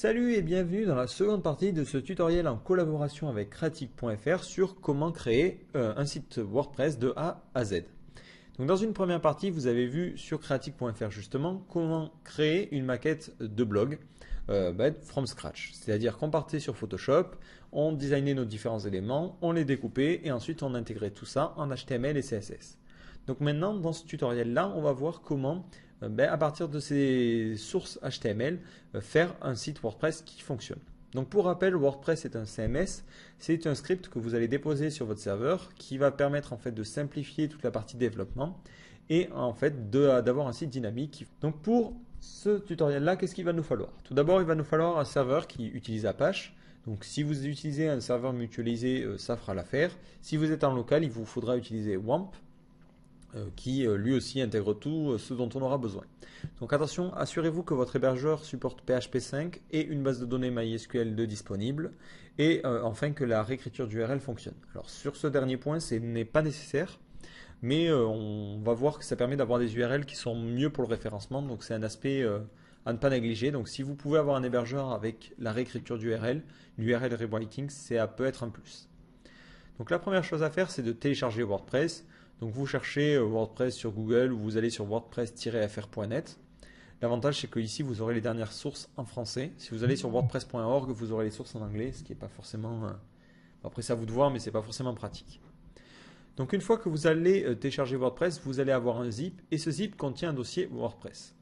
Salut et bienvenue dans la seconde partie de ce tutoriel en collaboration avec Creatic.fr sur comment créer un site WordPress de A à Z. Donc dans une première partie, vous avez vu sur Creatic.fr justement comment créer une maquette de blog from scratch. C'est-à-dire qu'on partait sur Photoshop, on designait nos différents éléments, on les découpait et ensuite on intégrait tout ça en HTML et CSS. Donc maintenant, dans ce tutoriel-là, on va voir comment, à partir de ces sources HTML, faire un site WordPress qui fonctionne. Donc pour rappel, WordPress est un CMS, c'est un script que vous allez déposer sur votre serveur qui va permettre en fait de simplifier toute la partie développement et en fait d'avoir un site dynamique. Donc pour ce tutoriel-là, qu'est-ce qu'il va nous falloir? Tout d'abord, il va nous falloir un serveur qui utilise Apache. Donc si vous utilisez un serveur mutualisé, ça fera l'affaire. Si vous êtes en local, il vous faudra utiliser WAMP. Qui lui aussi intègre tout ce dont on aura besoin. Donc attention, assurez-vous que votre hébergeur supporte PHP 5 et une base de données MySQL de disponible et enfin que la réécriture d'URL fonctionne. Alors sur ce dernier point, ce n'est pas nécessaire, mais on va voir que ça permet d'avoir des URL qui sont mieux pour le référencement, donc c'est un aspect à ne pas négliger. Donc si vous pouvez avoir un hébergeur avec la réécriture d'URL, l'URL rewriting, ça peut être un plus. Donc la première chose à faire, c'est de télécharger WordPress. Donc vous cherchez WordPress sur Google ou vous allez sur wordpress-fr.net. L'avantage c'est que ici vous aurez les dernières sources en français. Si vous allez sur wordpress.org, vous aurez les sources en anglais, ce qui n'est pas forcément... Après c'est à vous de voir, mais ce n'est pas forcément pratique. Donc une fois que vous allez télécharger WordPress, vous allez avoir un zip et ce zip contient un dossier WordPress.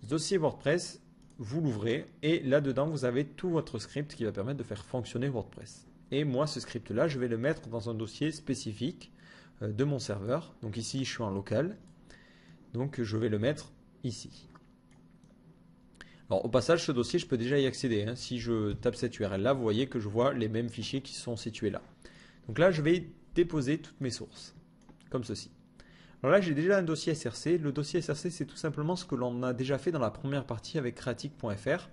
Ce dossier WordPress, vous l'ouvrez et là-dedans vous avez tout votre script qui va permettre de faire fonctionner WordPress. Et moi ce script-là, je vais le mettre dans un dossier spécifique de mon serveur. Donc ici je suis en local, donc je vais le mettre ici. Alors au passage, ce dossier je peux déjà y accéder, Si je tape cette URL là, vous voyez que je vois les mêmes fichiers qui sont situés là. Donc là je vais déposer toutes mes sources comme ceci. Alors là j'ai déjà un dossier SRC. Le dossier SRC, c'est tout simplement ce que l'on a déjà fait dans la première partie avec Creatic.fr,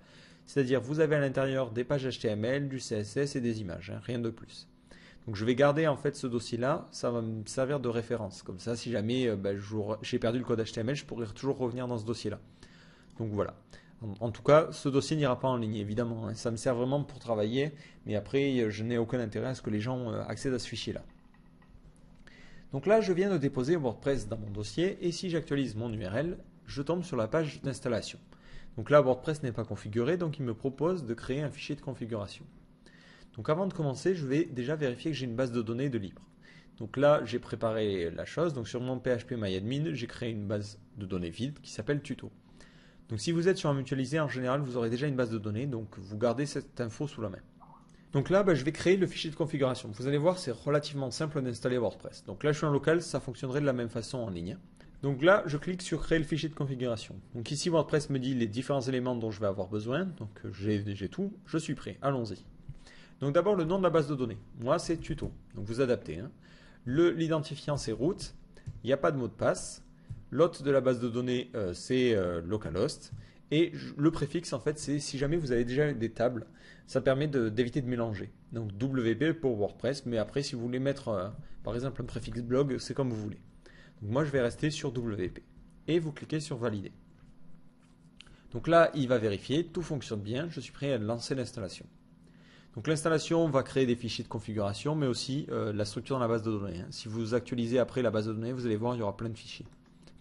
c'est-à-dire vous avez à l'intérieur des pages HTML, du CSS et des images, rien de plus. Donc je vais garder en fait ce dossier-là, ça va me servir de référence. Comme ça, si jamais j'ai perdu le code HTML, je pourrais toujours revenir dans ce dossier-là. Donc voilà. En tout cas, ce dossier n'ira pas en ligne, évidemment. Ça me sert vraiment pour travailler, mais après, je n'ai aucun intérêt à ce que les gens accèdent à ce fichier-là. Donc là, je viens de déposer WordPress dans mon dossier, et si j'actualise mon URL, je tombe sur la page d'installation. Donc là, WordPress n'est pas configuré, donc il me propose de créer un fichier de configuration. Donc avant de commencer, je vais déjà vérifier que j'ai une base de données de libre. Donc là, j'ai préparé la chose. Donc sur mon phpMyAdmin, j'ai créé une base de données vide qui s'appelle tuto. Donc si vous êtes sur un mutualisé, en général, vous aurez déjà une base de données. Donc vous gardez cette info sous la main. Donc là, je vais créer le fichier de configuration. Vous allez voir, c'est relativement simple d'installer WordPress. Donc là, je suis en local, ça fonctionnerait de la même façon en ligne. Donc là, je clique sur créer le fichier de configuration. Donc ici, WordPress me dit les différents éléments dont je vais avoir besoin. Donc j'ai tout, je suis prêt. Allons-y. Donc d'abord le nom de la base de données. Moi c'est tuto. Donc vous adaptez. L'identifiant c'est root. Il n'y a pas de mot de passe. L'hôte de la base de données c'est localhost. Et le préfixe en fait c'est si jamais vous avez déjà des tables, ça permet d'éviter de mélanger. Donc WP pour WordPress. Mais après si vous voulez mettre par exemple un préfixe blog, c'est comme vous voulez. Donc moi je vais rester sur WP. Et vous cliquez sur valider. Donc là il va vérifier, tout fonctionne bien. Je suis prêt à lancer l'installation. Donc l'installation va créer des fichiers de configuration, mais aussi la structure dans la base de données. Si vous actualisez après la base de données, vous allez voir, il y aura plein de fichiers,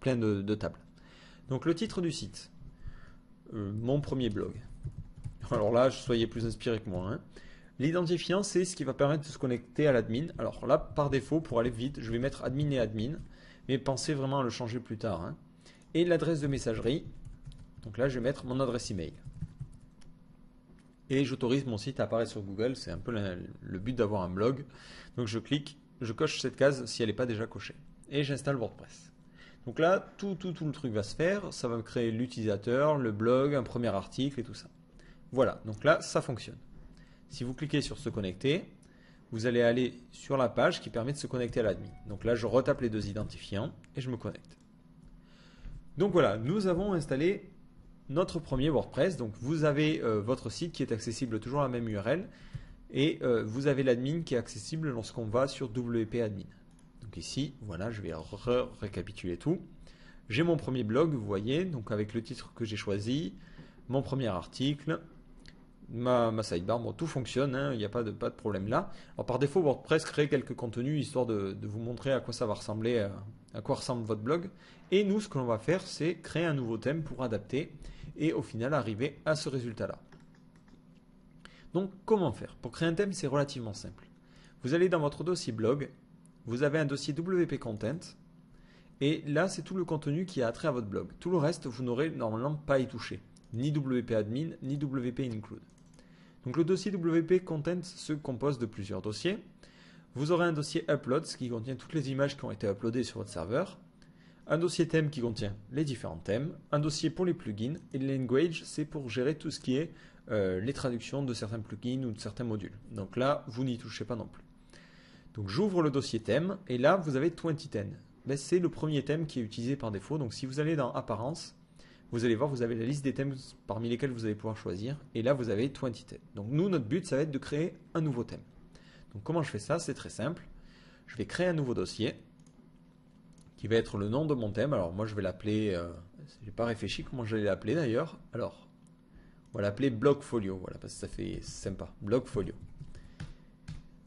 plein de tables. Donc le titre du site, mon premier blog. Alors là, soyez plus inspiré que moi. L'identifiant, c'est ce qui va permettre de se connecter à l'admin. Alors là, par défaut, pour aller vite, je vais mettre admin et admin, mais pensez vraiment à le changer plus tard. Et l'adresse de messagerie, donc là, je vais mettre mon adresse email. Et j'autorise mon site à apparaître sur Google, c'est un peu le but d'avoir un blog. Donc je clique, je coche cette case si elle n'est pas déjà cochée. Et j'installe WordPress. Donc là, tout le truc va se faire, ça va me créer l'utilisateur, le blog, un premier article et tout ça. Voilà, donc là, ça fonctionne. Si vous cliquez sur se connecter, vous allez aller sur la page qui permet de se connecter à l'admin. Donc là, je retape les deux identifiants et je me connecte. Donc voilà, nous avons installé notre premier WordPress. Donc vous avez votre site qui est accessible toujours à la même URL et vous avez l'admin qui est accessible lorsqu'on va sur WP Admin. Donc ici, voilà, je vais récapituler tout. J'ai mon premier blog, vous voyez, donc avec le titre que j'ai choisi, mon premier article, ma sidebar, bon, tout fonctionne, hein, il n'y a pas de problème là. Alors par défaut, WordPress crée quelques contenus histoire de vous montrer à quoi ça va ressembler, à quoi ressemble votre blog. Et nous, ce que l'on va faire, c'est créer un nouveau thème pour adapter et au final arriver à ce résultat-là. Donc comment faire? Pour créer un thème, c'est relativement simple. Vous allez dans votre dossier blog, vous avez un dossier WP Content, et là, c'est tout le contenu qui a attrait à votre blog. Tout le reste, vous n'aurez normalement pas à y toucher. Ni WP Admin, ni WP Include. Donc le dossier WP Content se compose de plusieurs dossiers. Vous aurez un dossier Uploads qui contient toutes les images qui ont été uploadées sur votre serveur. Un dossier thème qui contient les différents thèmes. Un dossier pour les plugins. Et le language, c'est pour gérer tout ce qui est les traductions de certains plugins ou de certains modules. Donc là, vous n'y touchez pas non plus. Donc j'ouvre le dossier thème et là, vous avez 2010. Ben, c'est le premier thème qui est utilisé par défaut. Donc si vous allez dans Apparence, vous allez voir, vous avez la liste des thèmes parmi lesquels vous allez pouvoir choisir. Et là, vous avez 2010. Donc nous, notre but, ça va être de créer un nouveau thème. Donc comment je fais ça? C'est très simple. Je vais créer un nouveau dossier qui va être le nom de mon thème. Alors moi, je vais l'appeler, je n'ai pas réfléchi comment je vais l'appeler d'ailleurs. Alors, on va l'appeler Blogfolio, voilà, parce que ça fait sympa, Blogfolio.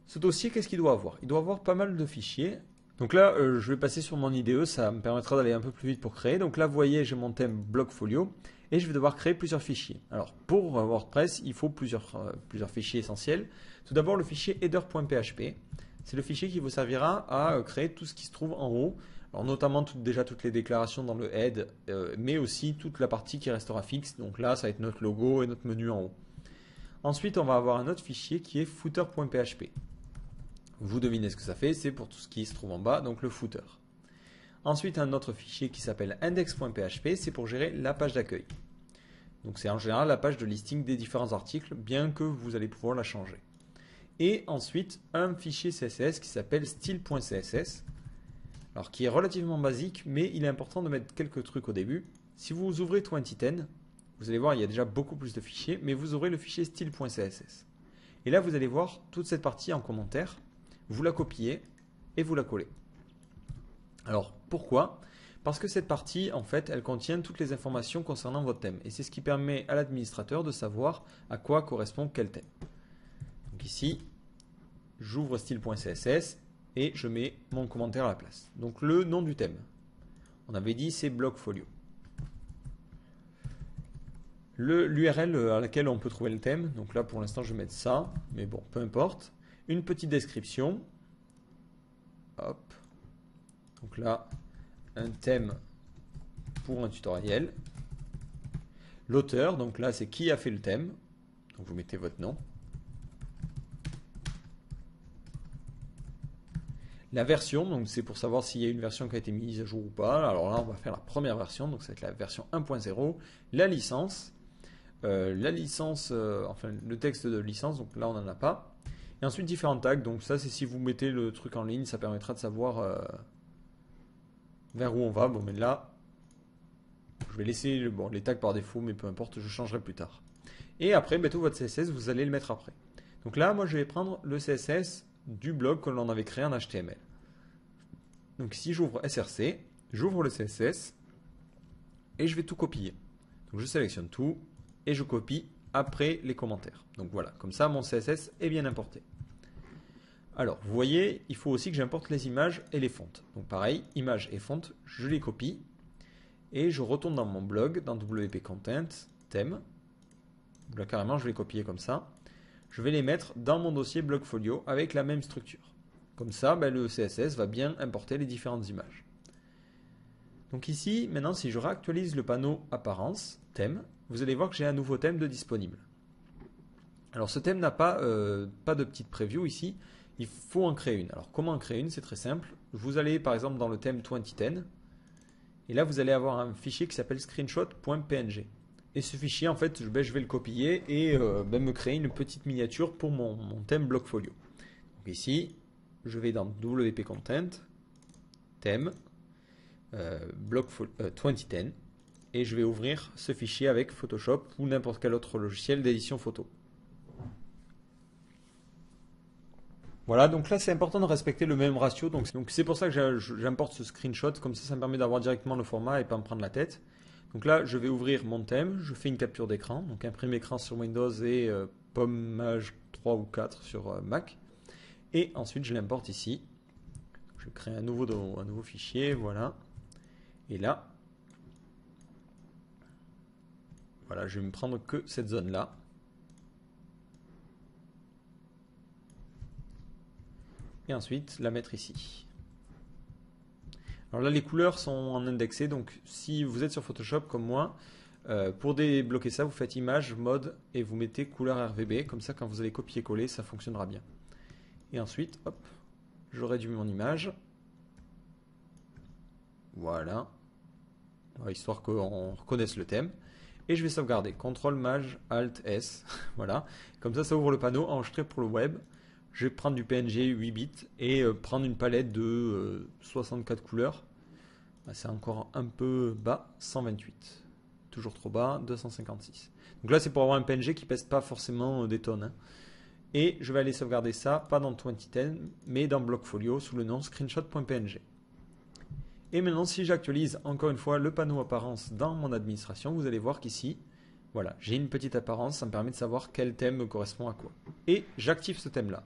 Ce dossier, qu'est-ce qu'il doit avoir? Il doit avoir pas mal de fichiers. Donc là, je vais passer sur mon IDE, ça me permettra d'aller un peu plus vite pour créer. Donc là, vous voyez, j'ai mon thème Blogfolio et je vais devoir créer plusieurs fichiers. Alors pour WordPress, il faut plusieurs fichiers essentiels. Tout d'abord, le fichier header.php. C'est le fichier qui vous servira à créer tout ce qui se trouve en haut. Alors notamment déjà toutes les déclarations dans le head, mais aussi toute la partie qui restera fixe. Donc là, ça va être notre logo et notre menu en haut. Ensuite, on va avoir un autre fichier qui est footer.php. Vous devinez ce que ça fait, c'est pour tout ce qui se trouve en bas, donc le footer. Ensuite, un autre fichier qui s'appelle index.php, c'est pour gérer la page d'accueil. Donc c'est en général la page de listing des différents articles, bien que vous allez pouvoir la changer. Et ensuite, un fichier CSS qui s'appelle style.css, alors qui est relativement basique, mais il est important de mettre quelques trucs au début. Si vous ouvrez 2010, vous allez voir, il y a déjà beaucoup plus de fichiers, mais vous aurez le fichier style.css. Et là, vous allez voir toute cette partie en commentaire. Vous la copiez et vous la collez. Alors, pourquoi? Parce que cette partie, en fait, elle contient toutes les informations concernant votre thème. Et c'est ce qui permet à l'administrateur de savoir à quoi correspond quel thème. Donc ici, j'ouvre style.css et je mets mon commentaire à la place. Donc le nom du thème, on avait dit c'est Blogfolio. L'URL à laquelle on peut trouver le thème, donc là pour l'instant je vais mettre ça, mais bon, peu importe. Une petite description. Hop. Donc là, un thème pour un tutoriel. L'auteur, donc là c'est qui a fait le thème. Donc vous mettez votre nom. La version, donc c'est pour savoir s'il y a une version qui a été mise à jour ou pas. Alors là, on va faire la première version, donc c'est la version 1.0. La licence, enfin le texte de licence, donc là on n'en a pas. Et ensuite différents tags, donc ça c'est si vous mettez le truc en ligne, ça permettra de savoir vers où on va. Bon, mais là, je vais laisser les tags par défaut, mais peu importe, je changerai plus tard. Et après, tout votre CSS, vous allez le mettre après. Donc là, moi je vais prendre le CSS du blog que l'on avait créé en HTML. Donc si j'ouvre SRC, j'ouvre le CSS et je vais tout copier. Donc je sélectionne tout et je copie après les commentaires. Donc voilà, comme ça mon CSS est bien importé. Alors vous voyez, il faut aussi que j'importe les images et les fontes. Donc pareil, images et fontes, je les copie et je retourne dans mon blog, dans WP Content, thème. Là carrément je vais les copier comme ça. Je vais les mettre dans mon dossier Blogfolio avec la même structure. Comme ça, le CSS va bien importer les différentes images. Donc ici, maintenant, si je réactualise le panneau Apparence, thème, vous allez voir que j'ai un nouveau thème de disponible. Alors ce thème n'a pas de petite preview ici, il faut en créer une. Alors comment en créer une? C'est très simple. Vous allez par exemple dans le thème 2010, et là vous allez avoir un fichier qui s'appelle screenshot.png. Et ce fichier, en fait, je vais le copier et me créer une petite miniature pour mon thème Blogfolio. Donc ici, je vais dans WP Content, thème, Blogfolio 2010, et je vais ouvrir ce fichier avec Photoshop ou n'importe quel autre logiciel d'édition photo. Voilà, donc là c'est important de respecter le même ratio, donc c'est pour ça que j'importe ce screenshot, comme ça me permet d'avoir directement le format et pas me prendre la tête. Donc là, je vais ouvrir mon thème, je fais une capture d'écran, donc imprime écran sur Windows et Pommage 3 ou 4 sur Mac. Et ensuite, je l'importe ici. Je crée un nouveau fichier, voilà. Et là, voilà, je vais me prendre que cette zone-là. Et ensuite, la mettre ici. Alors là, les couleurs sont en indexé, donc si vous êtes sur Photoshop comme moi, pour débloquer ça, vous faites Image, Mode, et vous mettez couleur RGB. Comme ça, quand vous allez copier-coller, ça fonctionnera bien. Et ensuite, hop, je réduis mon image. Voilà. Histoire qu'on reconnaisse le thème. Et je vais sauvegarder. CTRL, Maj, Alt, S. Voilà. Comme ça ouvre le panneau enregistré pour le web. Je vais prendre du PNG 8 bits et prendre une palette de 64 couleurs. C'est encore un peu bas, 128. Toujours trop bas, 256. Donc là, c'est pour avoir un PNG qui pèse pas forcément des tonnes. Et je vais aller sauvegarder ça, pas dans 2010, mais dans Blockfolio sous le nom screenshot.png. Et maintenant, si j'actualise encore une fois le panneau apparence dans mon administration, vous allez voir qu'ici, voilà, j'ai une petite apparence, ça me permet de savoir quel thème correspond à quoi. Et j'active ce thème-là.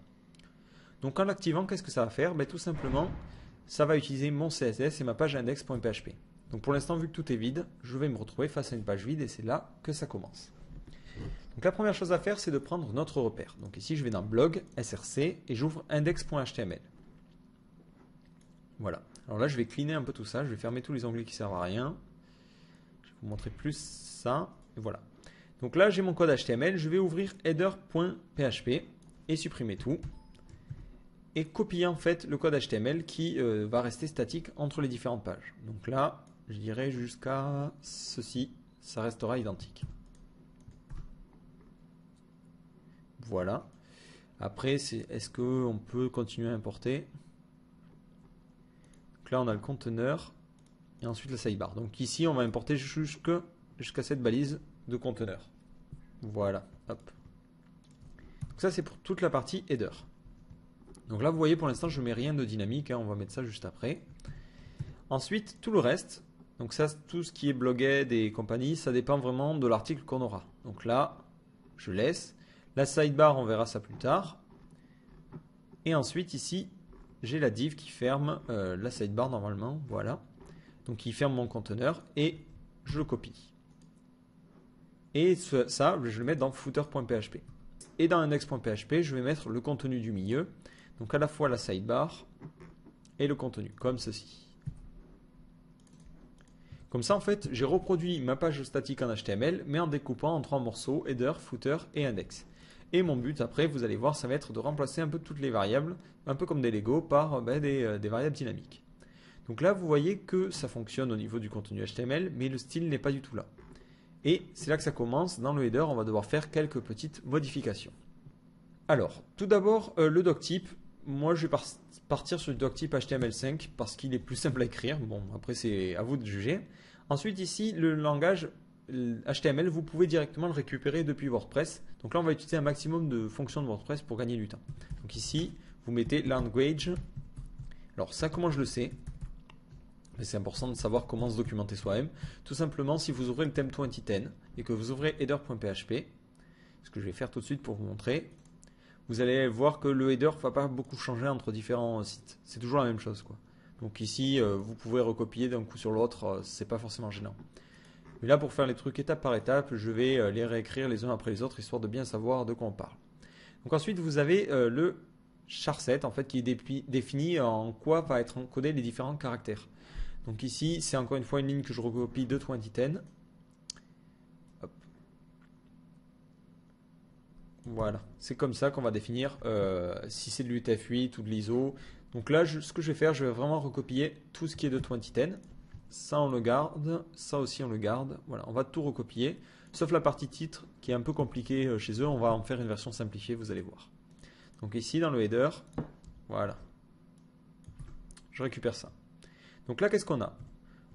Donc en l'activant, qu'est-ce que ça va faire? Tout simplement, ça va utiliser mon CSS et ma page index.php. Donc pour l'instant, vu que tout est vide, je vais me retrouver face à une page vide et c'est là que ça commence. Donc la première chose à faire, c'est de prendre notre repère. Donc ici, je vais dans Blog, SRC et j'ouvre index.html. Voilà. Alors là, je vais cleaner un peu tout ça. Je vais fermer tous les onglets qui servent à rien. Je vais vous montrer plus ça. Et voilà. Donc là, j'ai mon code HTML. Je vais ouvrir header.php et supprimer tout. Et copier en fait le code HTML qui va rester statique entre les différentes pages. Donc là, je dirais jusqu'à ceci, ça restera identique. Voilà. Après, est-ce qu'on peut continuer à importer? Donc là, on a le conteneur et ensuite la sidebar. Donc ici, on va importer jusqu'à cette balise de conteneur. Voilà. Hop. Donc ça, c'est pour toute la partie header. Donc là, vous voyez, pour l'instant, je ne mets rien de dynamique. On va mettre ça juste après. Ensuite, tout le reste. Donc ça, tout ce qui est Bloghead et compagnie, ça dépend vraiment de l'article qu'on aura. Donc là, je laisse. La sidebar, on verra ça plus tard. Et ensuite, ici, j'ai la div qui ferme la sidebar normalement. Voilà. Donc, qui ferme mon conteneur et je le copie. Et ça, je le mets dans footer.php. Et dans index.php, je vais mettre le contenu du milieu. Donc, à la fois la sidebar et le contenu, comme ceci. Comme ça, en fait, j'ai reproduit ma page statique en HTML, mais en découpant en 3 morceaux, header, footer et index. Et mon but, après, vous allez voir, ça va être de remplacer un peu toutes les variables, un peu comme des Lego, par des variables dynamiques. Donc là, vous voyez que ça fonctionne au niveau du contenu HTML, mais le style n'est pas du tout là. Et c'est là que ça commence. Dans le header, on va devoir faire quelques petites modifications. Alors, tout d'abord, le doctype. Moi, je vais partir sur le doctype HTML5 parce qu'il est plus simple à écrire. Bon, après, c'est à vous de juger. Ensuite, ici, le langage HTML, vous pouvez directement le récupérer depuis WordPress. Donc là, on va utiliser un maximum de fonctions de WordPress pour gagner du temps. Donc ici, vous mettez language. Alors ça, comment je le sais? C'est important de savoir comment se documenter soi-même. Tout simplement, si vous ouvrez le thème 2010 et que vous ouvrez header.php, ce que je vais faire tout de suite pour vous montrer, vous allez voir que le header ne va pas beaucoup changer entre différents sites. C'est toujours la même chose, quoi. Donc ici, vous pouvez recopier d'un coup sur l'autre, c'est pas forcément gênant. Mais là, pour faire les trucs étape par étape, je vais les réécrire les uns après les autres, histoire de bien savoir de quoi on parle. Donc ensuite, vous avez le charset, en fait, qui est défini en quoi va être encodé les différents caractères. Donc ici, c'est encore une fois une ligne que je recopie de 2010. Hop. Voilà, c'est comme ça qu'on va définir si c'est de l'UTF-8 ou de l'ISO. Donc là, ce que je vais faire, je vais vraiment recopier tout ce qui est de 2010. Ça, on le garde. Ça aussi, on le garde. Voilà, on va tout recopier. Sauf la partie titre qui est un peu compliquée chez eux. On va en faire une version simplifiée, vous allez voir. Donc ici, dans le header, voilà. Je récupère ça. Donc là, qu'est-ce qu'on a?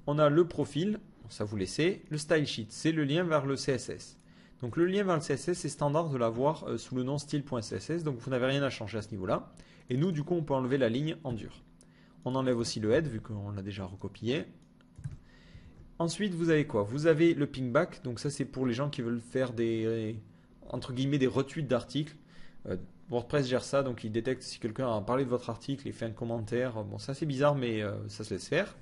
On a le profil, ça vous laissez. Le style sheet, c'est le lien vers le CSS. Donc le lien vers le CSS, c'est standard de l'avoir sous le nom style.css. Donc vous n'avez rien à changer à ce niveau-là. Et nous, du coup, on peut enlever la ligne en dur. On enlève aussi le head, vu qu'on l'a déjà recopié. Ensuite, vous avez quoi? Vous avez le pingback, donc ça c'est pour les gens qui veulent faire des, entre guillemets, des retweets d'articles. WordPress gère ça, donc il détecte si quelqu'un a parlé de votre article et fait un commentaire. Bon, ça c'est bizarre, mais ça se laisse faire.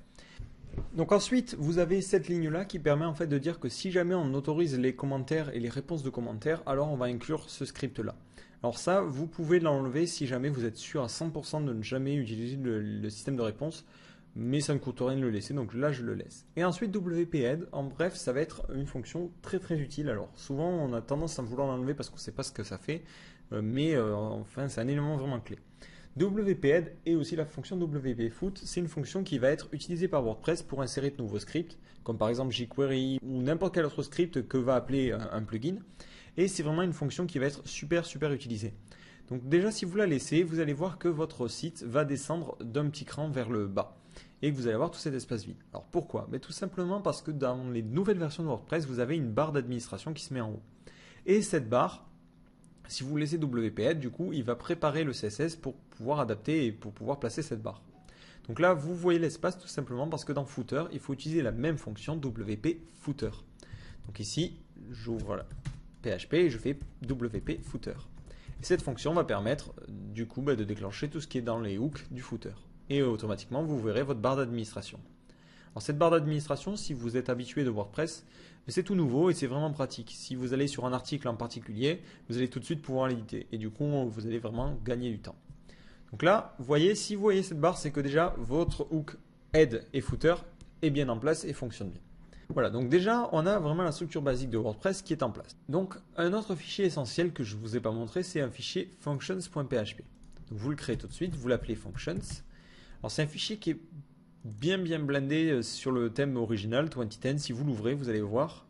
Donc ensuite, vous avez cette ligne-là qui permet en fait de dire que si jamais on autorise les commentaires et les réponses de commentaires, alors on va inclure ce script-là. Alors ça, vous pouvez l'enlever si jamais vous êtes sûr à 100% de ne jamais utiliser le système de réponse, mais ça ne coûte rien de le laisser, donc là je le laisse. Et ensuite WP-Add, en bref, ça va être une fonction très très utile. Alors souvent on a tendance à vouloir l'enlever parce qu'on ne sait pas ce que ça fait, mais enfin c'est un élément vraiment clé. WP-Add et aussi la fonction WP-Foot, c'est une fonction qui va être utilisée par WordPress pour insérer de nouveaux scripts, comme par exemple jQuery ou n'importe quel autre script que va appeler un plugin. Et c'est vraiment une fonction qui va être super utilisée. Donc déjà si vous la laissez, vous allez voir que votre site va descendre d'un petit cran vers le bas. Et que vous allez avoir tout cet espace vide. Alors pourquoi? Mais tout simplement parce que dans les nouvelles versions de WordPress, vous avez une barre d'administration qui se met en haut. Et cette barre, si vous laissez WP-Add, du coup, il va préparer le CSS pour pouvoir adapter et pour pouvoir placer cette barre. Donc là, vous voyez l'espace tout simplement parce que dans Footer, il faut utiliser la même fonction WP-Footer. Donc ici, j'ouvre la PHP et je fais WP-Footer. Et cette fonction va permettre du coup de déclencher tout ce qui est dans les hooks du footer. Et automatiquement, vous verrez votre barre d'administration. Alors cette barre d'administration, si vous êtes habitué de WordPress, c'est tout nouveau et c'est vraiment pratique. Si vous allez sur un article en particulier, vous allez tout de suite pouvoir l'éditer. Et du coup, vous allez vraiment gagner du temps. Donc là, vous voyez, si vous voyez cette barre, c'est que déjà votre hook head et footer est bien en place et fonctionne bien. Voilà, donc déjà, on a vraiment la structure basique de WordPress qui est en place. Donc, un autre fichier essentiel que je ne vous ai pas montré, c'est un fichier functions.php. Donc, vous le créez tout de suite, vous l'appelez functions. Alors, c'est un fichier qui est bien blindé sur le thème original 2010. Si vous l'ouvrez, vous allez voir.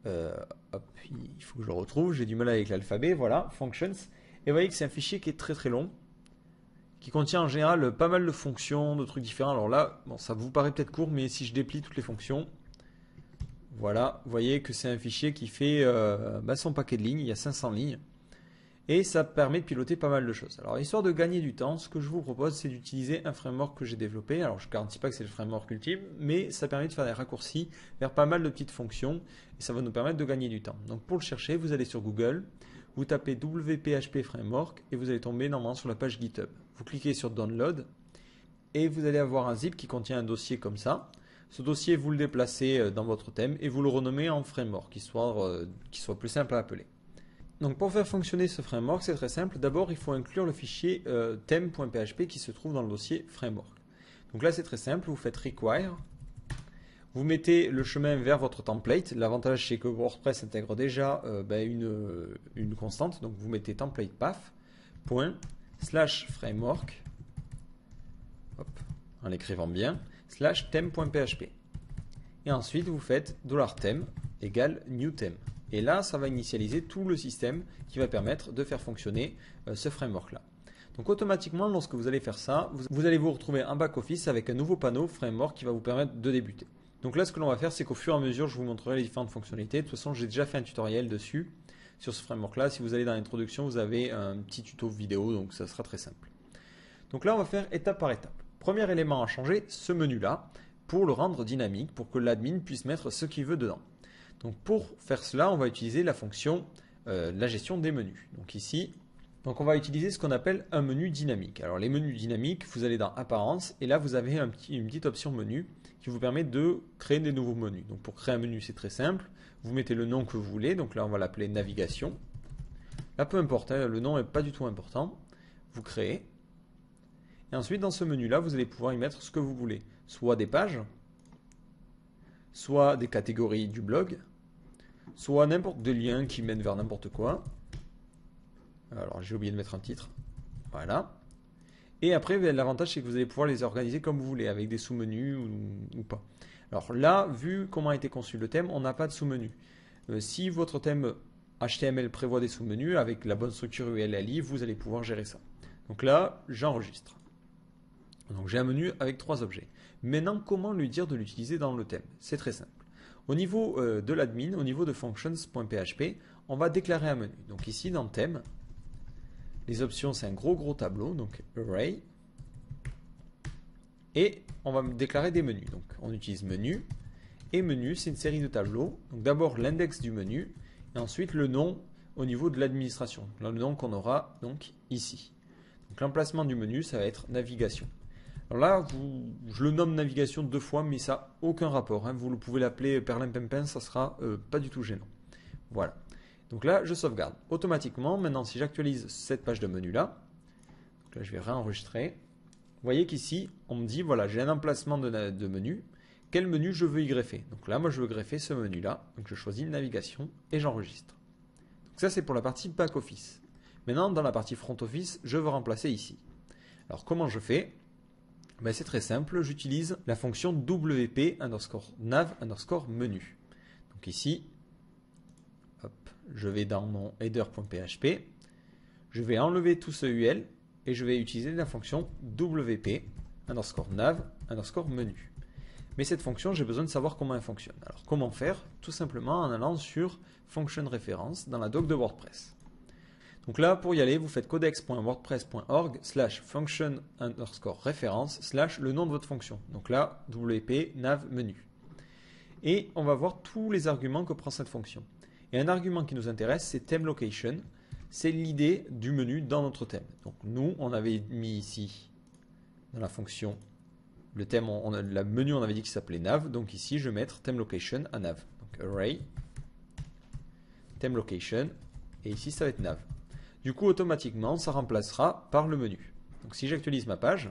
Hop, il faut que je le retrouve, j'ai du mal avec l'alphabet. Voilà, functions. Et vous voyez que c'est un fichier qui est très long, qui contient en général pas mal de fonctions, de trucs différents. Alors là, bon, ça vous paraît peut-être court, mais si je déplie toutes les fonctions, voilà, vous voyez que c'est un fichier qui fait son paquet de lignes, il y a 500 lignes, et ça permet de piloter pas mal de choses. Alors histoire de gagner du temps, ce que je vous propose, c'est d'utiliser un framework que j'ai développé. Alors je ne garantis pas que c'est le framework ultime, mais ça permet de faire des raccourcis vers pas mal de petites fonctions, et ça va nous permettre de gagner du temps. Donc pour le chercher, vous allez sur Google, vous tapez WPHP Framework et vous allez tomber normalement sur la page GitHub. Vous cliquez sur Download et vous allez avoir un zip qui contient un dossier comme ça. Ce dossier, vous le déplacez dans votre thème et vous le renommez en framework, histoire qu'il soit plus simple à appeler. Donc pour faire fonctionner ce framework, c'est très simple. D'abord, il faut inclure le fichier theme.php qui se trouve dans le dossier framework. Donc là, c'est très simple. Vous faites require. Vous mettez le chemin vers votre template. L'avantage, c'est que WordPress intègre déjà une constante. Donc, vous mettez template path, /framework, en l'écrivant bien, /theme.php. Et ensuite, vous faites $theme égale new theme. Et là, ça va initialiser tout le système qui va permettre de faire fonctionner ce framework-là. Donc automatiquement, lorsque vous allez faire ça, vous allez vous retrouver en back-office avec un nouveau panneau framework qui va vous permettre de débuter. Donc là, ce que l'on va faire, c'est qu'au fur et à mesure, je vous montrerai les différentes fonctionnalités. De toute façon, j'ai déjà fait un tutoriel dessus, sur ce framework-là. Si vous allez dans l'introduction, vous avez un petit tuto vidéo, donc ça sera très simple. Donc là, on va faire étape par étape. Premier élément à changer, ce menu-là, pour le rendre dynamique, pour que l'admin puisse mettre ce qu'il veut dedans. Donc pour faire cela, on va utiliser la fonction la gestion des menus. Donc ici, on va utiliser ce qu'on appelle un menu dynamique. Alors les menus dynamiques, vous allez dans Apparence et là vous avez une petite option menu qui vous permet de créer des nouveaux menus. Donc pour créer un menu, c'est très simple. Vous mettez le nom que vous voulez. Donc là, on va l'appeler navigation. Là, peu importe, hein, le nom n'est pas du tout important. Vous créez. Et ensuite, dans ce menu-là, vous allez pouvoir y mettre ce que vous voulez. Soit des pages, soit des catégories du blog, soit n'importe des liens qui mènent vers n'importe quoi. Alors, j'ai oublié de mettre un titre. Voilà. Et après, l'avantage, c'est que vous allez pouvoir les organiser comme vous voulez, avec des sous-menus ou pas. Alors là, vu comment a été conçu le thème, on n'a pas de sous-menu. Si votre thème HTML prévoit des sous-menus, avec la bonne structure ULLI, vous allez pouvoir gérer ça. Donc là, j'enregistre. Donc j'ai un menu avec 3 objets. Maintenant, comment lui dire de l'utiliser dans le thème? C'est très simple. Au niveau de l'admin, au niveau de functions.php, on va déclarer un menu. Donc ici, dans thème, les options, c'est un gros tableau, donc array. et on va déclarer des menus. Donc on utilise menu, et menu c'est une série de tableaux. Donc d'abord l'index du menu, et ensuite le nom au niveau de l'administration, le nom qu'on aura donc ici. Donc l'emplacement du menu, ça va être navigation. Alors là, je le nomme navigation 2 fois, mais ça n'a aucun rapport, hein. Vous pouvez l'appeler perlimpinpin, ça sera pas du tout gênant. Voilà. Donc là, je sauvegarde. Automatiquement, maintenant, si j'actualise cette page de menu là, donc là je vais réenregistrer. Vous voyez qu'ici, on me dit, voilà, j'ai un emplacement de menu. Quel menu je veux y greffer? Donc là, moi, je veux greffer ce menu-là. Donc je choisis navigation et j'enregistre. Donc ça, c'est pour la partie back-office. Maintenant, dans la partie front-office, je veux remplacer ici. Alors, comment je fais? Ben, c'est très simple. J'utilise la fonction wp_nav_menu. Donc ici, hop, je vais dans mon header.php. Je vais enlever tout ce UL. Et je vais utiliser la fonction wp_nav_menu. Mais cette fonction, j'ai besoin de savoir comment elle fonctionne. Alors comment faire? Tout simplement en allant sur Function Reference dans la doc de WordPress. Donc là, pour y aller, vous faites codex.wordpress.org/function_reference/ le nom de votre fonction. Donc là, wp nav menu. Et on va voir tous les arguments que prend cette fonction. Et un argument qui nous intéresse, c'est theme location. C'est l'idée du menu dans notre thème. Donc nous, on avait mis ici, dans la fonction, le thème, la menu, on avait dit qu'il s'appelait nav. Donc ici, je vais mettre theme location à nav. Donc array, theme location, et ici, ça va être nav. Du coup, automatiquement, ça remplacera par le menu. Donc si j'actualise ma page,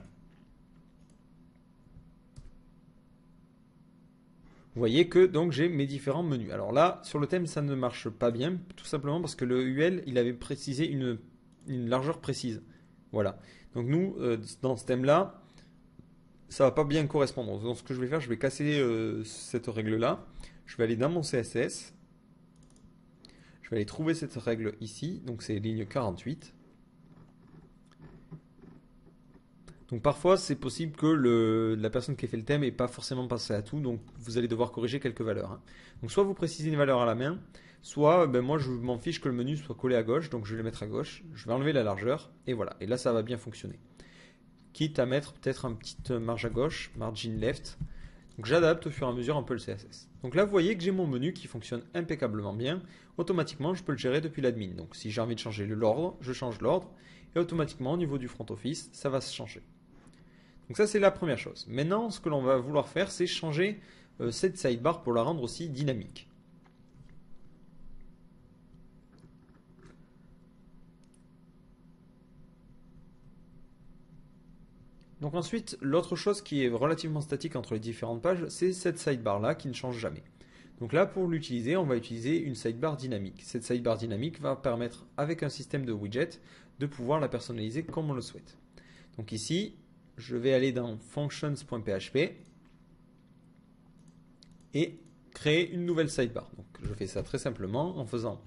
vous voyez que donc j'ai mes différents menus. Alors là, sur le thème, ça ne marche pas bien, tout simplement parce que le UL, il avait précisé une largeur précise. Voilà. Donc nous, dans ce thème-là, ça va pas bien correspondre. Donc ce que je vais faire, je vais casser cette règle-là. Je vais aller dans mon CSS. Je vais aller trouver cette règle ici. Donc c'est ligne 48. Donc parfois, c'est possible que la personne qui a fait le thème n'ait pas forcément pensé à tout, donc vous allez devoir corriger quelques valeurs, hein. Donc soit vous précisez une valeur à la main, soit moi je m'en fiche que le menu soit collé à gauche, donc je vais le mettre à gauche, je vais enlever la largeur, et voilà, et là ça va bien fonctionner. Quitte à mettre peut-être une petite marge à gauche, margin left, donc j'adapte au fur et à mesure un peu le CSS. Donc là vous voyez que j'ai mon menu qui fonctionne impeccablement bien, automatiquement je peux le gérer depuis l'admin, donc si j'ai envie de changer l'ordre, je change l'ordre, et automatiquement au niveau du front office, ça va se changer. Donc ça c'est la première chose. Maintenant ce que l'on va vouloir faire c'est changer cette sidebar pour la rendre aussi dynamique. Donc ensuite l'autre chose qui est relativement statique entre les différentes pages c'est cette sidebar là qui ne change jamais. Donc là pour l'utiliser on va utiliser une sidebar dynamique. Cette sidebar dynamique va permettre avec un système de widget de pouvoir la personnaliser comme on le souhaite. Donc ici je vais aller dans functions.php et créer une nouvelle sidebar. Donc je fais ça très simplement en faisant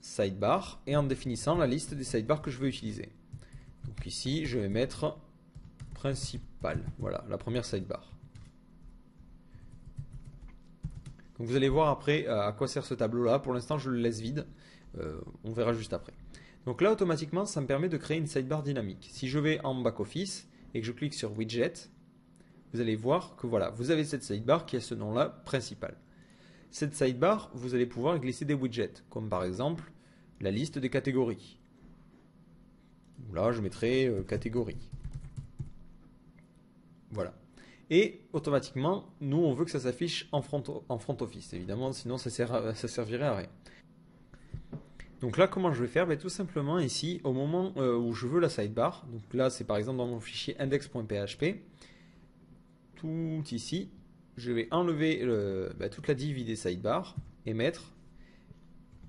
sidebar et en définissant la liste des sidebars que je veux utiliser. Donc ici je vais mettre principal, voilà la première sidebar. Donc vous allez voir après à quoi sert ce tableau là. Pour l'instant je le laisse vide, on verra juste après. Donc là, automatiquement, ça me permet de créer une sidebar dynamique. Si je vais en back-office et que je clique sur Widget, vous allez voir que voilà, vous avez cette sidebar qui a ce nom-là, principal. Cette sidebar, vous allez pouvoir glisser des widgets, comme par exemple la liste des catégories. Là, je mettrai catégorie. Voilà. Et automatiquement, nous, on veut que ça s'affiche en front office, évidemment, sinon ça servirait à rien. Donc là, comment je vais faire? Tout simplement ici, au moment où je veux la sidebar, donc là c'est par exemple dans mon fichier index.php, tout ici, je vais enlever toute la div des sidebar et mettre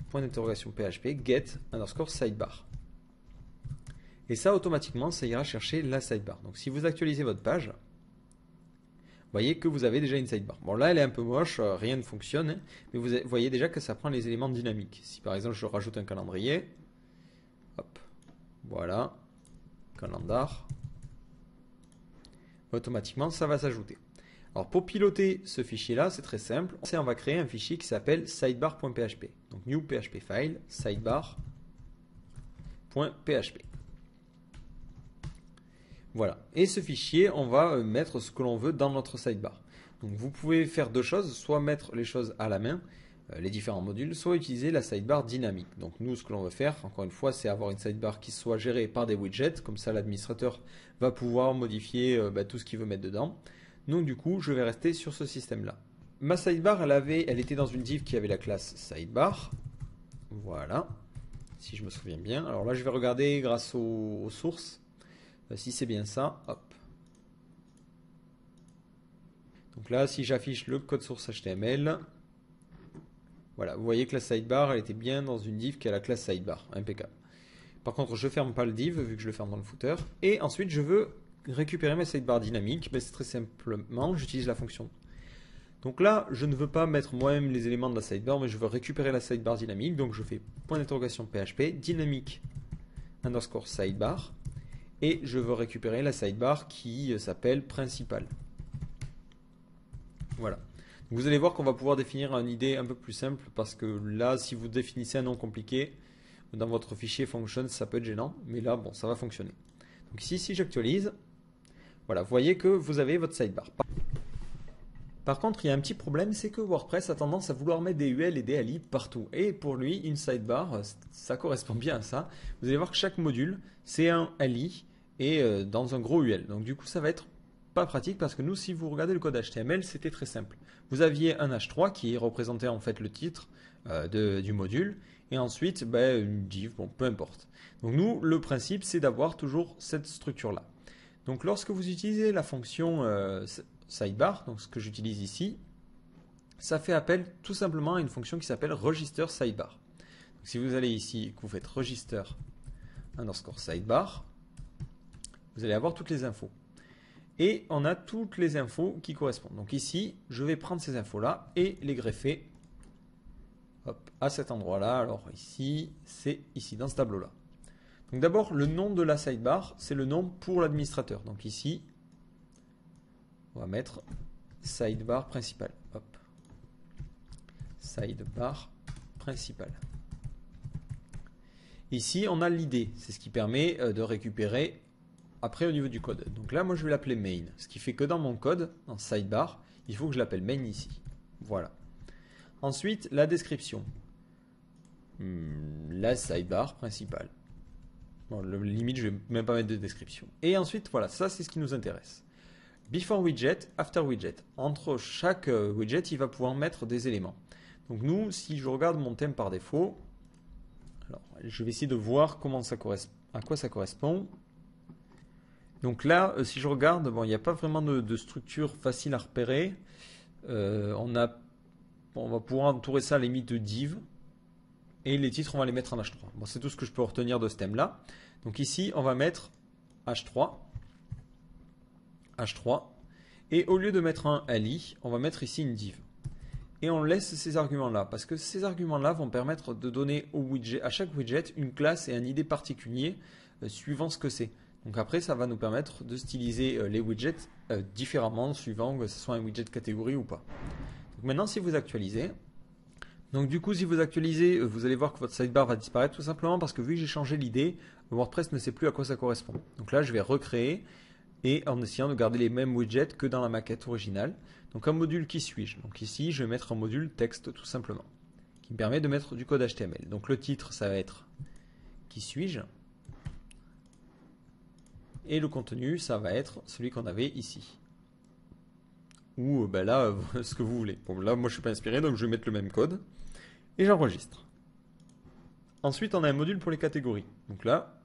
point d'interrogation PHP get_sidebar. Et ça automatiquement, ça ira chercher la sidebar. Donc si vous actualisez votre page, vous voyez que vous avez déjà une sidebar. Bon là elle est un peu moche, rien ne fonctionne, hein, mais vous voyez déjà que ça prend les éléments dynamiques. Si par exemple je rajoute un calendrier, hop, voilà, calendar, automatiquement ça va s'ajouter. Alors pour piloter ce fichier là, c'est très simple, on va créer un fichier qui s'appelle sidebar.php. Donc new php file, sidebar.php. Voilà. Et ce fichier, on va mettre ce que l'on veut dans notre sidebar. Donc vous pouvez faire deux choses, soit mettre les choses à la main, les différents modules, soit utiliser la sidebar dynamique. Donc nous, ce que l'on veut faire, encore une fois, c'est avoir une sidebar qui soit gérée par des widgets, comme ça l'administrateur va pouvoir modifier tout ce qu'il veut mettre dedans. Donc du coup, je vais rester sur ce système-là. Ma sidebar, elle était dans une div qui avait la classe sidebar. Voilà, si je me souviens bien. Alors là, je vais regarder grâce aux sources, si c'est bien ça. Hop. Donc là, si j'affiche le code source HTML, voilà, vous voyez que la sidebar, elle était bien dans une div qui a la classe sidebar, impeccable. Par contre, je ne ferme pas le div, vu que je le ferme dans le footer. Et ensuite, je veux récupérer ma sidebar dynamique. Ben, c'est très simplement, j'utilise la fonction. Donc là, je ne veux pas mettre moi-même les éléments de la sidebar, mais je veux récupérer la sidebar dynamique. Donc je fais point d'interrogation PHP, dynamique underscore sidebar. Et je veux récupérer la sidebar qui s'appelle principal. Voilà. Vous allez voir qu'on va pouvoir définir une idée un peu plus simple parce que là, si vous définissez un nom compliqué dans votre fichier function, ça peut être gênant, mais là, bon, ça va fonctionner. Donc ici, si j'actualise, voilà, vous voyez que vous avez votre sidebar. Par contre, il y a un petit problème, c'est que WordPress a tendance à vouloir mettre des UL et des Ali partout. Et pour lui, une sidebar, ça correspond bien à ça. Vous allez voir que chaque module, c'est un Ali et dans un gros UL. Donc du coup, ça va être pas pratique parce que nous, si vous regardez le code HTML, c'était très simple. Vous aviez un H3 qui représentait en fait le titre du module et ensuite une div, bon, peu importe. Donc nous, le principe, c'est d'avoir toujours cette structure-là. Donc lorsque vous utilisez la fonction sidebar, donc ce que j'utilise ici, ça fait appel tout simplement à une fonction qui s'appelle register sidebar. Donc si vous allez ici, que vous faites register underscore sidebar, vous allez avoir toutes les infos. Et on a toutes les infos qui correspondent. Donc ici, je vais prendre ces infos-là et les greffer à cet endroit-là. Alors ici, c'est ici, dans ce tableau-là. Donc d'abord, le nom de la sidebar, c'est le nom pour l'administrateur. Donc ici, on va mettre sidebar principal. Hop. Sidebar principal. Ici, on a l'idée. C'est ce qui permet de récupérer après au niveau du code. Donc là, moi, je vais l'appeler main. Ce qui fait que dans mon code, dans sidebar, il faut que je l'appelle main ici. Voilà. Ensuite, la description. La sidebar principale. Bon, limite, je ne vais même pas mettre de description. Et ensuite, voilà, ça, c'est ce qui nous intéresse. Before widget, after widget. Entre chaque widget, il va pouvoir mettre des éléments. Donc nous, si je regarde mon thème par défaut, alors, je vais essayer de voir à quoi ça correspond. Donc là, si je regarde, bon, il n'y a pas vraiment de structure facile à repérer. On va pouvoir entourer ça à la limite de div. Et les titres, on va les mettre en H3. Bon, c'est tout ce que je peux retenir de ce thème-là. Donc ici, on va mettre H3. H3. Et au lieu de mettre un ali, on va mettre ici une div. Et on laisse ces arguments-là, parce que ces arguments-là vont permettre de donner à chaque widget une classe et un ID particulier suivant ce que c'est. Donc après, ça va nous permettre de styliser les widgets différemment, suivant que ce soit un widget catégorie ou pas. Donc maintenant, si vous actualisez, donc du coup, si vous actualisez, vous allez voir que votre sidebar va disparaître tout simplement parce que vu que j'ai changé l'idée, WordPress ne sait plus à quoi ça correspond. Donc là, je vais recréer et en essayant de garder les mêmes widgets que dans la maquette originale. Donc un module qui suis-je? Donc ici, je vais mettre un module texte tout simplement, qui me permet de mettre du code HTML. Donc le titre, ça va être qui suis-je? Et le contenu, ça va être celui qu'on avait ici. Ou là, ce que vous voulez. Bon, là, moi, je ne suis pas inspiré, donc je vais mettre le même code. Et j'enregistre. Ensuite, on a un module pour les catégories. Donc là,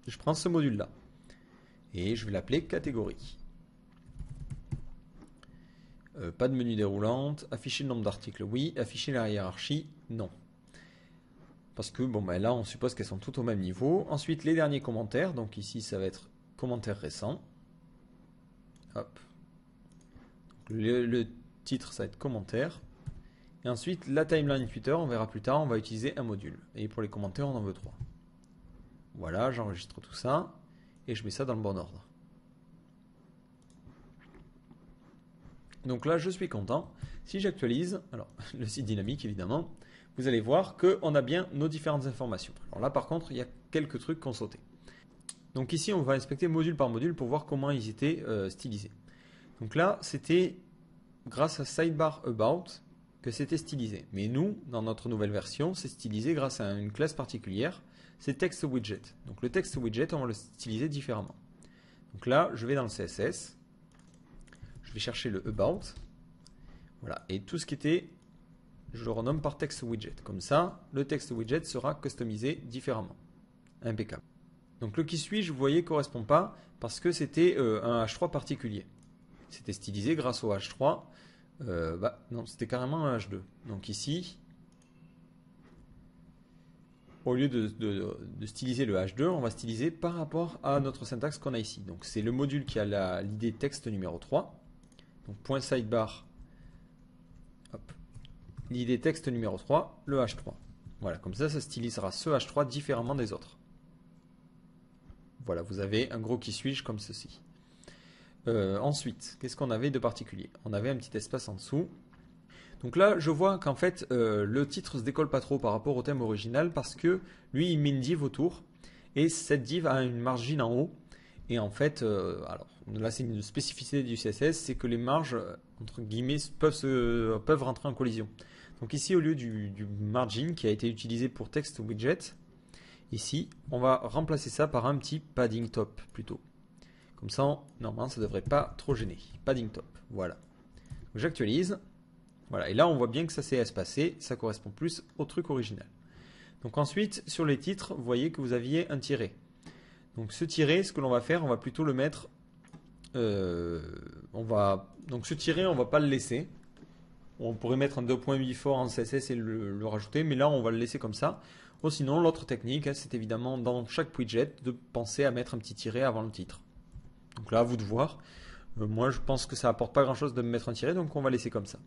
je prends ce module-là. Et je vais l'appeler catégorie. Pas de menu déroulante. Afficher le nombre d'articles, oui. Afficher la hiérarchie, non. Parce que, là, on suppose qu'elles sont toutes au même niveau. Ensuite, les derniers commentaires. Donc ici, ça va être commentaire récent. Hop. Le titre, ça va être commentaire. Et ensuite, la timeline Twitter, on verra plus tard, on va utiliser un module. Et pour les commentaires, on en veut 3. Voilà, j'enregistre tout ça. Et je mets ça dans le bon ordre. Donc là, je suis content. Si j'actualise, alors le site dynamique évidemment, vous allez voir qu'on a bien nos différentes informations. Alors là, par contre, il y a quelques trucs qu'on sautait. Donc ici, on va inspecter module par module pour voir comment ils étaient stylisés. Donc là, c'était grâce à Sidebar About que c'était stylisé. Mais nous, dans notre nouvelle version, c'est stylisé grâce à une classe particulière, c'est Text Widget. Donc le Text Widget, on va le styliser différemment. Donc là, je vais dans le CSS, je vais chercher le About, voilà, et tout ce qui était, je le renomme par Text Widget. Comme ça, le Text Widget sera customisé différemment. Impeccable. Donc le qui suis-je, vous voyez, ne correspond pas parce que c'était un H3 particulier. C'était stylisé grâce au H3. Non, c'était carrément un H2. Donc ici, au lieu de styliser le H2, on va styliser par rapport à notre syntaxe qu'on a ici. Donc c'est le module qui a l'idée texte numéro 3. Donc point sidebar, l'idée texte numéro 3, le H3. Voilà, comme ça stylisera ce H3 différemment des autres. Voilà, vous avez un gros qui suis-je comme ceci. Ensuite, qu'est-ce qu'on avait de particulier? On avait un petit espace en dessous. Donc là, je vois qu'en fait, le titre se décolle pas trop par rapport au thème original parce que lui, il met une div autour et cette div a une margine en haut. Et en fait, alors là, c'est une spécificité du CSS, c'est que les marges, entre guillemets, peuvent rentrer en collision. Donc ici, au lieu du margin qui a été utilisé pour text widget, ici, on va remplacer ça par un petit padding top plutôt. Comme ça, normalement, ça ne devrait pas trop gêner. Padding top, voilà. J'actualise. Voilà, et là, on voit bien que ça s'est espacé. Ça correspond plus au truc original. Donc ensuite, sur les titres, vous voyez que vous aviez un tiret. Donc ce tiret, ce que l'on va faire, on va plutôt le mettre... donc ce tiret, on ne va pas le laisser. On pourrait mettre un 2.8 fort en CSS et le rajouter, mais là, on va le laisser comme ça. Ou sinon, l'autre technique, c'est évidemment dans chaque widget de penser à mettre un petit tiret avant le titre. Donc là, à vous de voir. Moi, je pense que ça apporte pas grand-chose de me mettre un tiret, donc on va laisser comme ça.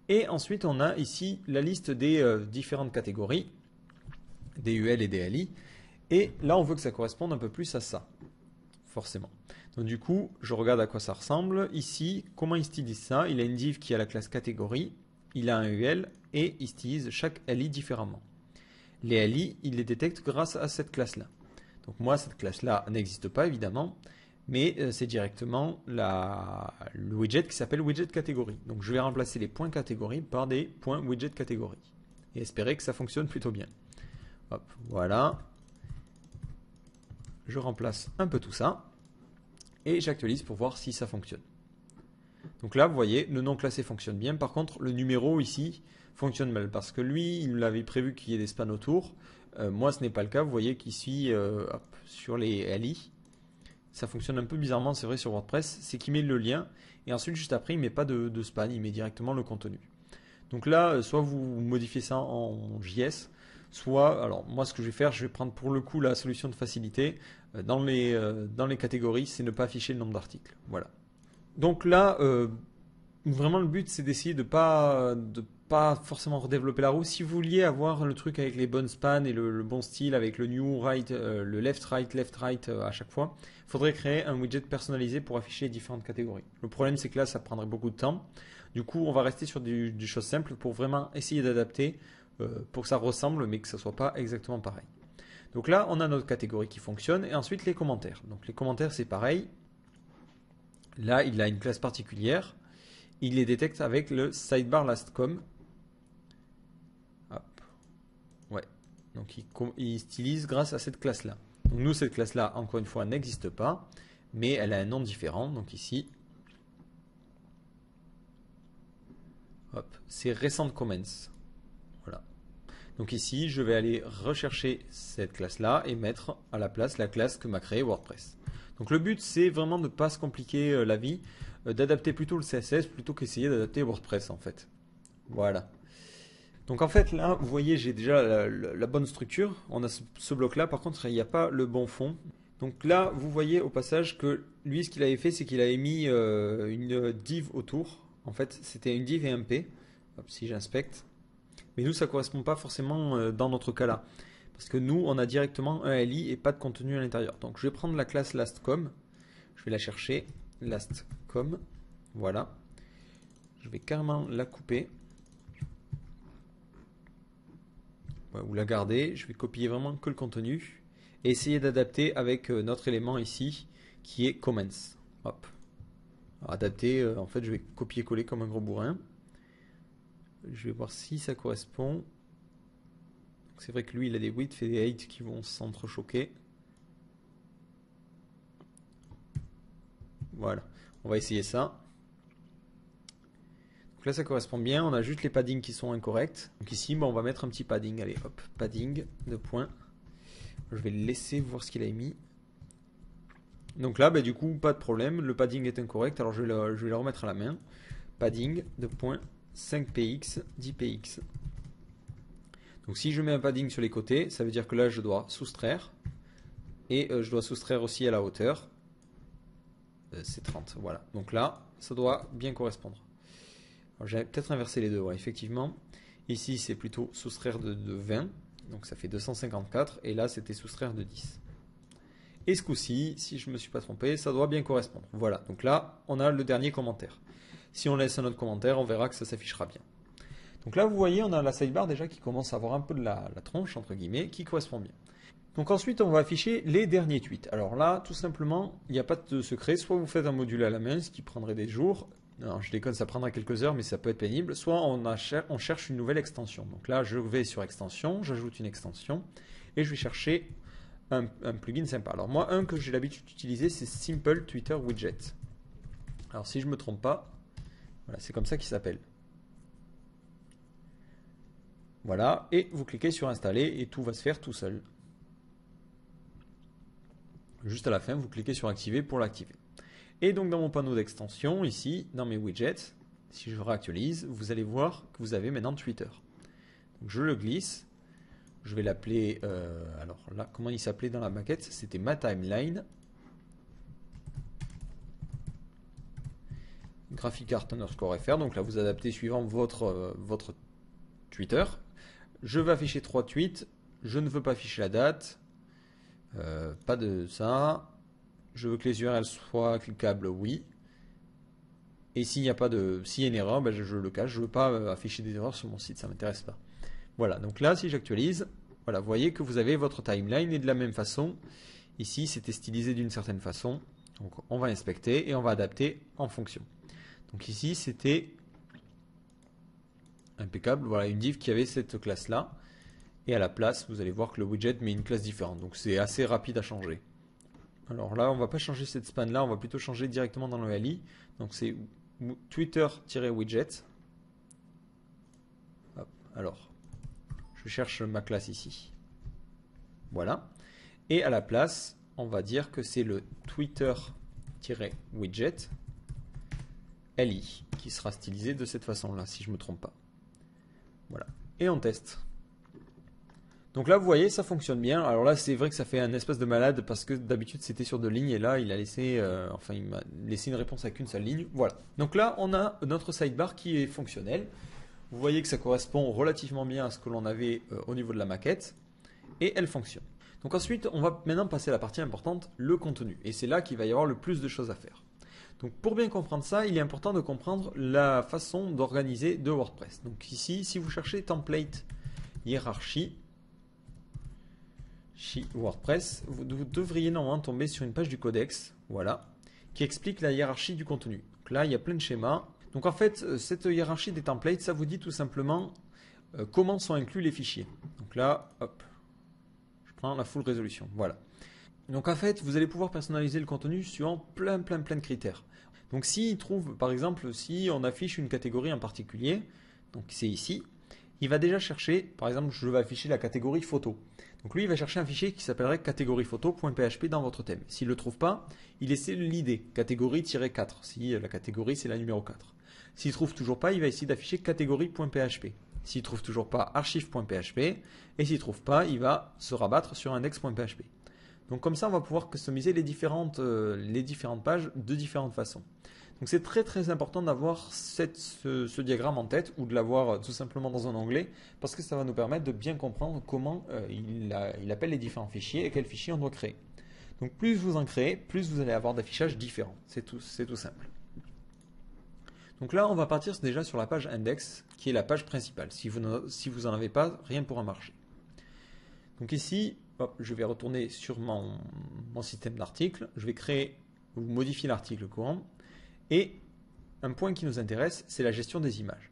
Et ensuite, on a ici la liste des différentes catégories, des UL et des LI. Et là, on veut que ça corresponde un peu plus à ça, forcément. Donc du coup, je regarde à quoi ça ressemble. Ici, comment il stylise ça? Il a une div qui a la classe catégorie, il a un UL et il stylise chaque LI différemment. Les LI, il les détecte grâce à cette classe-là. Donc moi, cette classe-là n'existe pas, évidemment. Mais c'est directement le widget qui s'appelle widget catégorie. Donc je vais remplacer les points catégorie par des points widget catégorie. Et espérer que ça fonctionne plutôt bien. Hop, voilà. Je remplace un peu tout ça. Et j'actualise pour voir si ça fonctionne. Donc là, vous voyez, le nom classé fonctionne bien. Par contre, le numéro ici fonctionne mal. Parce que lui, il l'avait prévu qu'il y ait des spans autour. Moi, ce n'est pas le cas. Vous voyez qu'ici, sur les LI, ça fonctionne un peu bizarrement, c'est vrai, sur WordPress, c'est qu'il met le lien et ensuite juste après il met pas de span, il met directement le contenu. Donc là, soit vous modifiez ça en JS, soit, alors moi ce que je vais faire, je vais prendre pour le coup la solution de facilité. Dans les catégories, c'est ne pas afficher le nombre d'articles. Voilà. Donc là, vraiment le but c'est d'essayer de pas forcément redévelopper la roue. Si vous vouliez avoir le truc avec les bonnes spans et le bon style avec le new right, le left right à chaque fois, il faudrait créer un widget personnalisé pour afficher les différentes catégories. Le problème c'est que là ça prendrait beaucoup de temps. Du coup on va rester sur des choses simples pour vraiment essayer d'adapter pour que ça ressemble mais que ça soit pas exactement pareil. Donc là on a notre catégorie qui fonctionne et ensuite les commentaires. Donc les commentaires c'est pareil. Là il a une classe particulière. Il les détecte avec le sidebar lastCom. Hop. Ouais. Donc il stylise grâce à cette classe-là. Donc nous, cette classe-là, encore une fois, n'existe pas, mais elle a un nom différent. Donc ici, hop, c'est recent comments. Voilà. Donc ici, je vais aller rechercher cette classe-là et mettre à la place la classe que m'a créée WordPress. Donc le but, c'est vraiment de ne pas se compliquer la vie, d'adapter plutôt le CSS plutôt qu'essayer d'adapter WordPress en fait. Voilà. Donc en fait là, vous voyez, j'ai déjà la bonne structure. On a ce bloc-là, par contre, il n'y a pas le bon fond. Donc là, vous voyez au passage que lui, ce qu'il avait fait, c'est qu'il avait mis une div autour. En fait, c'était une div et un P. Hop, si j'inspecte. Mais nous, ça ne correspond pas forcément dans notre cas-là. Parce que nous, on a directement un LI et pas de contenu à l'intérieur. Donc je vais prendre la classe lastCom. Je vais la chercher. LastCom. Voilà. Je vais carrément la couper. Ou la garder. Je vais copier vraiment que le contenu. et essayer d'adapter avec notre élément ici qui est comments. Hop. Alors, adapter, en fait je vais copier-coller comme un gros bourrin. Je vais voir si ça correspond. C'est vrai que lui il a des widths et des heights qui vont s'entrechoquer. Voilà, on va essayer ça. Donc là ça correspond bien, on a juste les paddings qui sont incorrects. Donc ici on va mettre un petit padding, allez hop, padding, 2 points. Je vais le laisser voir ce qu'il a mis. Donc là du coup pas de problème, le padding est incorrect, alors je vais le remettre à la main. Padding, 2 points, 5px, 10px. Donc si je mets un padding sur les côtés, ça veut dire que là je dois soustraire. Et je dois soustraire aussi à la hauteur. C'est 30, voilà. Donc là, ça doit bien correspondre. J'avais peut-être inversé les deux, ouais, effectivement. Ici, c'est plutôt soustraire de 20, donc ça fait 254, et là, c'était soustraire de 10. Et ce coup-ci, si je ne me suis pas trompé, ça doit bien correspondre. Voilà, donc là, on a le dernier commentaire. Si on laisse un autre commentaire, on verra que ça s'affichera bien. Donc là, vous voyez, on a la sidebar déjà qui commence à avoir un peu de la tronche, entre guillemets, qui correspond bien. Donc ensuite, on va afficher les derniers tweets. Alors là, tout simplement, il n'y a pas de secret. Soit vous faites un module à la main, ce qui prendrait des jours. Non, je déconne, ça prendra quelques heures, mais ça peut être pénible. Soit on cherche une nouvelle extension. Donc là, je vais sur extension, j'ajoute une extension, et je vais chercher un plugin sympa. Alors moi, un que j'ai l'habitude d'utiliser, c'est Simple Twitter Widget. Alors si je ne me trompe pas, voilà, c'est comme ça qu'il s'appelle. Voilà, et vous cliquez sur installer, et tout va se faire tout seul. Juste à la fin, vous cliquez sur activer pour l'activer. Et donc dans mon panneau d'extension, ici, dans mes widgets, si je réactualise, vous allez voir que vous avez maintenant Twitter. Donc je le glisse, je vais l'appeler, alors là, comment il s'appelait dans la maquette? C'était ma timeline. GraphicArt_fr, donc là vous adaptez suivant votre Twitter. Je vais afficher 3 tweets, je ne veux pas afficher la date. Pas de ça. Je veux que les URL soient cliquables, oui. Et s'il y a une erreur, ben je le cache. Je ne veux pas afficher des erreurs sur mon site, ça ne m'intéresse pas. Voilà, donc là, si j'actualise, voilà, vous voyez que vous avez votre timeline et de la même façon. Ici, c'était stylisé d'une certaine façon. Donc on va inspecter et on va adapter en fonction. Donc ici, c'était impeccable. Voilà, une div qui avait cette classe-là. Et à la place, vous allez voir que le widget met une classe différente. Donc c'est assez rapide à changer. Alors là, on ne va pas changer cette span-là, on va plutôt changer directement dans le LI. Donc c'est Twitter-widget. Alors, je cherche ma classe ici. Voilà. Et à la place, on va dire que c'est le Twitter-widget LI qui sera stylisé de cette façon-là, si je ne me trompe pas. Voilà. Et on teste. Donc là, vous voyez, ça fonctionne bien. Alors là, c'est vrai que ça fait un espèce de malade parce que d'habitude, c'était sur 2 lignes et là, il m'a laissé une réponse avec une seule ligne. Voilà. Donc là, on a notre sidebar qui est fonctionnel. Vous voyez que ça correspond relativement bien à ce que l'on avait au niveau de la maquette et elle fonctionne. Donc ensuite, on va maintenant passer à la partie importante, le contenu. Et c'est là qu'il va y avoir le plus de choses à faire. Donc pour bien comprendre ça, il est important de comprendre la façon d'organiser de WordPress. Donc ici, si vous cherchez template hiérarchie, chez WordPress, vous devriez normalement tomber sur une page du codex, voilà, qui explique la hiérarchie du contenu. Donc là, il y a plein de schémas. Donc en fait, cette hiérarchie des templates, ça vous dit tout simplement comment sont inclus les fichiers. Donc là, hop, je prends la full résolution, voilà. Donc en fait, vous allez pouvoir personnaliser le contenu suivant plein de critères. Donc s'il trouve, par exemple, si on affiche une catégorie en particulier, donc c'est ici, il va déjà chercher, par exemple, je vais afficher la catégorie photo. Donc lui, il va chercher un fichier qui s'appellerait catégorie-photo.php dans votre thème. S'il ne le trouve pas, il essaie l'idée, catégorie-4, si la catégorie c'est la numéro 4. S'il ne trouve toujours pas, il va essayer d'afficher catégorie.php. S'il ne trouve toujours pas, archive.php. Et s'il ne trouve pas, il va se rabattre sur index.php. Donc comme ça, on va pouvoir customiser les différentes pages de différentes façons. Donc c'est très important d'avoir ce diagramme en tête ou de l'avoir tout simplement dans un onglet parce que ça va nous permettre de bien comprendre comment il appelle les différents fichiers et quels fichiers on doit créer. Donc plus vous en créez, plus vous allez avoir d'affichages différents. C'est tout simple. Donc là, on va partir déjà sur la page index qui est la page principale. Si vous n'en avez pas, rien ne pourra marcher. Donc ici, hop, je vais retourner sur mon système d'articles, je vais créer ou modifier l'article courant, et un point qui nous intéresse, c'est la gestion des images.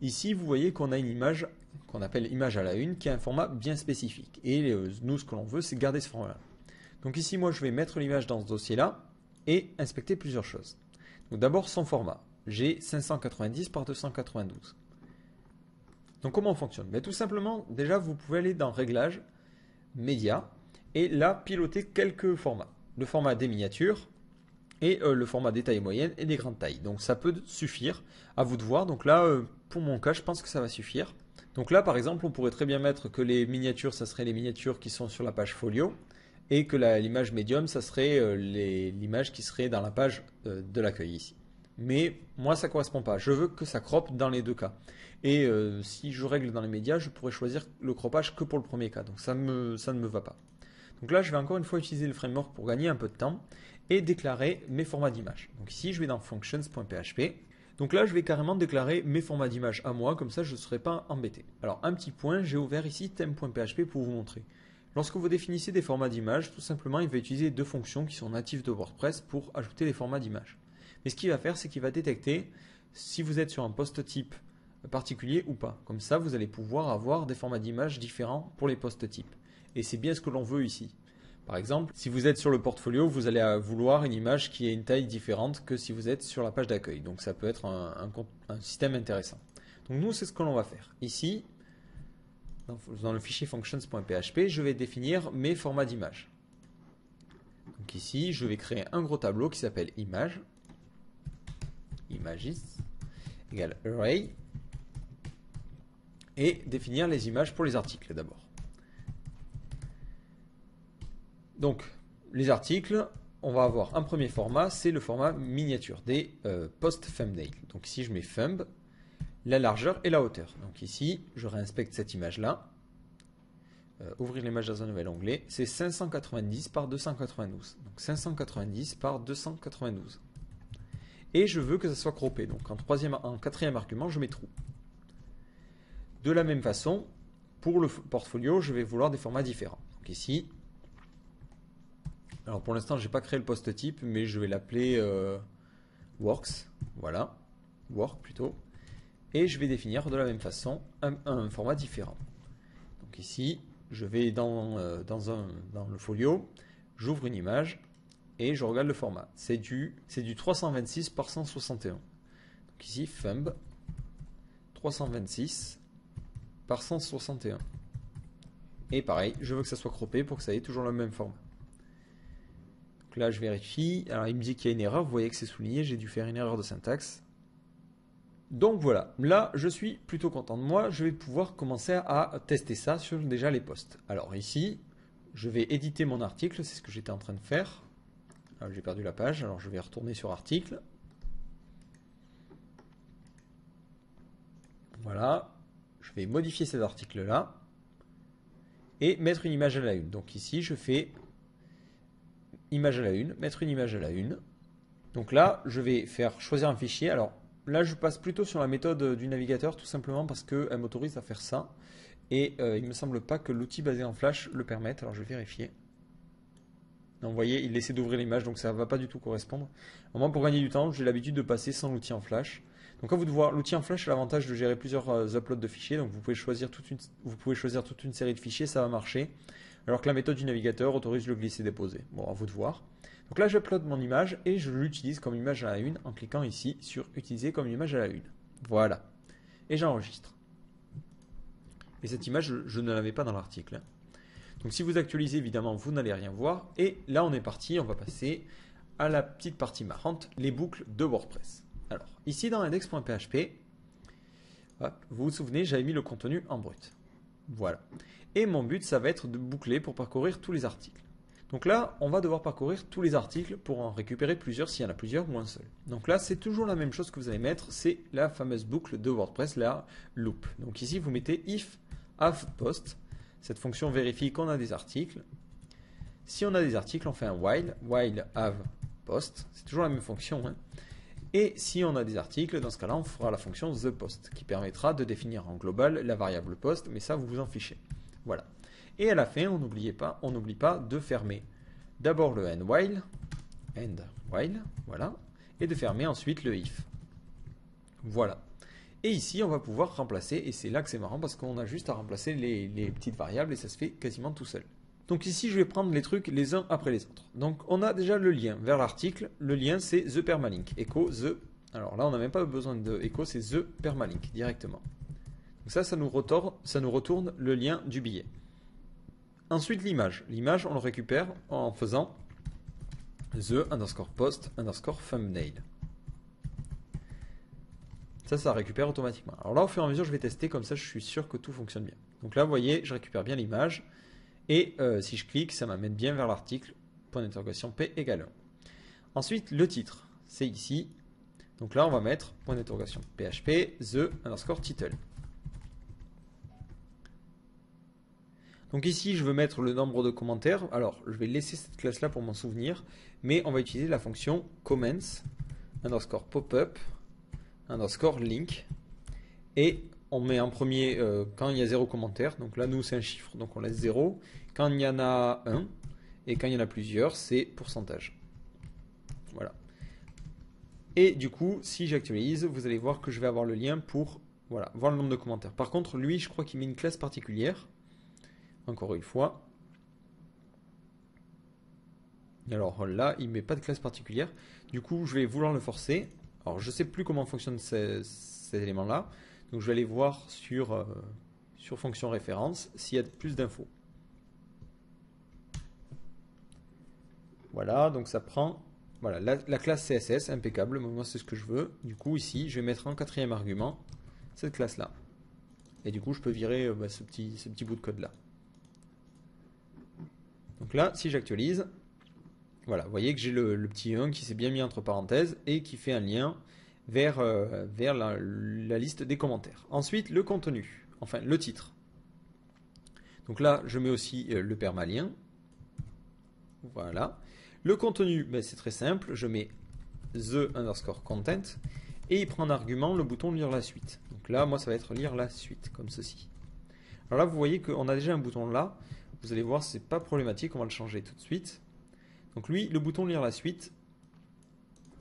Ici, vous voyez qu'on a une image qu'on appelle image à la une, qui a un format bien spécifique. Et nous, ce que l'on veut, c'est garder ce format-là. Donc ici, moi, je vais mettre l'image dans ce dossier-là et inspecter plusieurs choses. Donc d'abord, son format. J'ai 590 par 292. Donc comment on fonctionne? Tout simplement, déjà, vous pouvez aller dans Réglages, Médias, et là, piloter quelques formats. Le format des miniatures, et le format des tailles moyennes et des grandes tailles. Donc ça peut suffire, à vous de voir. Donc là, pour mon cas, je pense que ça va suffire. Donc là, par exemple, on pourrait très bien mettre que les miniatures, ça serait les miniatures qui sont sur la page folio, et que l'image médium, ça serait l'image qui serait dans la page de l'accueil ici. Mais moi, ça ne correspond pas. Je veux que ça croppe dans les deux cas. Et si je règle dans les médias, je pourrais choisir le croppage que pour le premier cas. Donc ça ne me va pas. Donc là, je vais encore une fois utiliser le framework pour gagner un peu de temps et déclarer mes formats d'image. Donc ici, je vais dans functions.php. Donc là, je vais carrément déclarer mes formats d'image à moi, comme ça je ne serai pas embêté. Alors un petit point, j'ai ouvert ici theme.php pour vous montrer. Lorsque vous définissez des formats d'image, tout simplement, il va utiliser deux fonctions qui sont natives de WordPress pour ajouter des formats d'image. Mais ce qu'il va faire, c'est qu'il va détecter si vous êtes sur un post type particulier ou pas. Comme ça, vous allez pouvoir avoir des formats d'image différents pour les post types. Et c'est bien ce que l'on veut ici. Par exemple, si vous êtes sur le portfolio, vous allez vouloir une image qui ait une taille différente que si vous êtes sur la page d'accueil. Donc ça peut être un système intéressant. Donc nous, c'est ce que l'on va faire. Ici, dans le fichier functions.php, je vais définir mes formats d'image. Donc ici, je vais créer un gros tableau qui s'appelle image, images, égale array, et définir les images pour les articles d'abord. Donc, les articles, on va avoir un premier format, c'est le format miniature des post thumbnail. Donc ici, je mets thumb, la largeur et la hauteur. Donc ici, je réinspecte cette image-là. Ouvrir l'image dans un nouvel onglet. C'est 590 par 292. Donc 590 par 292. Et je veux que ça soit croppé. Donc en quatrième argument, je mets true. De la même façon, pour le portfolio, je vais vouloir des formats différents. Donc ici, alors pour l'instant, je n'ai pas créé le post type, mais je vais l'appeler works. Voilà, work plutôt. Et je vais définir de la même façon un format différent. Donc ici, je vais dans le folio, j'ouvre une image et je regarde le format. C'est du 326 par 161. Donc ici, thumb 326 par 161. Et pareil, je veux que ça soit croppé pour que ça ait toujours le même format. Donc là, je vérifie. Alors, il me dit qu'il y a une erreur. Vous voyez que c'est souligné. J'ai dû faire une erreur de syntaxe. Donc voilà, là je suis plutôt content de moi, je vais pouvoir commencer à tester ça sur déjà les posts. Alors ici, je vais éditer mon article, c'est ce que j'étais en train de faire. J'ai perdu la page, alors je vais retourner sur article. Voilà, je vais modifier cet article-là et mettre une image à la une. Donc ici, je fais image à la une, mettre une image à la une. Donc là, je vais faire choisir un fichier. Alors, là, je passe plutôt sur la méthode du navigateur, tout simplement parce qu'elle m'autorise à faire ça. Et il ne me semble pas que l'outil basé en Flash le permette. Alors, je vais vérifier. Non, vous voyez, il essaie d'ouvrir l'image, donc ça ne va pas du tout correspondre. Alors, moi, pour gagner du temps, j'ai l'habitude de passer sans l'outil en Flash. Donc, à vous de voir, l'outil en Flash a l'avantage de gérer plusieurs uploads de fichiers. Donc, vous pouvez choisir toute une série de fichiers, ça va marcher. Alors que la méthode du navigateur autorise le glisser-déposer. Bon, à vous de voir. Donc là, j'upload mon image et je l'utilise comme image à la une en cliquant ici sur utiliser comme image à la une. Voilà. Et j'enregistre. Et cette image, je ne l'avais pas dans l'article. Donc si vous actualisez, évidemment, vous n'allez rien voir. Et là, on est parti. On va passer à la petite partie marrante, les boucles de WordPress. Alors, ici dans index.php, vous vous souvenez, j'avais mis le contenu en brut. Voilà. Et mon but, ça va être de boucler pour parcourir tous les articles. Donc là, on va devoir parcourir tous les articles pour en récupérer plusieurs s'il y en a plusieurs ou un seul. Donc là, c'est toujours la même chose que vous allez mettre, c'est la fameuse boucle de WordPress, la loop. Donc ici, vous mettez if have post. Cette fonction vérifie qu'on a des articles. Si on a des articles, on fait un while have post. C'est toujours la même fonction. Hein. Et si on a des articles, dans ce cas-là, on fera la fonction the post qui permettra de définir en global la variable post, mais ça, vous vous en fichez. Voilà. Et à la fin, on n'oublie pas de fermer d'abord le end while, voilà, et de fermer ensuite le if. Voilà. Et ici, on va pouvoir remplacer, et c'est là que c'est marrant parce qu'on a juste à remplacer les petites variables et ça se fait quasiment tout seul. Donc ici, je vais prendre les trucs les uns après les autres. Donc on a déjà le lien vers l'article. Le lien, c'est the permalink. Echo the. Alors là, on n'a même pas besoin de echo, c'est the permalink directement. Donc ça nous retourne le lien du billet. Ensuite, l'image. L'image, on le récupère en faisant the underscore post underscore thumbnail. Ça récupère automatiquement. Alors là, au fur et à mesure, je vais tester, comme ça je suis sûr que tout fonctionne bien. Donc là, vous voyez, je récupère bien l'image. Et si je clique, ça m'amène bien vers l'article, point d'interrogation P égale 1. Ensuite, le titre, c'est ici. Donc là, on va mettre point d'interrogation PHP, the underscore title. Donc ici, je veux mettre le nombre de commentaires. Alors, je vais laisser cette classe-là pour m'en souvenir. Mais on va utiliser la fonction comments underscore popup underscore link. Et on met en premier quand il y a 0 commentaire. Donc là, nous, c'est un chiffre. Donc on laisse 0. Quand il y en a 1. Et quand il y en a plusieurs, c'est pourcentage. Voilà. Et du coup, si j'actualise, vous allez voir que je vais avoir le lien pour voir le nombre de commentaires. Par contre, lui, je crois qu'il met une classe particulière. Encore une fois. Alors là, il ne met pas de classe particulière. Du coup, je vais vouloir le forcer. Alors, je ne sais plus comment fonctionne cet élément-là. Donc, je vais aller voir sur fonction référence s'il y a plus d'infos. Voilà, donc ça prend la classe CSS, impeccable. Moi, c'est ce que je veux. Du coup, ici, je vais mettre en quatrième argument cette classe-là. Et du coup, je peux virer ce petit bout de code-là. Donc là, si j'actualise, voilà, vous voyez que j'ai le petit 1 qui s'est bien mis entre parenthèses et qui fait un lien vers la liste des commentaires. Ensuite, le contenu, enfin le titre. Donc là, je mets aussi le permalien. Voilà. Le contenu, ben, c'est très simple. Je mets the underscore content et il prend en argument le bouton lire la suite. Donc là, moi, ça va être lire la suite, comme ceci. Alors là, vous voyez qu'on a déjà un bouton là. Vous allez voir, c'est pas problématique. On va le changer tout de suite. Donc lui, le bouton lire la suite.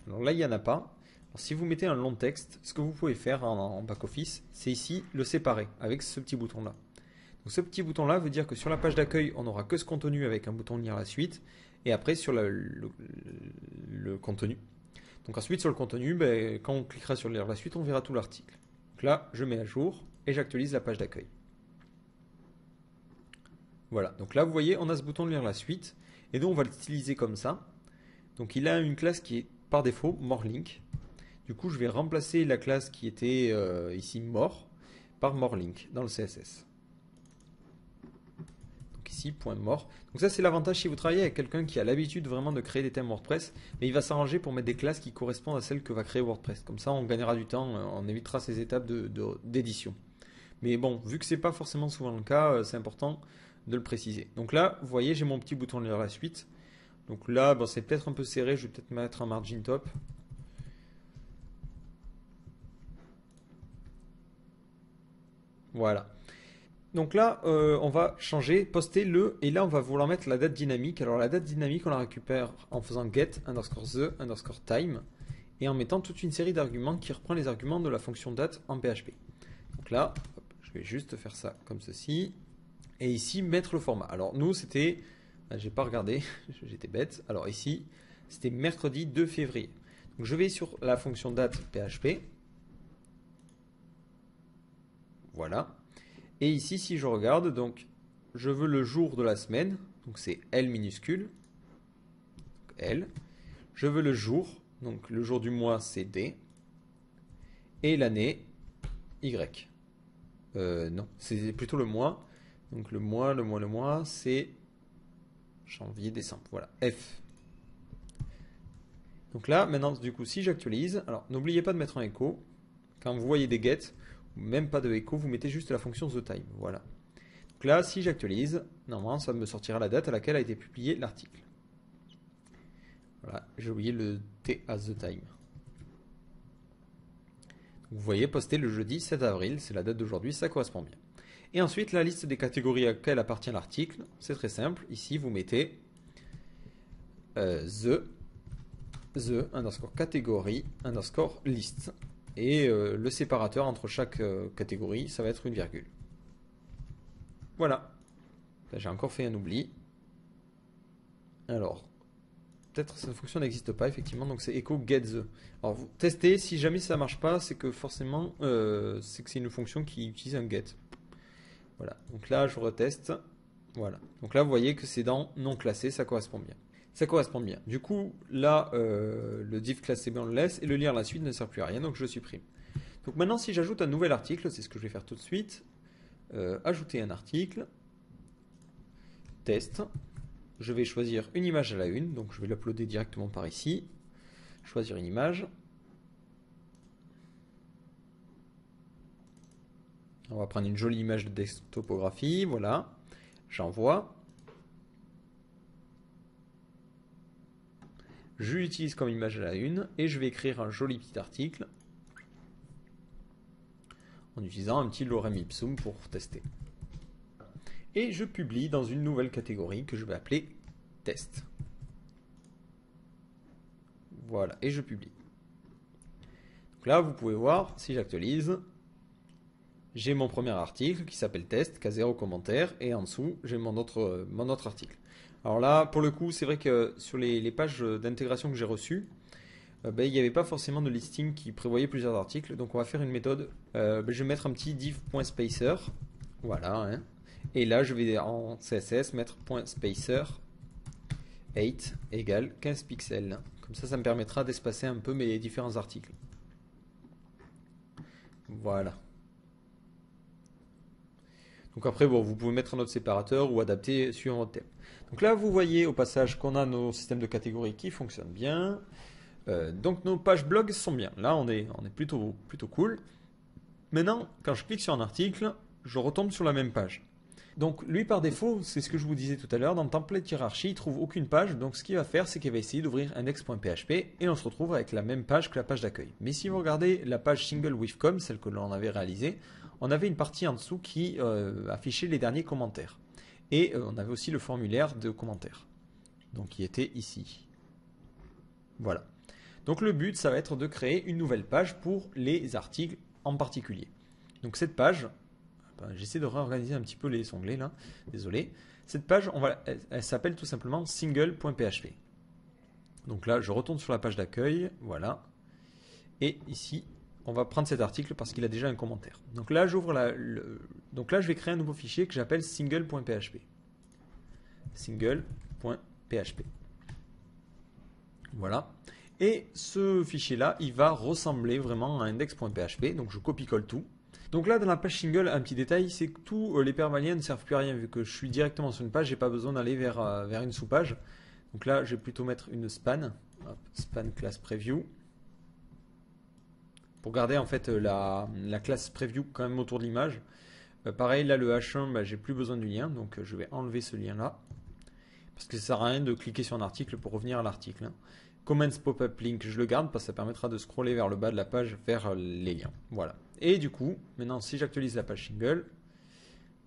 Alors là, il n'y en a pas. Alors, si vous mettez un long texte, ce que vous pouvez faire en back-office, c'est ici le séparer avec ce petit bouton-là. Donc ce petit bouton-là veut dire que sur la page d'accueil, on n'aura que ce contenu avec un bouton lire la suite. Et après, sur le contenu. Donc ensuite, sur le contenu, ben, quand on cliquera sur lire la suite, on verra tout l'article. Donc là, je mets à jour et j'actualise la page d'accueil. Voilà, donc là, vous voyez, on a ce bouton de lire la suite. Et donc, on va l'utiliser comme ça. Donc, il a une classe qui est par défaut morelink. Du coup, je vais remplacer la classe qui était ici more par morelink dans le CSS. Donc ici, point .more. Donc ça, c'est l'avantage si vous travaillez avec quelqu'un qui a l'habitude vraiment de créer des thèmes WordPress. Mais il va s'arranger pour mettre des classes qui correspondent à celles que va créer WordPress. Comme ça, on gagnera du temps, on évitera ces étapes d'édition. Mais bon, vu que ce n'est pas forcément souvent le cas, c'est important de le préciser. Donc là, vous voyez, j'ai mon petit bouton de lire la suite. Donc là, bon, c'est peut-être un peu serré, je vais peut-être mettre un margin top. Voilà. Donc là, on va changer, poster le, et là on va vouloir mettre la date dynamique. Alors la date dynamique, on la récupère en faisant get underscore the underscore time et en mettant toute une série d'arguments qui reprend les arguments de la fonction date en PHP. Donc là, hop, je vais juste faire ça comme ceci. Et ici, mettre le format. Alors nous, c'était, j'ai pas regardé, j'étais bête. Alors ici, c'était mercredi 2 février. Donc je vais sur la fonction date PHP. Voilà. Et ici, si je regarde, donc je veux le jour de la semaine. Donc c'est L minuscule. Donc L. Je veux le jour. Donc le jour du mois, c'est D. Et l'année, Y. Non, c'est plutôt le mois. Donc le mois, c'est janvier, décembre. Voilà, F. Donc là, maintenant, du coup, si j'actualise, alors n'oubliez pas de mettre un écho. Quand vous voyez des get, même pas de écho, vous mettez juste la fonction TheTime. Voilà. Donc là, si j'actualise, normalement, ça me sortira la date à laquelle a été publié l'article. Voilà, j'ai oublié le T à TheTime. Vous voyez, posté le jeudi 7 avril, c'est la date d'aujourd'hui, ça correspond bien. Et ensuite, la liste des catégories à laquelle appartient l'article, c'est très simple. Ici, vous mettez the underscore catégorie underscore list. Et le séparateur entre chaque catégorie, ça va être une virgule. Voilà. J'ai encore fait un oubli. Alors, peut-être cette fonction n'existe pas effectivement, donc c'est echo get the. Alors vous testez, si jamais ça marche pas, c'est que forcément c'est que c'est une fonction qui utilise un get. Voilà, donc là je reteste. Voilà, donc là vous voyez que c'est dans non classé, ça correspond bien. Ça correspond bien. Du coup, là le div classé on le laisse et le lire la suite ne sert plus à rien, donc je le supprime. Donc maintenant si j'ajoute un nouvel article, c'est ce que je vais faire tout de suite. Ajouter un article. Test. Je vais choisir une image à la une, donc je vais l'uploader directement par ici. Choisir une image. On va prendre une jolie image de desktopographie, voilà. J'envoie. Je l'utilise comme image à la une et je vais écrire un joli petit article en utilisant un petit lorem ipsum pour tester. Et je publie dans une nouvelle catégorie que je vais appeler test. Voilà, et je publie. Donc là, vous pouvez voir, si j'actualise, j'ai mon premier article qui s'appelle test, qui a 0 commentaire, et en dessous, j'ai mon autre article. Alors là, pour le coup, c'est vrai que sur les pages d'intégration que j'ai reçues, il n'y avait pas forcément de listing qui prévoyait plusieurs articles. Donc on va faire une méthode. Je vais mettre un petit div.spacer. Voilà. Hein. Et là, je vais en CSS mettre .spacer 8 égale 15 pixels. Comme ça me permettra d'espacer un peu mes différents articles. Voilà. Donc après, bon, vous pouvez mettre un autre séparateur ou adapter suivant votre thème. Donc là, vous voyez au passage qu'on a nos systèmes de catégories qui fonctionnent bien. Donc nos pages blog sont bien. Là, on est plutôt cool. Maintenant, quand je clique sur un article, je retombe sur la même page. Donc lui, par défaut, c'est ce que je vous disais tout à l'heure, dans le template hiérarchie, il ne trouve aucune page. Donc ce qu'il va faire, c'est qu'il va essayer d'ouvrir index.php et on se retrouve avec la même page que la page d'accueil. Mais si vous regardez la page single with com, celle que l'on avait réalisée, on avait une partie en dessous qui affichait les derniers commentaires. Et on avait aussi le formulaire de commentaires. Donc qui était ici. Voilà. Donc le but, ça va être de créer une nouvelle page pour les articles en particulier. Donc cette page, j'essaie de réorganiser un petit peu les onglets là, désolé. Cette page, elle s'appelle tout simplement single.php. Donc là, je retourne sur la page d'accueil, voilà. Et ici, on va prendre cet article parce qu'il a déjà un commentaire. Donc là, donc là, je vais créer un nouveau fichier que j'appelle single.php. Single.php. Voilà. Et ce fichier-là, il va ressembler vraiment à index.php. Donc je copie-colle tout. Donc là, dans la page single, un petit détail, c'est que tous les permaliens ne servent plus à rien. Vu que je suis directement sur une page, j'ai pas besoin d'aller vers une sous-page. Donc là, je vais plutôt mettre une span. Hop, span class preview. Pour garder en fait la classe preview quand même autour de l'image. Pareil, là le H1, j'ai plus besoin du lien. Donc je vais enlever ce lien-là. Parce que ça sert à rien de cliquer sur un article pour revenir à l'article. Hein. Comments pop-up link, je le garde parce que ça permettra de scroller vers le bas de la page vers les liens. Voilà. Et du coup, maintenant si j'actualise la page single,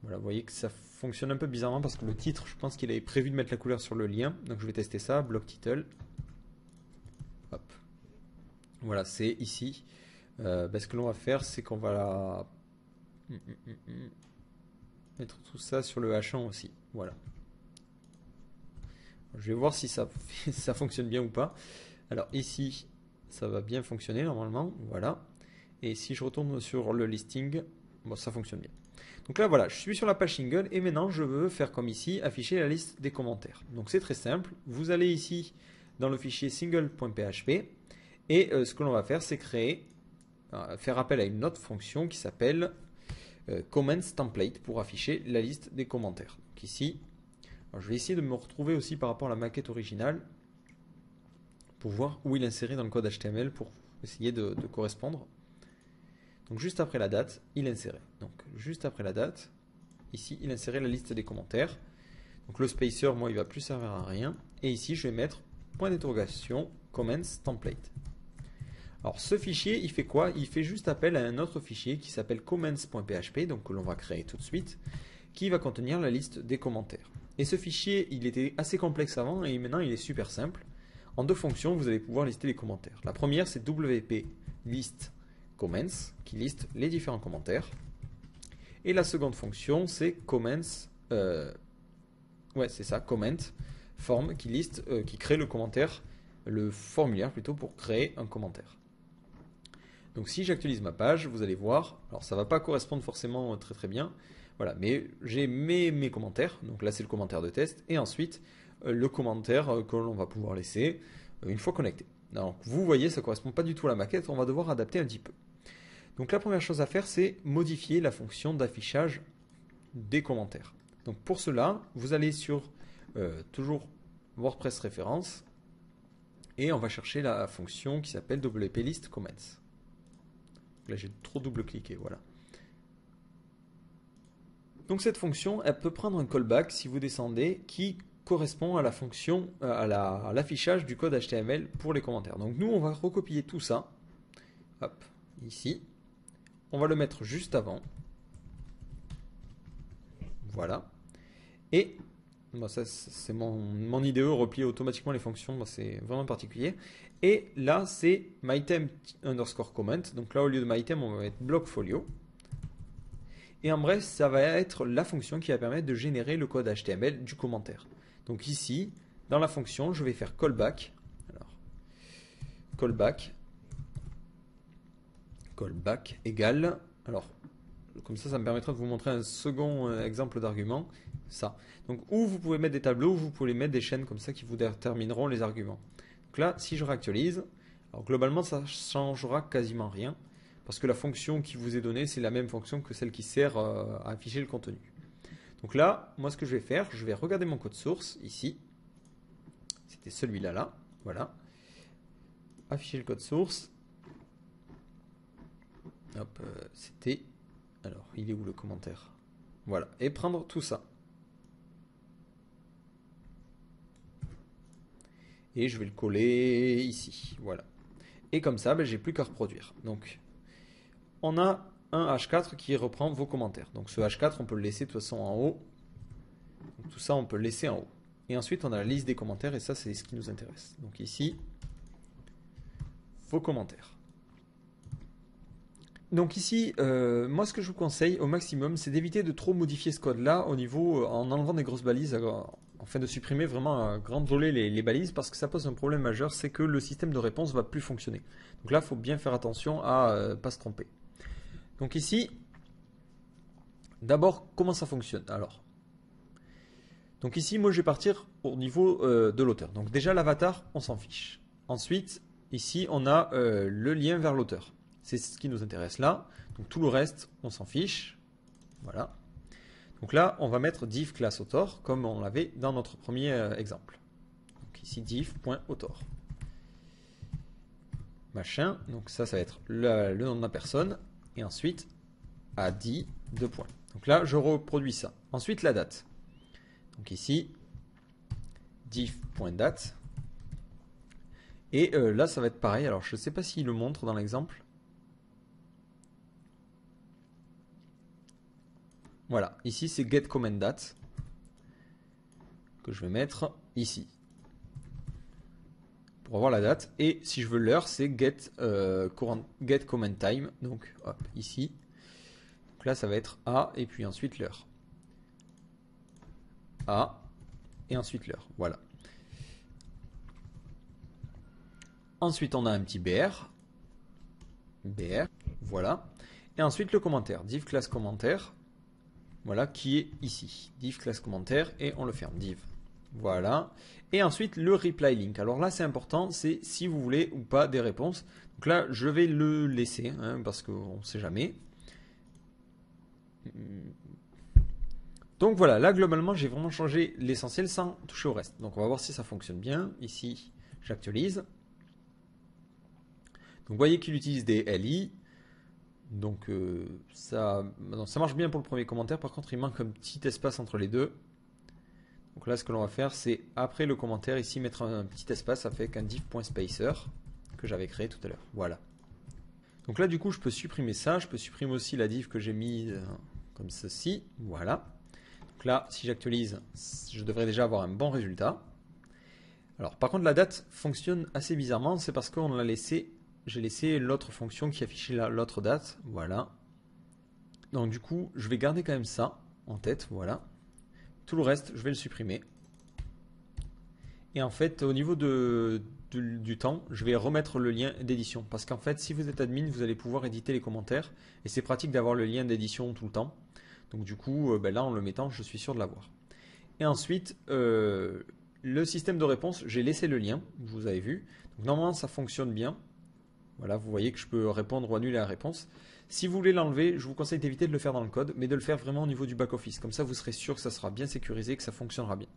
voilà, vous voyez que ça fonctionne un peu bizarrement parce que le titre, je pense qu'il avait prévu de mettre la couleur sur le lien. Donc je vais tester ça, block title. Hop. Voilà, c'est ici. Ce que l'on va faire, c'est qu'on va mettre tout ça sur le H1 aussi. Voilà. Je vais voir si ça fonctionne bien ou pas. Alors ici, ça va bien fonctionner normalement. Voilà. Et si je retourne sur le listing, bon, ça fonctionne bien. Donc là, voilà, je suis sur la page single et maintenant, je veux faire comme ici, afficher la liste des commentaires. Donc c'est très simple. Vous allez ici dans le fichier single.php et ce que l'on va faire, c'est faire appel à une autre fonction qui s'appelle comments template pour afficher la liste des commentaires. Donc ici, alors je vais essayer de me retrouver aussi par rapport à la maquette originale pour voir où il est inséré dans le code HTML pour essayer de correspondre. Donc juste après la date, il est inséré. Donc juste après la date, ici, il a inséré la liste des commentaires. Donc le spacer, moi, il va plus servir à rien. Et ici, je vais mettre point d'interrogation comments template. Alors ce fichier, il fait quoi? Il fait juste appel à un autre fichier qui s'appelle comments.php, donc que l'on va créer tout de suite, qui va contenir la liste des commentaires. Et ce fichier, il était assez complexe avant et maintenant il est super simple. En deux fonctions, vous allez pouvoir lister les commentaires. La première, c'est wp list comments, qui liste les différents commentaires. Et la seconde fonction, c'est comments, ouais c'est ça, comment form, qui liste, qui crée le commentaire, le formulaire plutôt pour créer un commentaire. Donc si j'actualise ma page, vous allez voir, alors ça ne va pas correspondre forcément très très bien, voilà, mais j'ai mes commentaires, donc là c'est le commentaire de test, et ensuite le commentaire que l'on va pouvoir laisser une fois connecté. Donc vous voyez, ça ne correspond pas du tout à la maquette, on va devoir adapter un petit peu. Donc la première chose à faire, c'est modifier la fonction d'affichage des commentaires. Donc pour cela, vous allez sur toujours WordPress référence, et on va chercher la fonction qui s'appelle wp list comments. Là j'ai trop double-cliqué, voilà. Donc cette fonction, elle peut prendre un callback si vous descendez qui correspond à la fonction, à l'affichage du code HTML pour les commentaires. Donc nous, on va recopier tout ça, hop, ici. On va le mettre juste avant. Voilà. Et bon, ça c'est mon IDE replier automatiquement les fonctions, bon, c'est vraiment particulier. Et là, c'est myThem underscore comment. Donc là, au lieu de myThem, on va mettre blockfolio. Et en bref, ça va être la fonction qui va permettre de générer le code HTML du commentaire. Donc ici, dans la fonction, je vais faire callback. Alors, callback égale. Alors, comme ça me permettra de vous montrer un second exemple d'argument. Ça. Donc, ou vous pouvez mettre des tableaux, ou vous pouvez mettre des chaînes comme ça qui vous détermineront les arguments. Donc là, si je réactualise, alors globalement, ça ne changera quasiment rien. Parce que la fonction qui vous est donnée, c'est la même fonction que celle qui sert à afficher le contenu. Donc là, moi ce que je vais faire, je vais regarder mon code source, ici. C'était celui-là, là. Voilà. Afficher le code source. Hop, c'était... Alors, il est où le commentaire? Voilà. Et prendre tout ça. Et je vais le coller ici. Voilà. Et comme ça, ben, j'ai plus qu'à reproduire. Donc... on a un H4 qui reprend vos commentaires. Donc ce H4, on peut le laisser de toute façon en haut. Donc, tout ça, on peut le laisser en haut. Et ensuite, on a la liste des commentaires et ça, c'est ce qui nous intéresse. Donc ici, vos commentaires. Donc ici, moi, ce que je vous conseille au maximum, c'est d'éviter de trop modifier ce code-là au niveau, en enlevant des grosses balises, afin de supprimer vraiment à grande volée les balises, parce que ça pose un problème majeur, c'est que le système de réponse va plus fonctionner. Donc là, il faut bien faire attention à ne pas se tromper. Donc ici, d'abord, comment ça fonctionne? Alors, donc ici, moi, je vais partir au niveau de l'auteur. Donc déjà, l'avatar, on s'en fiche. Ensuite, ici, on a le lien vers l'auteur. C'est ce qui nous intéresse là. Donc tout le reste, on s'en fiche. Voilà. Donc là, on va mettre div class author, comme on l'avait dans notre premier exemple. Donc ici, div.author. Machin. Donc ça va être le nom de la personne. Et ensuite, id, 2 points. Donc là, je reproduis ça. Ensuite, la date. Donc ici, div.date. Et là, ça va être pareil. Alors, je ne sais pas s'il le montre dans l'exemple. Voilà, ici, c'est getCommentDate que je vais mettre ici pour avoir la date. Et si je veux l'heure, c'est getCommentTime. Donc, hop, ici. Donc là, ça va être A et puis ensuite l'heure. A et ensuite l'heure. Voilà. Ensuite, on a un petit BR. BR, voilà. Et ensuite, le commentaire. Div class commentaire. Voilà, qui est ici. Div class commentaire et on le ferme. Div. Voilà. Et ensuite, le reply link. Alors là, c'est important, c'est si vous voulez ou pas des réponses. Donc là, je vais le laisser, hein, parce qu'on ne sait jamais. Donc voilà, là, globalement, j'ai vraiment changé l'essentiel sans toucher au reste. Donc on va voir si ça fonctionne bien. Ici, j'actualise. Donc vous voyez qu'il utilise des LI. Donc ça marche bien pour le premier commentaire. Par contre, il manque un petit espace entre les deux. Donc là, ce que l'on va faire, c'est après le commentaire, ici, mettre un petit espace avec un div.spacer que j'avais créé tout à l'heure. Voilà. Donc là, du coup, je peux supprimer ça. Je peux supprimer aussi la div que j'ai mis comme ceci. Voilà. Donc là, si j'actualise, je devrais déjà avoir un bon résultat. Alors, par contre, la date fonctionne assez bizarrement. C'est parce qu'on l'a laissé. J'ai laissé l'autre fonction qui affichait l'autre date. Voilà. Donc, du coup, je vais garder quand même ça en tête. Voilà. Tout le reste, je vais le supprimer. Et en fait, au niveau du temps, je vais remettre le lien d'édition. Parce qu'en fait, si vous êtes admin, vous allez pouvoir éditer les commentaires. Et c'est pratique d'avoir le lien d'édition tout le temps. Donc du coup, là, en le mettant, je suis sûr de l'avoir. Et ensuite, le système de réponse, j'ai laissé le lien, vous avez vu. Donc normalement, ça fonctionne bien. Voilà, vous voyez que je peux répondre ou annuler la réponse. Si vous voulez l'enlever, je vous conseille d'éviter de le faire dans le code, mais de le faire vraiment au niveau du back-office. Comme ça, vous serez sûr que ça sera bien sécurisé, que ça fonctionnera bien.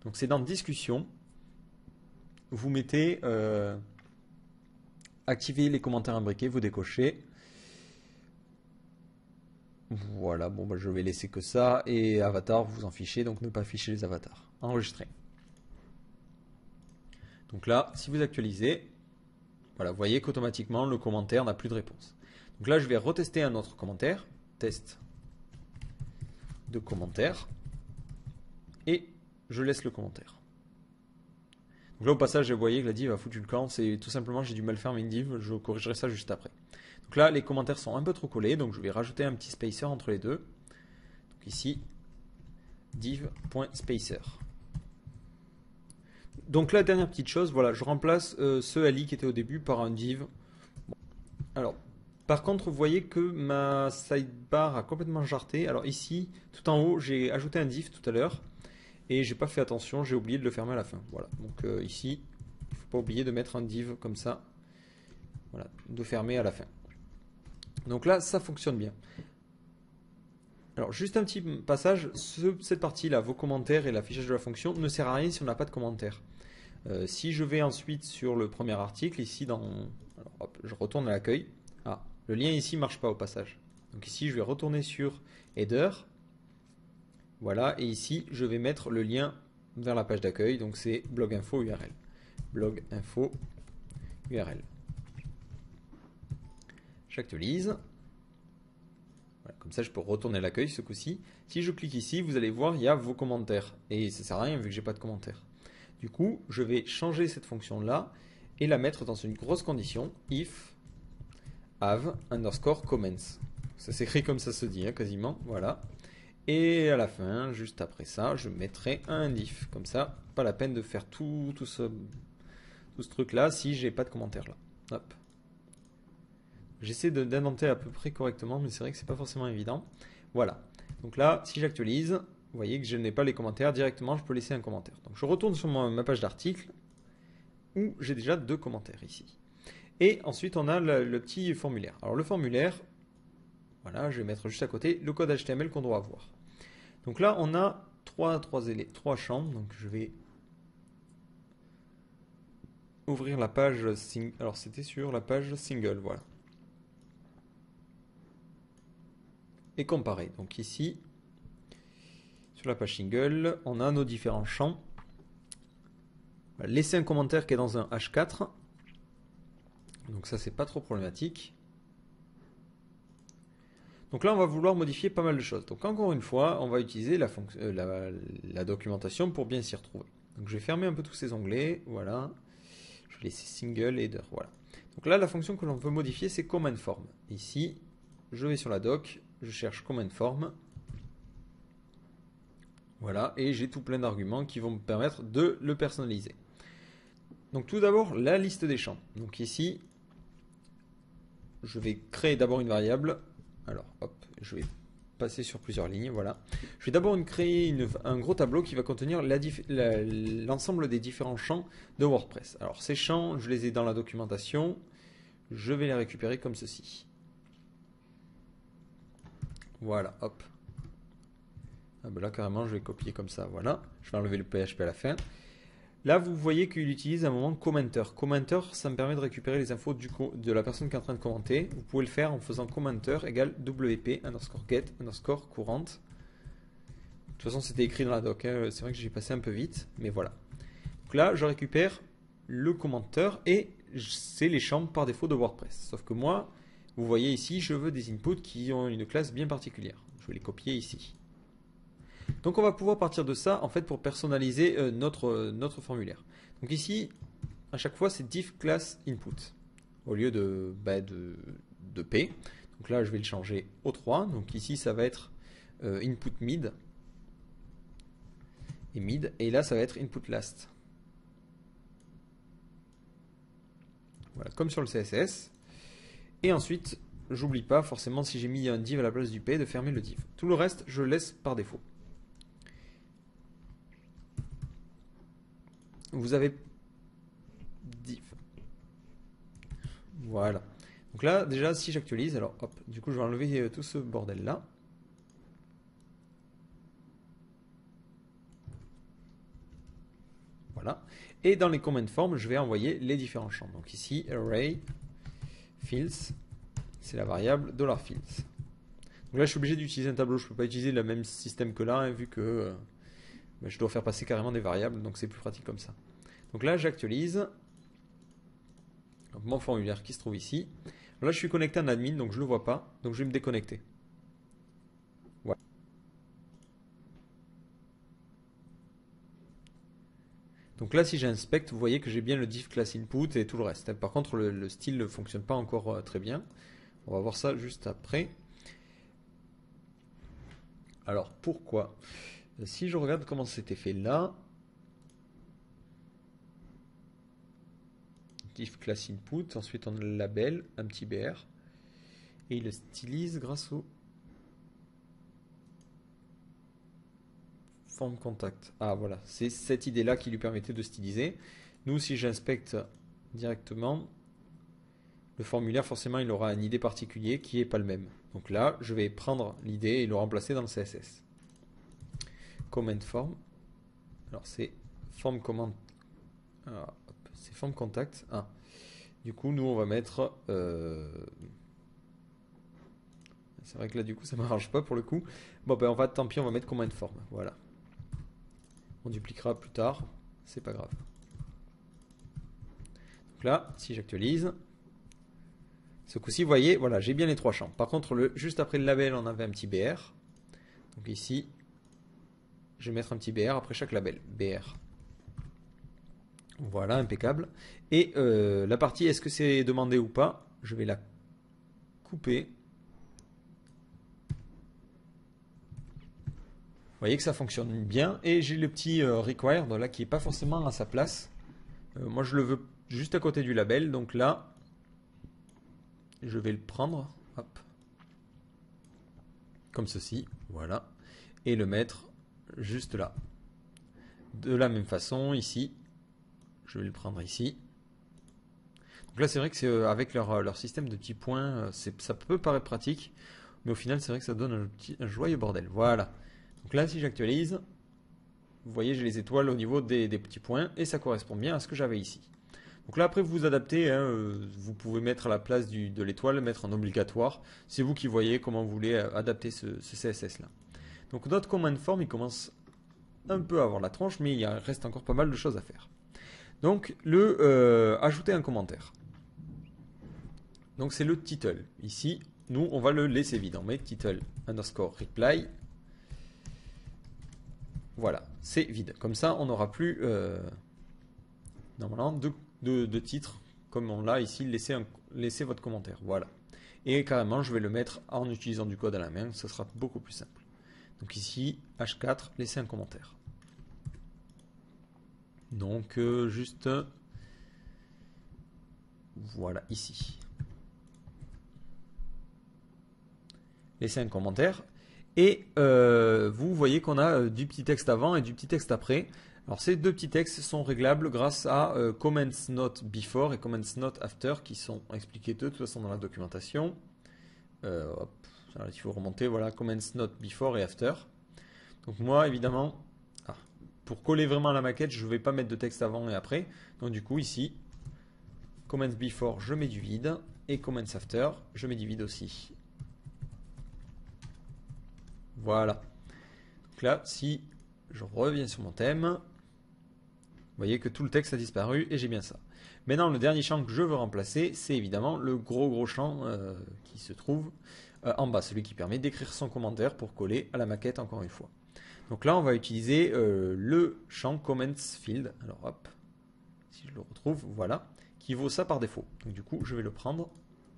Donc c'est dans discussion. Vous mettez activer les commentaires imbriqués, vous décochez. Voilà, bon, je vais laisser que ça. Et avatar, vous en fichez, donc ne pas afficher les avatars. Enregistrer. Donc là, si vous actualisez, voilà, vous voyez qu'automatiquement, le commentaire n'a plus de réponse. Donc là, je vais retester un autre commentaire. Test de commentaire. Et je laisse le commentaire. Donc là, au passage, vous voyez que la div a foutu le camp. C'est tout simplement, j'ai du mal faire une div. Je corrigerai ça juste après. Donc là, les commentaires sont un peu trop collés. Donc je vais rajouter un petit spacer entre les deux. Donc ici, div.spacer. Donc la dernière petite chose, voilà, je remplace ce ali qui était au début par un div. Bon. Alors, par contre, vous voyez que ma sidebar a complètement jarté. Alors ici, tout en haut, j'ai ajouté un div tout à l'heure. Et j'ai pas fait attention, j'ai oublié de le fermer à la fin. Voilà. Donc ici, il ne faut pas oublier de mettre un div comme ça. Voilà, de fermer à la fin. Donc là, ça fonctionne bien. Alors juste un petit passage, cette partie-là, vos commentaires et l'affichage de la fonction ne sert à rien si on n'a pas de commentaires. Si je vais ensuite sur le premier article, ici dans... Alors, hop, je retourne à l'accueil. Ah, le lien ici ne marche pas au passage. Donc ici, je vais retourner sur Header. Voilà, et ici, je vais mettre le lien vers la page d'accueil. Donc c'est blog info URL. Blog info URL. J'actualise. Voilà, comme ça, je peux retourner à l'accueil ce coup-ci. Si je clique ici, vous allez voir, il y a vos commentaires. Et ça ne sert à rien vu que j'ai pas de commentaires. Du coup, je vais changer cette fonction-là et la mettre dans une grosse condition. If have underscore comments. Ça s'écrit comme ça se dit, hein, quasiment. Voilà. Et à la fin, juste après ça, je mettrai un if. Comme ça, pas la peine de faire tout ce truc-là si j'ai pas de commentaires là. Hop. J'essaie d'inventer à peu près correctement, mais c'est vrai que c'est pas forcément évident. Voilà. Donc là, si j'actualise, vous voyez que je n'ai pas les commentaires. Directement, je peux laisser un commentaire. Donc je retourne sur ma page d'article où j'ai déjà 2 commentaires ici. Et ensuite, on a le petit formulaire. Alors le formulaire, voilà, je vais mettre juste à côté le code HTML qu'on doit avoir. Donc là, on a 3 champs. Donc je vais ouvrir la page alors c'était sur la page single, voilà. Et comparer. Donc ici, sur la page single, on a nos différents champs. Laisser un commentaire qui est dans un H4. Donc ça, c'est pas trop problématique. Donc là, on va vouloir modifier pas mal de choses. Donc encore une fois, on va utiliser la documentation pour bien s'y retrouver. Donc je vais fermer un peu tous ces onglets. Voilà. Je vais laisser single header. Voilà. Donc là, la fonction que l'on veut modifier, c'est command form. Ici, je vais sur la doc. Je cherche command form. Voilà, et j'ai tout plein d'arguments qui vont me permettre de le personnaliser. Donc tout d'abord, la liste des champs. Donc ici, je vais créer d'abord une variable. Alors, hop, je vais passer sur plusieurs lignes, voilà. Je vais d'abord créer un gros tableau qui va contenir l'ensemble des différents champs de WordPress. Alors ces champs, je les ai dans la documentation. Je vais les récupérer comme ceci. Voilà, hop. Ah ben là, carrément, je vais copier comme ça, voilà. Je vais enlever le PHP à la fin. Là, vous voyez qu'il utilise un moment commenter. Commenter, ça me permet de récupérer les infos de la personne qui est en train de commenter. Vous pouvez le faire en faisant commenter égale wp underscore get underscore courante. De toute façon, c'était écrit dans la doc. Hein. C'est vrai que j'ai passé un peu vite, mais voilà. Donc là, je récupère le commenter et c'est les champs par défaut de WordPress. Sauf que moi, vous voyez ici, je veux des inputs qui ont une classe bien particulière. Je vais les copier ici. Donc on va pouvoir partir de ça en fait pour personnaliser notre formulaire. Donc ici, à chaque fois, c'est div class input au lieu de P. Donc là, je vais le changer au 3. Donc ici, ça va être input mid et mid. Et là, ça va être input last. Voilà, comme sur le CSS. Et ensuite, j'oublie pas forcément si j'ai mis un div à la place du P de fermer le div. Tout le reste, je le laisse par défaut. Vous avez div. Voilà. Donc là, déjà, si j'actualise, alors hop, du coup, je vais enlever tout ce bordel là. Voilà. Et dans les command forms, je vais envoyer les différents champs. Donc ici, array fields, c'est la variable $fields. Donc là, je suis obligé d'utiliser un tableau. Je ne peux pas utiliser le même système que là, hein, vu que je dois faire passer carrément des variables. Donc c'est plus pratique comme ça. Donc là, j'actualise mon formulaire qui se trouve ici. Là, je suis connecté en admin, donc je ne le vois pas. Donc je vais me déconnecter. Voilà. Donc là, si j'inspecte, vous voyez que j'ai bien le div class input et tout le reste. Par contre, le style ne fonctionne pas encore très bien. On va voir ça juste après. Alors, pourquoi? Si je regarde comment c'était fait là, div class input, ensuite on a le label, un petit BR, et il le stylise grâce au form contact. Ah voilà, c'est cette idée-là qui lui permettait de styliser. Nous, si j'inspecte directement, le formulaire, forcément, il aura une idée particulière qui n'est pas le même. Donc là, je vais prendre l'idée et le remplacer dans le CSS. Comment form. Alors c'est form comment. Ah, c'est form contact. Ah. Du coup, nous, on va mettre. C'est vrai que là, du coup, ça ne m'arrange pas pour le coup. Bon, ben, tant pis, on va mettre comment form. Voilà. On dupliquera plus tard. C'est pas grave. Donc là, si j'actualise. Ce coup-ci, vous voyez, voilà, j'ai bien les trois champs. Par contre, juste après le label, on avait un petit BR. Donc ici, je vais mettre un petit BR après chaque label. BR. Voilà, impeccable. Et la partie, est-ce que c'est demandé ou pas? Je vais la couper. Vous voyez que ça fonctionne bien. Et j'ai le petit required là qui n'est pas forcément à sa place. Moi, je le veux juste à côté du label. Donc là, je vais le prendre. Hop. Comme ceci. Voilà. Et le mettre juste là. De la même façon, ici. Je vais le prendre ici. Donc là, c'est vrai que c'est avec leur système de petits points, ça peut paraître pratique. Mais au final, c'est vrai que ça donne un joyeux bordel. Voilà. Donc là, si j'actualise, vous voyez, j'ai les étoiles au niveau des petits points. Et ça correspond bien à ce que j'avais ici. Donc là, après, vous vous adaptez. Hein, vous pouvez mettre à la place de l'étoile, mettre en obligatoire. C'est vous qui voyez comment vous voulez adapter ce CSS là. Donc notre command form, il commence un peu à avoir la tronche, mais il reste encore pas mal de choses à faire. Donc, ajouter un commentaire. Donc, c'est le title. Ici, nous, on va le laisser vide. On met title underscore reply. Voilà, c'est vide. Comme ça, on n'aura plus, normalement, de titre, comme on l'a ici, laissez votre commentaire. Voilà. Et carrément, je vais le mettre en utilisant du code à la main. Ce sera beaucoup plus simple. Donc ici, H4, laissez un commentaire. Donc, juste, voilà, ici. Laissez un commentaire. Et vous voyez qu'on a du petit texte avant et du petit texte après. Alors ces deux petits textes sont réglables grâce à comments not before et comments not after qui sont expliqués de toute façon dans la documentation. Hop, il faut remonter, voilà, comments not before et after. Donc moi évidemment, pour coller vraiment à la maquette, je ne vais pas mettre de texte avant et après. Donc du coup ici, comments before, je mets du vide. Et comments after, je mets du vide aussi. Voilà. Donc là, si je reviens sur mon thème, voyez que tout le texte a disparu et j'ai bien ça. Maintenant, le dernier champ que je veux remplacer, c'est évidemment le gros champ qui se trouve en bas, celui qui permet d'écrire son commentaire pour coller à la maquette encore une fois. Donc là, on va utiliser le champ comments field. Alors hop, si je le retrouve, voilà, qui vaut ça par défaut. Donc du coup, je vais le prendre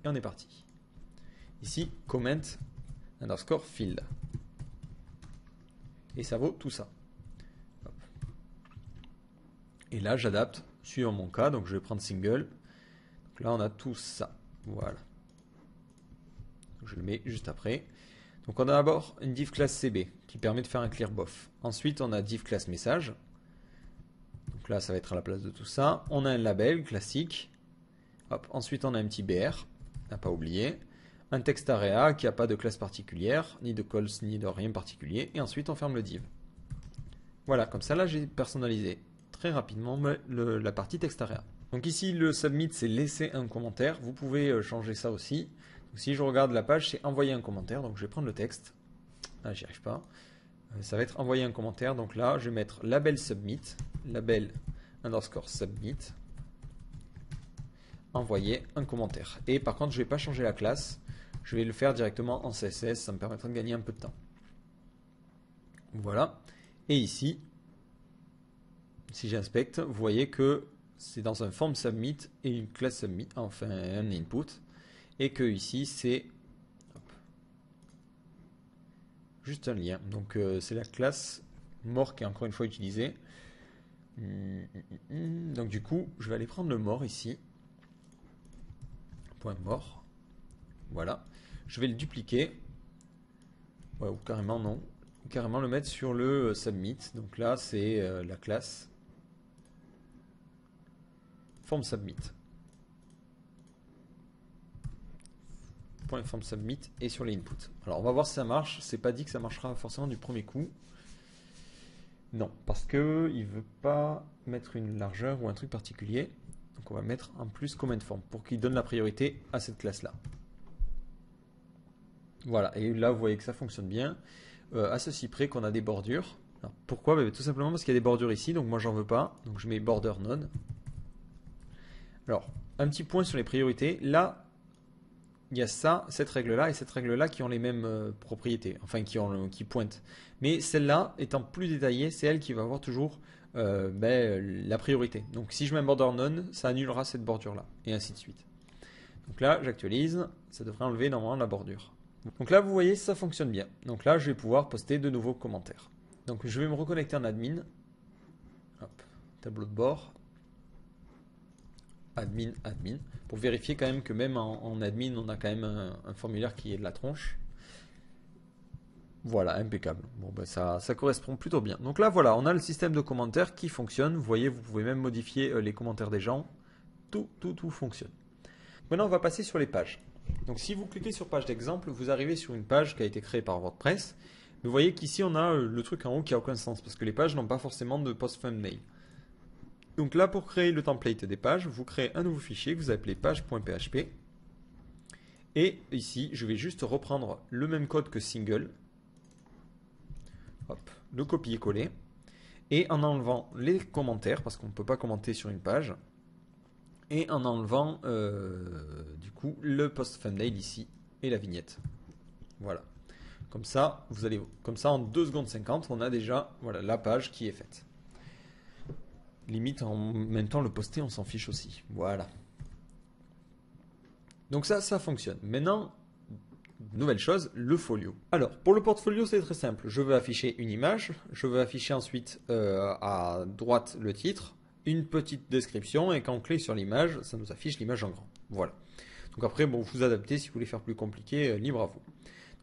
et on est parti. Ici, comment underscore field. Et ça vaut tout ça. Hop. Et là, j'adapte suivant mon cas. Donc je vais prendre single. Donc là, on a tout ça. Voilà. Donc, je le mets juste après. Donc on a d'abord une div class CB qui permet de faire un clear bof. Ensuite, on a div class message. Donc là, ça va être à la place de tout ça. On a un label classique. Hop. Ensuite, on a un petit BR. À pas oublier. Un text area qui n'a pas de classe particulière, ni de calls, ni de rien particulier. Et ensuite, on ferme le div. Voilà, comme ça, là, j'ai personnalisé très rapidement la partie text area. Donc ici, le submit, c'est laisser un commentaire. Vous pouvez changer ça aussi. Donc, si je regarde la page, c'est envoyer un commentaire. Donc je vais prendre le texte. Ah, j'y arrive pas. Ça va être envoyer un commentaire. Donc là, je vais mettre label submit, label underscore submit, envoyer un commentaire. Et par contre, je ne vais pas changer la classe. Je vais le faire directement en CSS. Ça me permettra de gagner un peu de temps. Voilà. Et ici, si j'inspecte, vous voyez que c'est dans un form submit et une classe submit, enfin un input. Et que ici, c'est juste un lien. Donc c'est la classe more qui est encore une fois utilisée. Donc du coup, je vais aller prendre le more ici. Point more. Voilà. Je vais le dupliquer. Ouais, ou carrément non. Carrément le mettre sur le submit. Donc là, c'est la classe form submit. Form submit et sur les inputs. Alors on va voir si ça marche. C'est pas dit que ça marchera forcément du premier coup. Non, parce que il veut pas mettre une largeur ou un truc particulier. Donc on va mettre en plus comment form pour qu'il donne la priorité à cette classe là. Voilà, et là vous voyez que ça fonctionne bien. À ceci près qu'on a des bordures. Alors, pourquoi? Tout simplement parce qu'il y a des bordures ici, donc moi j'en veux pas. Donc je mets border none. Alors, un petit point sur les priorités. Là, il y a ça, cette règle-là et cette règle-là qui ont les mêmes propriétés, enfin qui pointent. Mais celle-là, étant plus détaillée, c'est elle qui va avoir toujours la priorité. Donc si je mets un border none, ça annulera cette bordure-là, et ainsi de suite. Donc là, j'actualise, ça devrait enlever normalement la bordure. Donc là, vous voyez, ça fonctionne bien. Donc là, je vais pouvoir poster de nouveaux commentaires. Donc je vais me reconnecter en admin. Hop, tableau de bord. Admin, pour vérifier quand même que même en admin, on a quand même un formulaire qui est de la tronche. Voilà, impeccable. Bon, ça correspond plutôt bien. Donc là, voilà, on a le système de commentaires qui fonctionne. Vous voyez, vous pouvez même modifier les commentaires des gens. Tout fonctionne. Maintenant, on va passer sur les pages. Donc si vous cliquez sur page d'exemple, vous arrivez sur une page qui a été créée par WordPress. Vous voyez qu'ici, on a le truc en haut qui n'a aucun sens parce que les pages n'ont pas forcément de post thumbnail. Donc là, pour créer le template des pages, vous créez un nouveau fichier que vous appelez page.php. Et ici, je vais juste reprendre le même code que single. Hop, le copier-coller. Et en enlevant les commentaires, parce qu'on ne peut pas commenter sur une page. Et en enlevant, du coup, le post thumbnail ici et la vignette. Voilà. Comme ça, en 2 secondes 50, on a déjà la page qui est faite. Limite, en même temps, le poster, on s'en fiche aussi. Voilà. Donc ça fonctionne. Maintenant, nouvelle chose, le folio. Alors, pour le portfolio, c'est très simple. Je veux afficher une image. Je veux afficher ensuite à droite le titre, une petite description, et quand on clique sur l'image, ça nous affiche l'image en grand. Voilà. Donc après, bon, vous adaptez si vous voulez faire plus compliqué, libre à vous.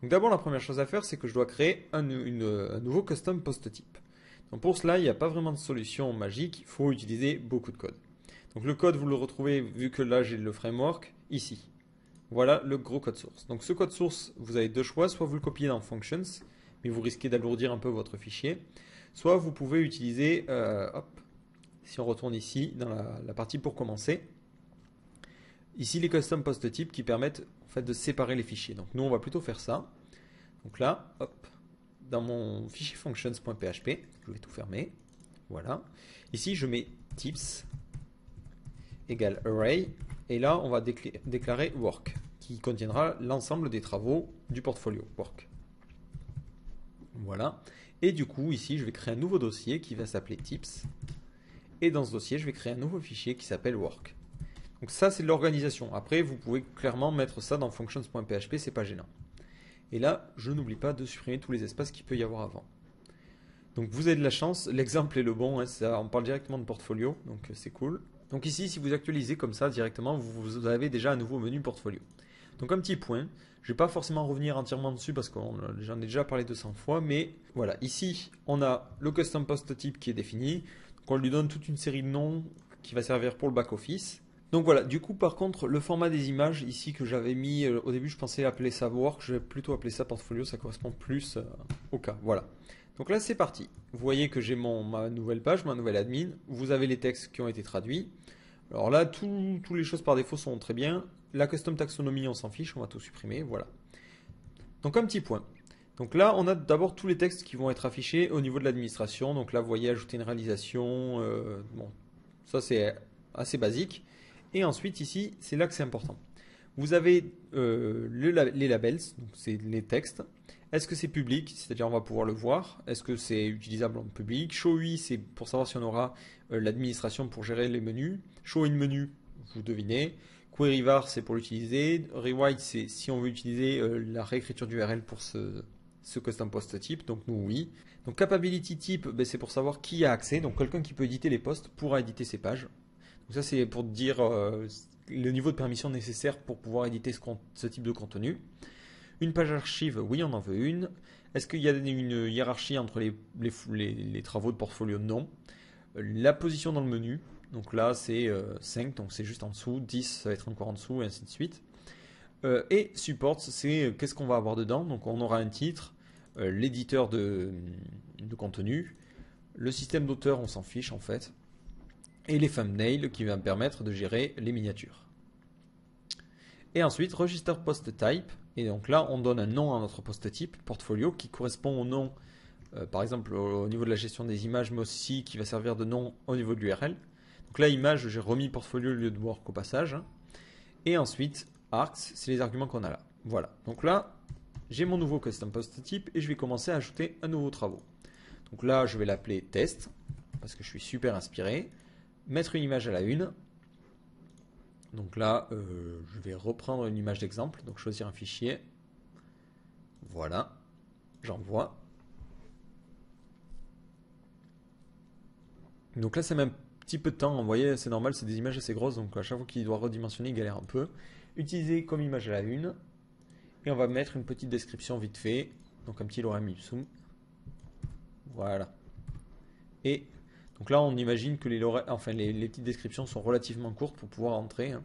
Donc d'abord, la première chose à faire, c'est que je dois créer un nouveau custom post type. Donc pour cela, il n'y a pas vraiment de solution magique, il faut utiliser beaucoup de code. Donc le code, vous le retrouvez, vu que là j'ai le framework, ici. Voilà le gros code source. Donc ce code source, vous avez deux choix, soit vous le copiez dans Functions, mais vous risquez d'alourdir un peu votre fichier, soit vous pouvez utiliser, si on retourne ici, dans la partie pour commencer, ici les custom post types qui permettent en fait de séparer les fichiers. Donc nous on va plutôt faire ça. Donc là, hop, dans mon fichier functions.php, je vais tout fermer. Voilà. Ici, je mets tips égale array, et là on va déclarer work, qui contiendra l'ensemble des travaux du portfolio work. Voilà. Et du coup, ici, je vais créer un nouveau dossier qui va s'appeler tips. Et dans ce dossier, je vais créer un nouveau fichier qui s'appelle work. Donc ça, c'est de l'organisation. Après, vous pouvez clairement mettre ça dans functions.php, c'est pas gênant. Et là, je n'oublie pas de supprimer tous les espaces qu'il peut y avoir avant. Donc vous avez de la chance, l'exemple est le bon, hein, on parle directement de portfolio, donc c'est cool. Donc ici, si vous actualisez comme ça directement, vous avez déjà un nouveau menu portfolio. Donc un petit point, je ne vais pas forcément revenir entièrement dessus parce que j'en ai déjà parlé 200 fois, mais voilà, ici on a le custom post type qui est défini, donc on lui donne toute une série de noms qui va servir pour le back-office. Donc voilà, du coup par contre le format des images ici que j'avais mis au début, je pensais appeler ça work, je vais plutôt appeler ça portfolio, ça correspond plus au cas, voilà. Donc là c'est parti, vous voyez que j'ai ma nouvelle page, ma nouvelle admin, vous avez les textes qui ont été traduits. Alors là, toutes les choses par défaut sont très bien. La custom taxonomie, on s'en fiche, on va tout supprimer, voilà. Donc un petit point. Donc là, on a d'abord tous les textes qui vont être affichés au niveau de l'administration. Donc là, vous voyez, ajouter une réalisation, bon, ça c'est assez basique. Et ensuite, ici, c'est là que c'est important. Vous avez les labels, donc c'est les textes. Est-ce que c'est public, c'est-à-dire on va pouvoir le voir. Est-ce que c'est utilisable en public. Show UI, c'est pour savoir si on aura l'administration pour gérer les menus. Show in menu, vous devinez. Query var, c'est pour l'utiliser. Rewrite, c'est si on veut utiliser la réécriture d'URL pour ce custom post type. Donc nous, oui. Donc capability type, ben, c'est pour savoir qui a accès. Donc quelqu'un qui peut éditer les posts pourra éditer ces pages. Donc ça, c'est pour dire le niveau de permission nécessaire pour pouvoir éditer ce type de contenu. Une page archive, oui, on en veut une. Est-ce qu'il y a une hiérarchie entre les travaux de portfolio? Non. La position dans le menu, donc là c'est 5, donc c'est juste en dessous, 10 ça va être encore en dessous, et ainsi de suite. Et support, c'est qu'est-ce qu'on va avoir dedans. Donc on aura un titre, l'éditeur de contenu, le système d'auteur, on s'en fiche en fait, et les thumbnails qui va me permettre de gérer les miniatures. Et ensuite, register post type. Et donc là, on donne un nom à notre post type, portfolio, qui correspond au nom, par exemple, au niveau de la gestion des images, mais aussi qui va servir de nom au niveau de l'URL. Donc là, image, j'ai remis portfolio au lieu de work au passage. Et ensuite, arcs, c'est les arguments qu'on a là. Voilà. Donc là, j'ai mon nouveau custom post type et je vais commencer à ajouter un nouveau travaux. Donc là, je vais l'appeler test, parce que je suis super inspiré. Mettre une image à la une. Donc là, je vais reprendre une image d'exemple, donc choisir un fichier. Voilà, j'envoie. Donc là, ça met un petit peu de temps. Vous voyez, c'est normal, c'est des images assez grosses, donc à chaque fois qu'il doit redimensionner, il galère un peu. Utiliser comme image à la une. Et on va mettre une petite description vite fait. Donc un petit lorem ipsum. Voilà. Et donc là, on imagine que les petites descriptions sont relativement courtes pour pouvoir entrer, hein,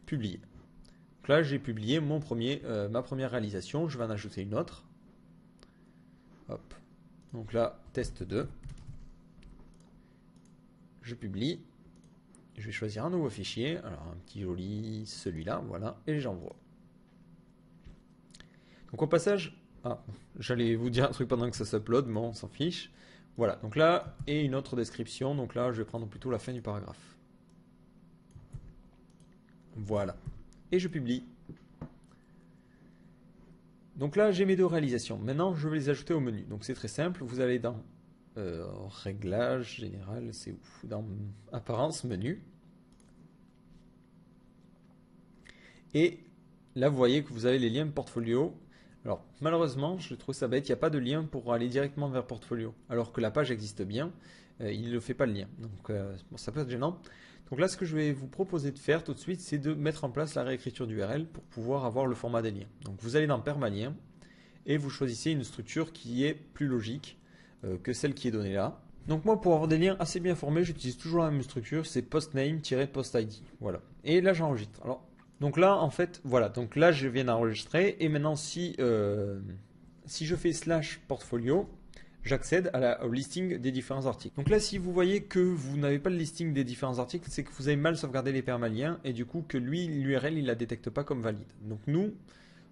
publier. Donc là, j'ai publié ma première réalisation. Je vais en ajouter une autre. Hop. Donc là, test 2. Je publie. Je vais choisir un nouveau fichier. Alors, un petit joli, celui-là, voilà, et j'envoie. Donc au passage, j'allais vous dire un truc pendant que ça s'upload, mais on s'en fiche. Voilà, donc là, et une autre description, donc là, je vais prendre plutôt la fin du paragraphe. Voilà. Et je publie. Donc là, j'ai mes deux réalisations. Maintenant, je vais les ajouter au menu. Donc c'est très simple, vous allez dans Réglages, Général, c'est où? Dans Apparence, Menu. Et là, vous voyez que vous avez les liens portfolio. Alors, malheureusement, je trouve ça bête, il n'y a pas de lien pour aller directement vers portfolio. Alors que la page existe bien, il ne fait pas le lien. Donc, bon, ça peut être gênant. Donc là, ce que je vais vous proposer de faire tout de suite, c'est de mettre en place la réécriture d'URL pour pouvoir avoir le format des liens. Donc, vous allez dans Permalien et vous choisissez une structure qui est plus logique que celle qui est donnée là. Donc moi, pour avoir des liens assez bien formés, j'utilise toujours la même structure, c'est postname-postid. Voilà. Et là, j'enregistre. Alors, donc là, en fait, voilà. Donc là, je viens d'enregistrer. Et maintenant, si je fais / portfolio, j'accède au listing des différents articles. Donc là, si vous voyez que vous n'avez pas le listing des différents articles, c'est que vous avez mal sauvegardé les permaliens et du coup que lui, l'URL, il la détecte pas comme valide. Donc nous,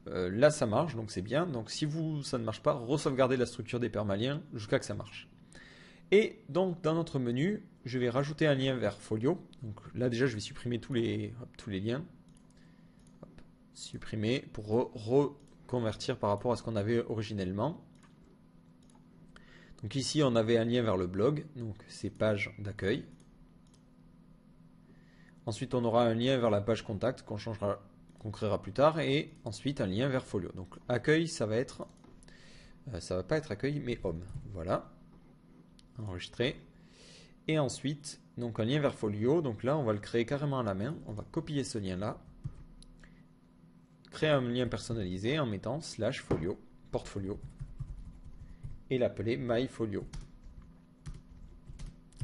là, ça marche, donc c'est bien. Donc si ça ne marche pas, re-sauvegardez la structure des permaliens jusqu'à que ça marche. Et donc dans notre menu, je vais rajouter un lien vers Folio. Donc là déjà je vais supprimer tous les liens. Hop, supprimer pour reconvertir par rapport à ce qu'on avait originellement. Donc ici on avait un lien vers le blog, donc c'est page d'accueil. Ensuite on aura un lien vers la page contact qu'on créera plus tard, et ensuite un lien vers Folio. Donc accueil, ça va pas être accueil mais home. Voilà, enregistré. Et ensuite donc un lien vers Folio. Donc là on va le créer carrément à la main. On va copier ce lien là, créer un lien personnalisé en mettant /folio, portfolio, et l'appeler myfolio.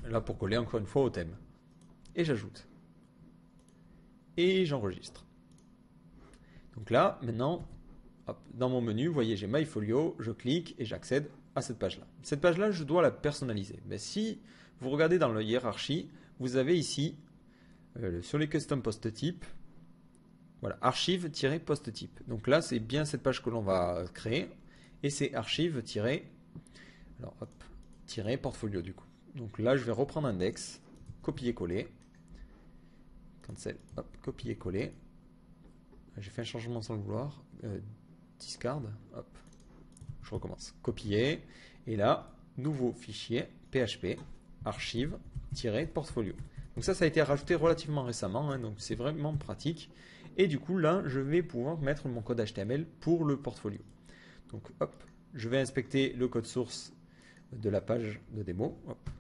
Là pour coller encore une fois au thème. Et j'ajoute. Et j'enregistre. Donc là, maintenant, hop, dans mon menu, vous voyez, j'ai myfolio, je clique et j'accède à cette page-là. Cette page-là, je dois la personnaliser. Mais si vous regardez dans la hiérarchie, vous avez ici, sur les custom post type, voilà, archive-post type. Donc là, c'est bien cette page que l'on va créer. Et c'est archive-portfolio du coup. Donc là, je vais reprendre index, copier-coller. Cancel, hop, copier-coller. J'ai fait un changement sans le vouloir. Discard, hop, je recommence. Copier. Et là, nouveau fichier, PHP, archive-portfolio. Donc ça a été rajouté relativement récemment, hein, donc c'est vraiment pratique. Et du coup, là, je vais pouvoir mettre mon code HTML pour le portfolio. Donc, hop, je vais inspecter le code source de la page de démo. Hop.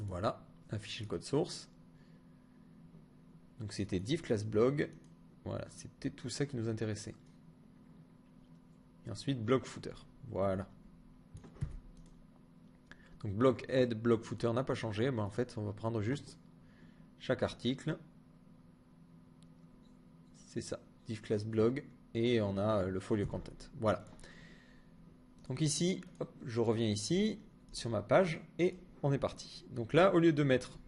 Voilà, afficher le code source. Donc c'était div class blog. Voilà, c'était tout ça qui nous intéressait. Et ensuite blog footer. Voilà. Donc blog head, blog footer n'a pas changé. Ben, en fait, on va prendre juste chaque article. C'est ça, div class blog. Et on a le folio content. Voilà. Donc ici, hop, je reviens ici sur ma page et on est parti. Donc là, au lieu de mettre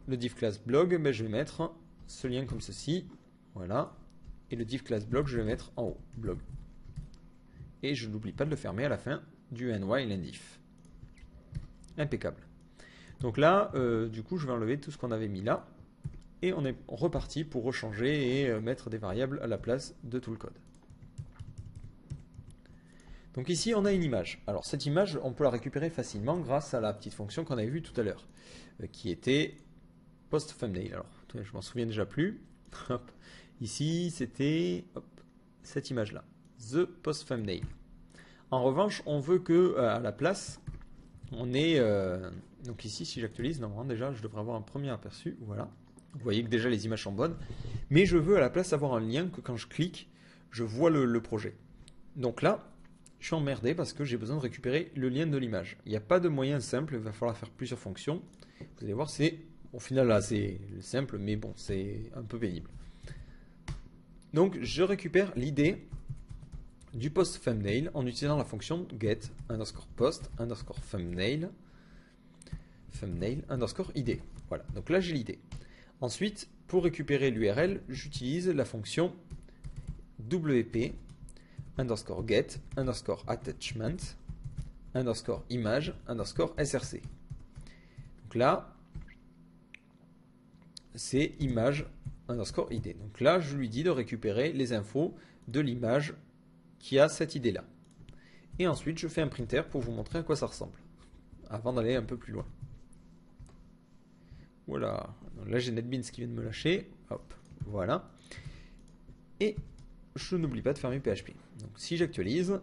le div class blog, ben, je vais mettre ce lien comme ceci. Voilà. Et le div class blog, je vais mettre en haut, blog. Et je n'oublie pas de le fermer à la fin du ny-lendif. Impeccable. Donc là, du coup, je vais enlever tout ce qu'on avait mis là. Et on est reparti pour rechanger et mettre des variables à la place de tout le code. Donc ici, on a une image. Alors cette image, on peut la récupérer facilement grâce à la petite fonction qu'on avait vue tout à l'heure, qui était post thumbnail. Alors, je m'en souviens déjà plus. Hop. Ici, c'était cette image-là, the post thumbnail. En revanche, on veut que à la place, on ait donc ici, si j'actualise, normalement déjà, je devrais avoir un premier aperçu. Voilà. Vous voyez que déjà les images sont bonnes, mais je veux à la place avoir un lien que quand je clique, je vois le projet. Donc là, je suis emmerdé parce que j'ai besoin de récupérer le lien de l'image. Il n'y a pas de moyen simple, il va falloir faire plusieurs fonctions. Vous allez voir, c'est au final là, c'est simple, mais bon, c'est un peu pénible. Donc, je récupère l'idée du post thumbnail en utilisant la fonction get _post _thumbnail _id. Voilà, donc là j'ai l'idée. Ensuite, pour récupérer l'URL, j'utilise la fonction wp _get _attachment _image _src. Donc là, c'est image _id. Donc là, je lui dis de récupérer les infos de l'image qui a cette idée-là. Et ensuite, je fais un printer pour vous montrer à quoi ça ressemble, avant d'aller un peu plus loin. Voilà. Donc là, j'ai NetBeans qui vient de me lâcher. Hop, voilà. Et je n'oublie pas de fermer PHP. Donc si j'actualise,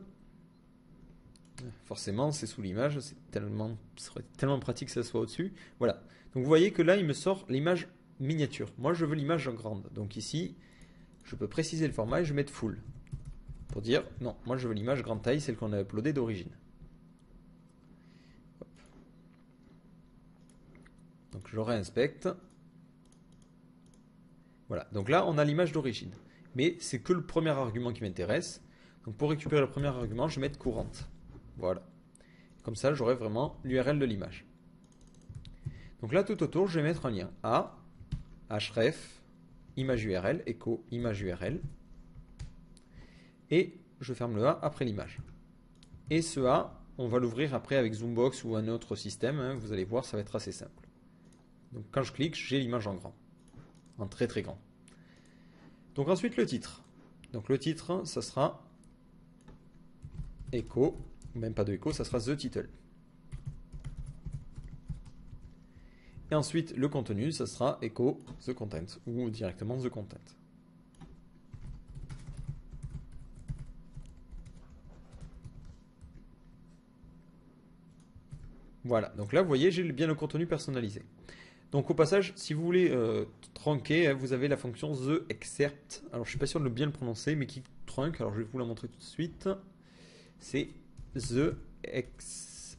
forcément, c'est sous l'image. Ce serait tellement pratique que ça soit au-dessus. Voilà. Donc vous voyez que là, il me sort l'image miniature. Moi, je veux l'image grande. Donc ici, je peux préciser le format et je vais mettre full. Pour dire, non, moi je veux l'image grande taille, celle qu'on a uploadée d'origine. Donc je réinspecte. Voilà, donc là on a l'image d'origine. Mais c'est que le premier argument qui m'intéresse. Donc pour récupérer le premier argument, je vais mettre courante. Voilà. Comme ça, j'aurai vraiment l'URL de l'image. Donc là, tout autour, je vais mettre un lien A, href, image URL, echo, image URL. Et je ferme le A après l'image. Et ce A, on va l'ouvrir après avec Zoombox ou un autre système. Hein. Vous allez voir, ça va être assez simple. Donc quand je clique, j'ai l'image en grand, en très très grand. Donc ensuite le titre. Donc le titre, ça sera Echo, même pas de Echo, ça sera The Title. Et ensuite le contenu, ça sera Echo The Content ou directement The Content. Voilà, donc là vous voyez, j'ai bien le contenu personnalisé. Donc au passage, si vous voulez trunker, vous avez la fonction TheExcerpt. Alors je suis pas sûr de bien le prononcer, mais qui trunk. Alors je vais vous la montrer tout de suite. C'est TheExcerpt.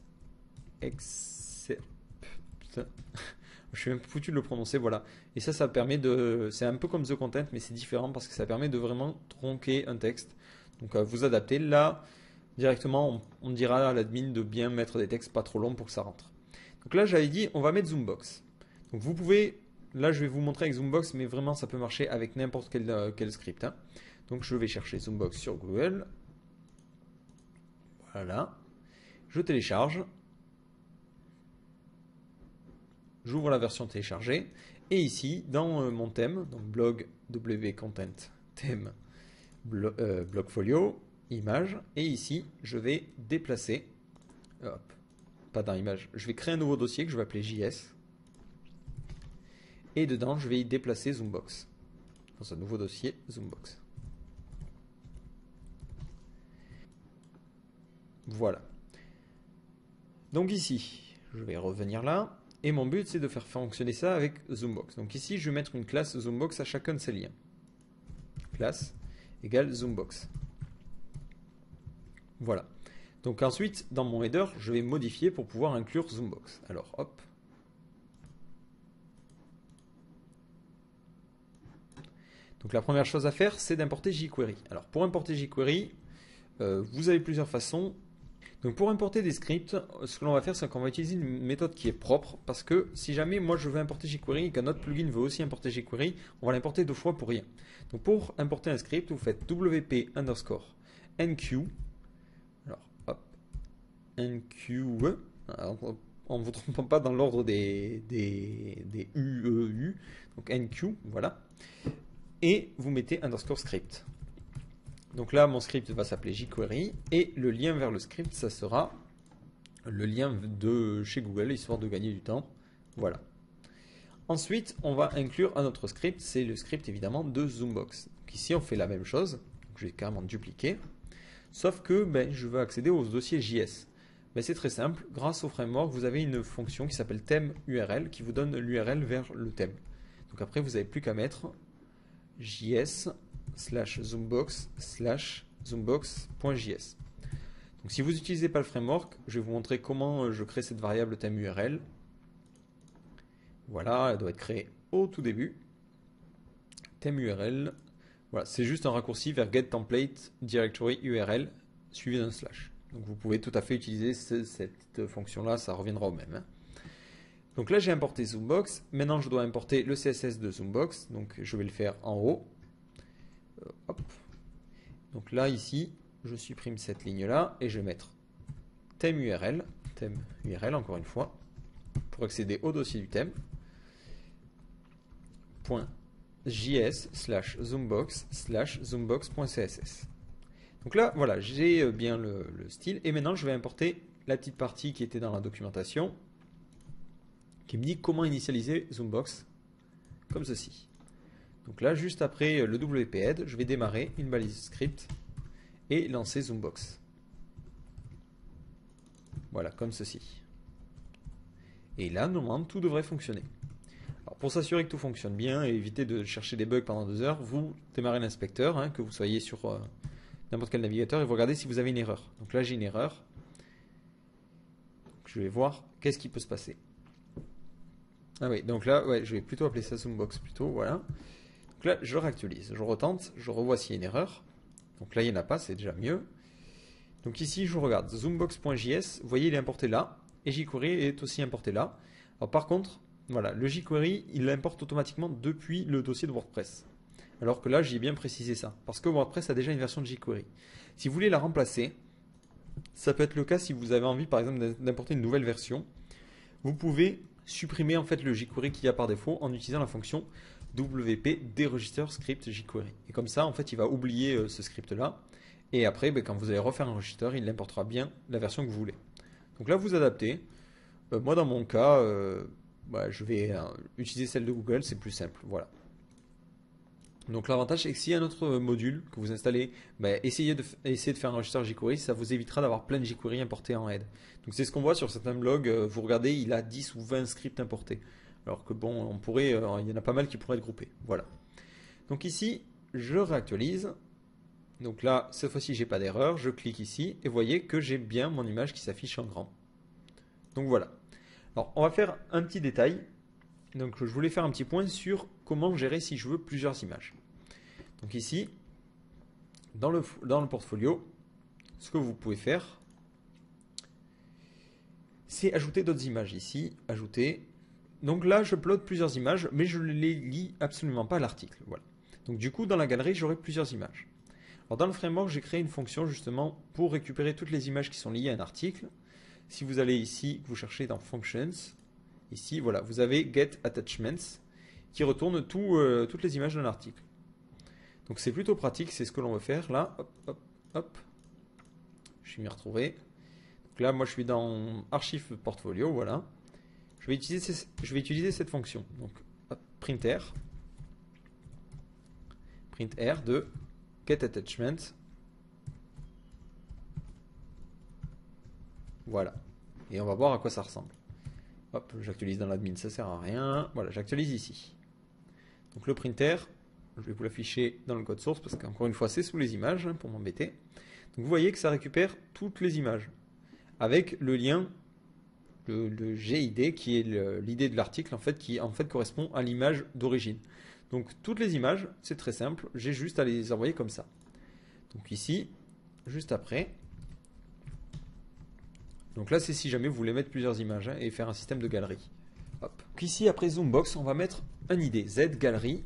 Je suis même foutu de le prononcer, voilà. Et ça permet de... C'est un peu comme The Content, mais c'est différent parce que ça permet de vraiment tronquer un texte. Donc vous adaptez. Là, directement, on dira à l'admin de bien mettre des textes pas trop longs pour que ça rentre. Donc là, j'avais dit, on va mettre Zoombox. Donc vous pouvez, là je vais vous montrer avec Zoombox, mais vraiment ça peut marcher avec n'importe quel script. Hein. Donc je vais chercher Zoombox sur Google. Voilà. Je télécharge. J'ouvre la version téléchargée. Et ici, dans mon thème, donc blog wcontent thème blogfolio, image. Et ici, je vais déplacer, hop, pas dans image, je vais créer un nouveau dossier que je vais appeler JS. Et dedans, je vais y déplacer Zoombox. Dans un nouveau dossier, Zoombox. Voilà. Donc ici, je vais revenir là. Et mon but, c'est de faire fonctionner ça avec Zoombox. Donc ici, je vais mettre une classe Zoombox à chacun de ces liens. Classe égale Zoombox. Voilà. Donc ensuite, dans mon header, je vais modifier pour pouvoir inclure Zoombox. Alors, hop. Donc la première chose à faire, c'est d'importer jQuery. Alors pour importer jQuery, vous avez plusieurs façons. Donc pour importer des scripts, ce que l'on va faire, c'est qu'on va utiliser une méthode qui est propre, parce que si jamais moi je veux importer jQuery et qu'un autre plugin veut aussi importer jQuery, on va l'importer 2 fois pour rien. Donc pour importer un script, vous faites wp_nq. Alors hop, nq. Alors, en ne vous trompant pas dans l'ordre des UEU. Donc nq, voilà. Et vous mettez _script. Donc là, mon script va s'appeler jQuery et le lien vers le script, ça sera le lien de chez Google, histoire de gagner du temps. Voilà. Ensuite, on va inclure un autre script, c'est le script évidemment de Zoombox. Donc ici, on fait la même chose. Donc, je vais carrément dupliquer. Sauf que je veux accéder au dossier JS. C'est très simple. Grâce au framework, vous avez une fonction qui s'appelle thème URL qui vous donne l'URL vers le thème. Donc après, vous n'avez plus qu'à mettre js/zoombox/zoombox.js. Donc si vous n'utilisez pas le framework, je vais vous montrer comment je crée cette variable thème URL. Voilà, elle doit être créée au tout début. Thème URL. Voilà, c'est juste un raccourci vers get template directory URL suivi d'un slash. Donc vous pouvez tout à fait utiliser cette fonction-là, ça reviendra au même. Hein. Donc là, j'ai importé Zoombox. Maintenant, je dois importer le CSS de Zoombox. Donc, je vais le faire en haut. Hop. Donc là, ici, je supprime cette ligne-là et je vais mettre thème URL encore une fois, pour accéder au dossier du thème. .js/zoombox/zoombox.css. Donc là, voilà, j'ai bien le style. Et maintenant, je vais importer la petite partie qui était dans la documentation, qui me dit comment initialiser Zoombox, comme ceci. Donc là, juste après le wp-add, je vais démarrer une balise script et lancer Zoombox. Voilà, comme ceci. Et là, normalement, tout devrait fonctionner. Alors, pour s'assurer que tout fonctionne bien et éviter de chercher des bugs pendant 2 heures, vous démarrez l'inspecteur, hein, que vous soyez sur n'importe quel navigateur, et vous regardez si vous avez une erreur. Donc là, j'ai une erreur. Donc, je vais voir qu'est-ce qui peut se passer. Ah oui, donc là, ouais, je vais plutôt appeler ça Zoombox plutôt, voilà. Donc là, je réactualise, je retente, je revois s'il y a une erreur. Donc là, il n'y en a pas, c'est déjà mieux. Donc ici, je regarde zoombox.js, vous voyez, il est importé là, et jQuery est aussi importé là. Alors par contre, voilà, le jQuery, il l'importe automatiquement depuis le dossier de WordPress. Alors que là, j'y ai bien précisé ça, parce que WordPress a déjà une version de jQuery. Si vous voulez la remplacer, Ça peut être le cas si vous avez envie par exemple d'importer une nouvelle version. Vous pouvez supprimer en fait le jQuery qu'il y a par défaut en utilisant la fonction wp deregister script jQuery. Et comme ça, en fait, il va oublier ce script-là. Et après, quand vous allez refaire un register, il importera bien la version que vous voulez. Donc là, vous adaptez. Moi, dans mon cas, je vais utiliser celle de Google, c'est plus simple. Voilà. Donc l'avantage, c'est que s'il y a un autre module que vous installez, essayez de faire un register jQuery, ça vous évitera d'avoir plein de jQuery importés en head. Donc c'est ce qu'on voit sur certains blogs, vous regardez, il a 10 ou 20 scripts importés. Alors que bon, on pourrait, il y en a pas mal qui pourraient être groupés. Voilà. Donc ici, je réactualise. Donc là, cette fois-ci, j'ai pas d'erreur. Je clique ici et vous voyez que j'ai bien mon image qui s'affiche en grand. Donc voilà. Alors, on va faire un petit détail. Donc je voulais faire un petit point sur comment gérer si je veux plusieurs images. Donc ici, dans le portfolio, ce que vous pouvez faire, c'est ajouter d'autres images. Ici, ajouter. Donc là, je upload plusieurs images, mais je ne les lis absolument pas à l'article. Voilà. Donc du coup, dans la galerie, j'aurai plusieurs images. Alors dans le framework, j'ai créé une fonction justement pour récupérer toutes les images qui sont liées à un article. Si vous allez ici, vous cherchez dans Functions, ici, voilà, vous avez Get Attachments qui retourne toutes les images d'un article. Donc c'est plutôt pratique, c'est ce que l'on veut faire là. Hop, hop, hop. Je suis m'y retrouvé. Donc là, moi, je suis dans Archive Portfolio, voilà. Je vais utiliser cette fonction. Donc hop, printr de Get Attachment. Voilà. Et on va voir à quoi ça ressemble. Hop, j'actualise dans l'admin, ça sert à rien. Voilà, j'actualise ici. Donc le printer, je vais vous l'afficher dans le code source parce qu'encore une fois, c'est sous les images pour m'embêter. Donc vous voyez que ça récupère toutes les images avec le lien, le GID qui est l'idée de l'article en fait, qui en fait correspond à l'image d'origine. Donc toutes les images, c'est très simple, j'ai juste à les envoyer comme ça. Donc ici, juste après. Donc là, c'est si jamais vous voulez mettre plusieurs images et faire un système de galerie. Hop. Donc ici, après Zoombox, on va mettre un ID, Z Gallery,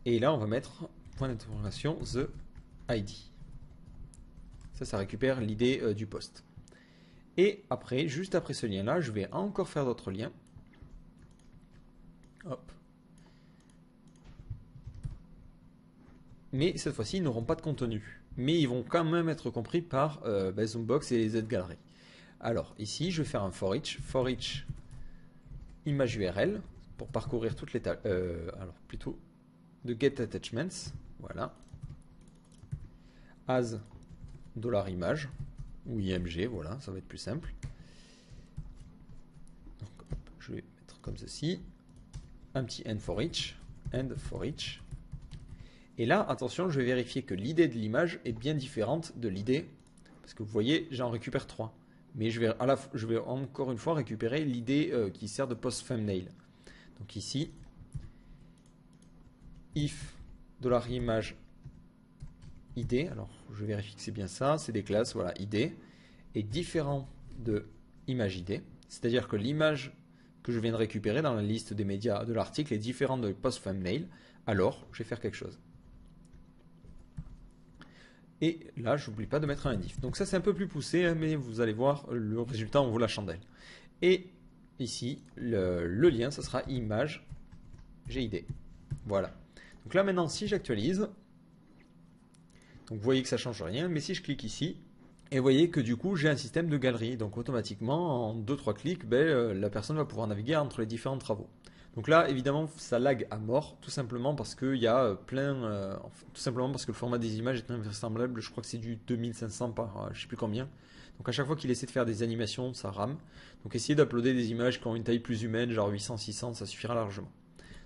et là, on va mettre point d'interrogation the ID. Ça récupère l'idée du post. Et après, juste après ce lien-là, je vais encore faire d'autres liens. Hop. Mais cette fois-ci, ils n'auront pas de contenu. Mais ils vont quand même être compris par Zoombox et Z-Gallery. Alors ici, je vais faire un for each image URL pour parcourir toutes les alors plutôt de get attachments, voilà, as $image ou img, voilà, ça va être plus simple. Donc, hop, je vais mettre comme ceci, un petit end for each. Et là, attention, je vais vérifier que l'idée de l'image est bien différente de l'idée, parce que vous voyez, j'en récupère 3. Mais je vais encore une fois récupérer l'idée qui sert de post thumbnail. Donc ici, if $image id, alors je vérifie que c'est bien ça, c'est des classes, voilà, id, est différent de image id, c'est-à-dire que l'image que je viens de récupérer dans la liste des médias de l'article est différente de post thumbnail, alors je vais faire quelque chose. Et là, je n'oublie pas de mettre un if. Donc ça, c'est un peu plus poussé, hein, mais vous allez voir, le résultat en vaut la chandelle. Et ici, le lien, ça sera image GID. Voilà. Donc là, maintenant, si j'actualise, donc vous voyez que ça ne change rien, mais si je clique ici, et vous voyez que du coup, j'ai un système de galerie. Donc automatiquement, en 2-3 clics, la personne va pouvoir naviguer entre les différents travaux. Donc là, évidemment, ça lag à mort, tout simplement parce qu'il y a tout simplement parce que le format des images est invraisemblable. Je crois que c'est du 2500 par je sais plus combien. Donc à chaque fois qu'il essaie de faire des animations, ça rame. Donc essayez d'uploader des images qui ont une taille plus humaine, genre 800-600, ça suffira largement.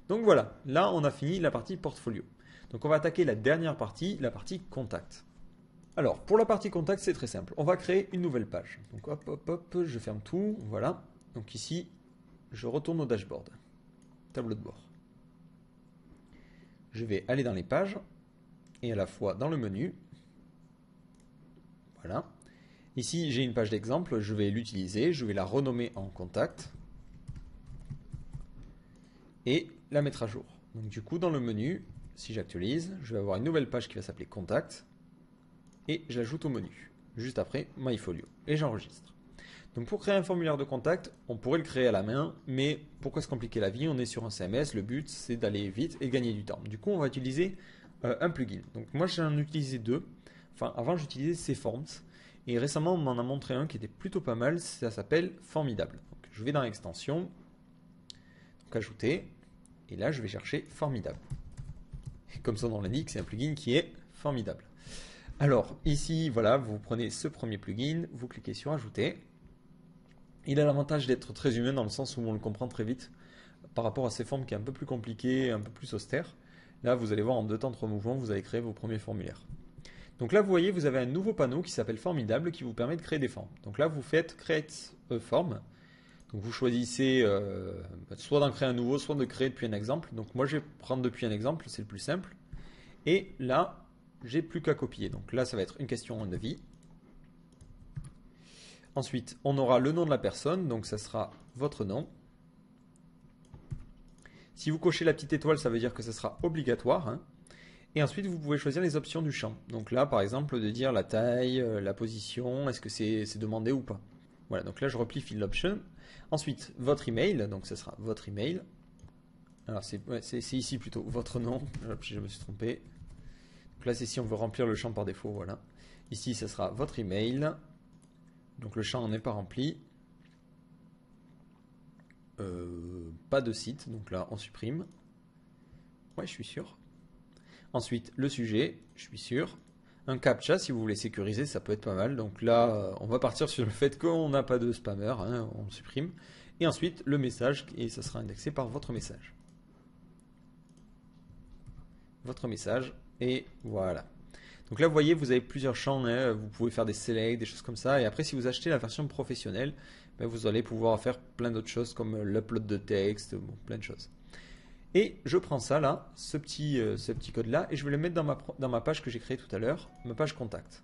Donc voilà, là on a fini la partie portfolio. Donc on va attaquer la dernière partie, la partie contact. Alors pour la partie contact, c'est très simple. On va créer une nouvelle page. Donc hop, hop, hop, je ferme tout, voilà. Donc ici, je retourne au dashboard. Tableau de bord. Je vais aller dans les pages et à la fois dans le menu. Voilà. Ici, j'ai une page d'exemple, je vais l'utiliser, je vais la renommer en contact et la mettre à jour. Donc du coup, dans le menu, si j'actualise, je vais avoir une nouvelle page qui va s'appeler contact. et je l'ajoute au menu, juste après MyFolio, et j'enregistre. Donc pour créer un formulaire de contact, on pourrait le créer à la main, mais pourquoi se compliquer la vie? On est sur un CMS, le but c'est d'aller vite et gagner du temps. Du coup, on va utiliser un plugin. Donc moi j'en ai utilisé deux. Enfin, avant j'utilisais CForms, et récemment on m'en a montré un qui était plutôt pas mal, ça s'appelle Formidable. Donc je vais dans l'extension, donc ajouter, et là je vais chercher Formidable. Et comme son nom l'indique, c'est un plugin qui est formidable. Alors ici, voilà, vous prenez ce premier plugin, vous cliquez sur ajouter. Il a l'avantage d'être très humain dans le sens où on le comprend très vite par rapport à ces formes qui est un peu plus compliqué, un peu plus austère. Là, vous allez voir en 2 temps 3 mouvements, vous allez créer vos premiers formulaires. Donc là, vous voyez, vous avez un nouveau panneau qui s'appelle Formidable qui vous permet de créer des formes. Donc là, vous faites Create a Form. Donc vous choisissez soit d'en créer un nouveau, soit de créer depuis un exemple. Donc moi, je vais prendre depuis un exemple, c'est le plus simple. Et là, j'ai plus qu'à copier. Donc là, ça va être une question, un devis. Ensuite, on aura le nom de la personne, donc ça sera votre nom. Si vous cochez la petite étoile, ça veut dire que ça sera obligatoire, hein. Et ensuite, vous pouvez choisir les options du champ. Donc là, par exemple, de dire la taille, la position, est-ce que c'est demandé ou pas. Voilà, donc là, je replie Field Option. Ensuite, votre email, donc ça sera votre email. Alors, c'est ici plutôt votre nom. Je me suis trompé. Donc là, c'est si on veut remplir le champ par défaut, voilà. Ici, ça sera votre email. Donc le champ n'est pas rempli. Pas de site, donc là on supprime. Ouais, je suis sûr. Ensuite, le sujet, je suis sûr. Un CAPTCHA, si vous voulez sécuriser, ça peut être pas mal. Donc là, on va partir sur le fait qu'on n'a pas de spammer, hein, on supprime. Et ensuite, le message, et ça sera indexé par votre message. Votre message, et voilà. Donc là, vous voyez, vous avez plusieurs champs, hein, vous pouvez faire des selects, des choses comme ça. Et après, si vous achetez la version professionnelle, ben, vous allez pouvoir faire plein d'autres choses comme l'upload de texte, bon, plein de choses. Et je prends ça là, ce petit code-là, et je vais le mettre dans ma page que j'ai créée tout à l'heure, ma page contact.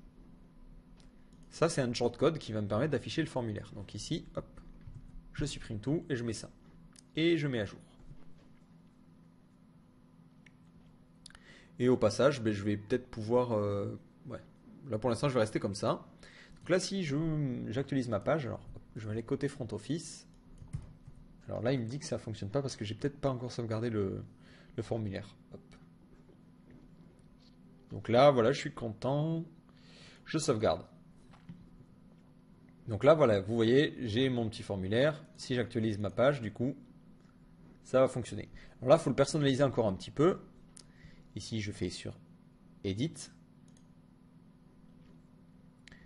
Ça, c'est un shortcode qui va me permettre d'afficher le formulaire. Donc ici, hop, je supprime tout et je mets ça. Et je mets à jour. Et au passage, ben, je vais peut-être pouvoir... ouais. Là pour l'instant, je vais rester comme ça. Donc là, si j'actualise ma page, alors je vais aller côté front office. Alors là, il me dit que ça ne fonctionne pas parce que j'ai peut-être pas encore sauvegardé le formulaire. Hop. Donc là, voilà, je suis content. Je sauvegarde. Donc là, voilà, vous voyez, j'ai mon petit formulaire. Si j'actualise ma page, du coup, ça va fonctionner. Alors là, il faut le personnaliser encore un petit peu. Ici, je fais sur Edit.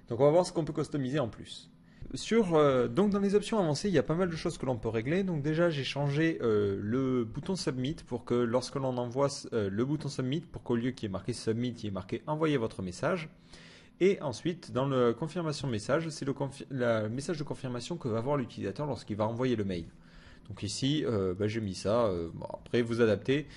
Donc, on va voir ce qu'on peut customiser en plus. Donc, dans les options avancées, il y a pas mal de choses que l'on peut régler. Donc, déjà, j'ai changé le bouton Submit pour que lorsque l'on envoie le bouton Submit, pour qu'au lieu qu'il y ait marqué Submit, il y ait marqué Envoyer votre message. Et ensuite, dans le confirmation message, c'est le message de confirmation que va avoir l'utilisateur lorsqu'il va envoyer le mail. Donc ici, j'ai mis ça. Bon, après, vous adaptez.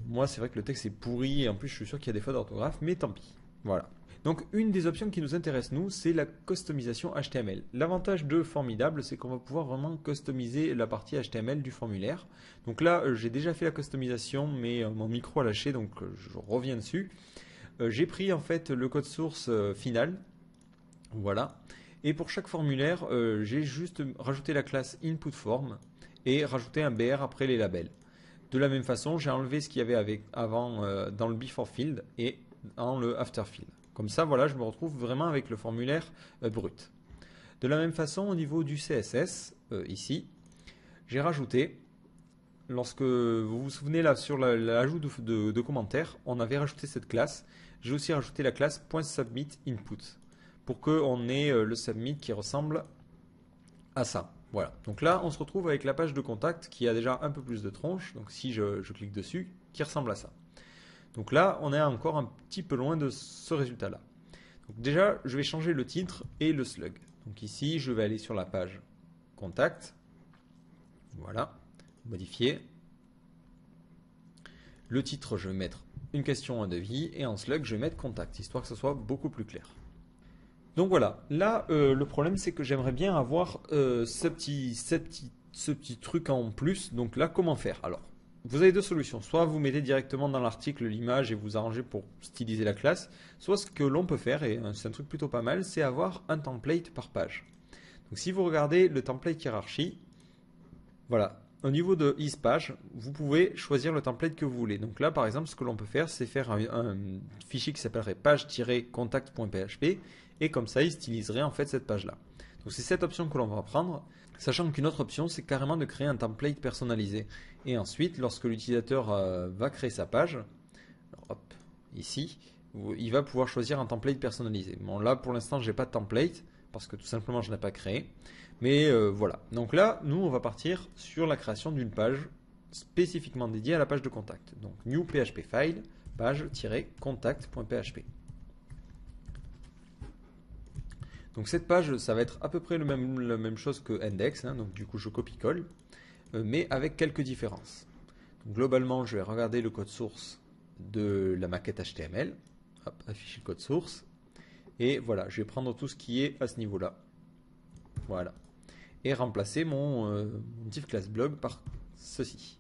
Moi, c'est vrai que le texte est pourri et en plus, je suis sûr qu'il y a des fautes d'orthographe, mais tant pis. Voilà. Donc, une des options qui nous intéresse, nous, c'est la customisation HTML. L'avantage de Formidable, c'est qu'on va pouvoir vraiment customiser la partie HTML du formulaire. Donc là, j'ai déjà fait la customisation, mais mon micro a lâché, donc je reviens dessus. J'ai pris en fait le code source final. Voilà. Et pour chaque formulaire, j'ai juste rajouté la classe input form et rajouté un BR après les labels. De la même façon, j'ai enlevé ce qu'il y avait avant dans le before field et dans le after field. Comme ça, voilà, je me retrouve vraiment avec le formulaire brut. De la même façon, au niveau du CSS, ici, j'ai rajouté, lorsque vous vous souvenez là sur l'ajout de commentaires, on avait rajouté cette classe. J'ai aussi rajouté la classe .submitInput pour qu'on ait le submit qui ressemble à ça. Voilà. Donc là, on se retrouve avec la page de contact qui a déjà un peu plus de tronche. Donc si je clique dessus, qui ressemble à ça. Donc là, on est encore un petit peu loin de ce résultat-là. Donc déjà, je vais changer le titre et le slug. Donc ici, je vais aller sur la page contact. Voilà. Modifier. Le titre, je vais mettre une question, un devis. Et en slug, je vais mettre contact, histoire que ce soit beaucoup plus clair. Donc voilà, là le problème c'est que j'aimerais bien avoir ce petit truc en plus. Donc là comment faire? Alors vous avez deux solutions. Soit vous mettez directement dans l'article l'image et vous arrangez pour styliser la classe. Soit ce que l'on peut faire, et c'est un truc plutôt pas mal, c'est avoir un template par page. Donc si vous regardez le template hiérarchie, voilà, au niveau de isPage, vous pouvez choisir le template que vous voulez. Donc là, par exemple, ce que l'on peut faire, c'est faire un fichier qui s'appellerait page-contact.php et comme ça, il styliserait en fait cette page-là. Donc c'est cette option que l'on va prendre, sachant qu'une autre option, c'est carrément de créer un template personnalisé. Et ensuite, lorsque l'utilisateur va créer sa page, alors, hop, ici, il va pouvoir choisir un template personnalisé. Bon, là, pour l'instant, je n'ai pas de template parce que tout simplement, je n'ai pas créé. Mais voilà. Donc là, nous, on va partir sur la création d'une page spécifiquement dédiée à la page de contact. Donc, new PHP file, page-contact.php. Donc cette page, ça va être à peu près la même chose que index, hein, donc du coup je copie-colle, mais avec quelques différences. Donc, globalement, je vais regarder le code source de la maquette HTML, hop, afficher le code source, et voilà, je vais prendre tout ce qui est à ce niveau-là, voilà, et remplacer mon div class blog par ceci.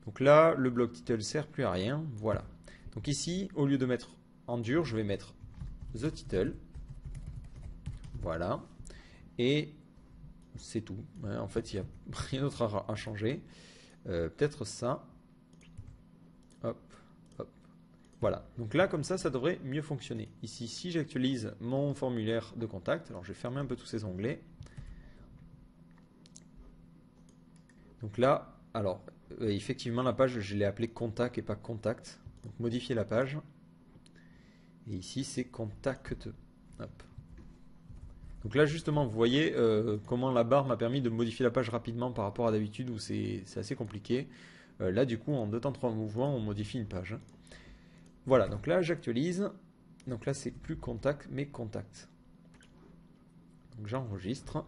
Donc là, le blog title sert plus à rien, voilà. Donc ici, au lieu de mettre en dur, je vais mettre the title. Voilà, et c'est tout. En fait, il n'y a rien d'autre à changer. Peut-être ça. Hop, hop. Voilà, donc là, comme ça devrait mieux fonctionner. Ici, si j'actualise mon formulaire de contact, alors je vais fermer un peu tous ces onglets. Donc là, alors, effectivement, la page, je l'ai appelée contact et pas contact. Donc, modifier la page. Et ici, c'est contact. Hop. Donc là justement vous voyez comment la barre m'a permis de modifier la page rapidement par rapport à d'habitude où c'est assez compliqué. Là du coup en 2 temps 3 mouvements on modifie une page. Voilà, donc là j'actualise. Donc là c'est plus contact mais contact. Donc j'enregistre.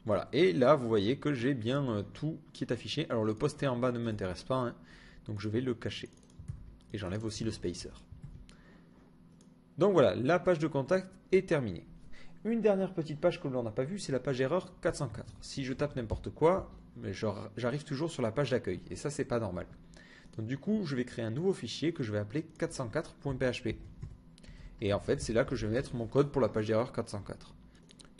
Voilà, et là vous voyez que j'ai bien tout qui est affiché. Alors le poster en bas ne m'intéresse pas, hein, donc je vais le cacher. Et j'enlève aussi le spacer. Donc voilà, la page de contact est terminée. Une dernière petite page que l'on n'a pas vue, c'est la page erreur 404. Si je tape n'importe quoi, j'arrive toujours sur la page d'accueil. Et ça, c'est pas normal. Donc du coup, je vais créer un nouveau fichier que je vais appeler 404.php. Et en fait, c'est là que je vais mettre mon code pour la page d'erreur 404.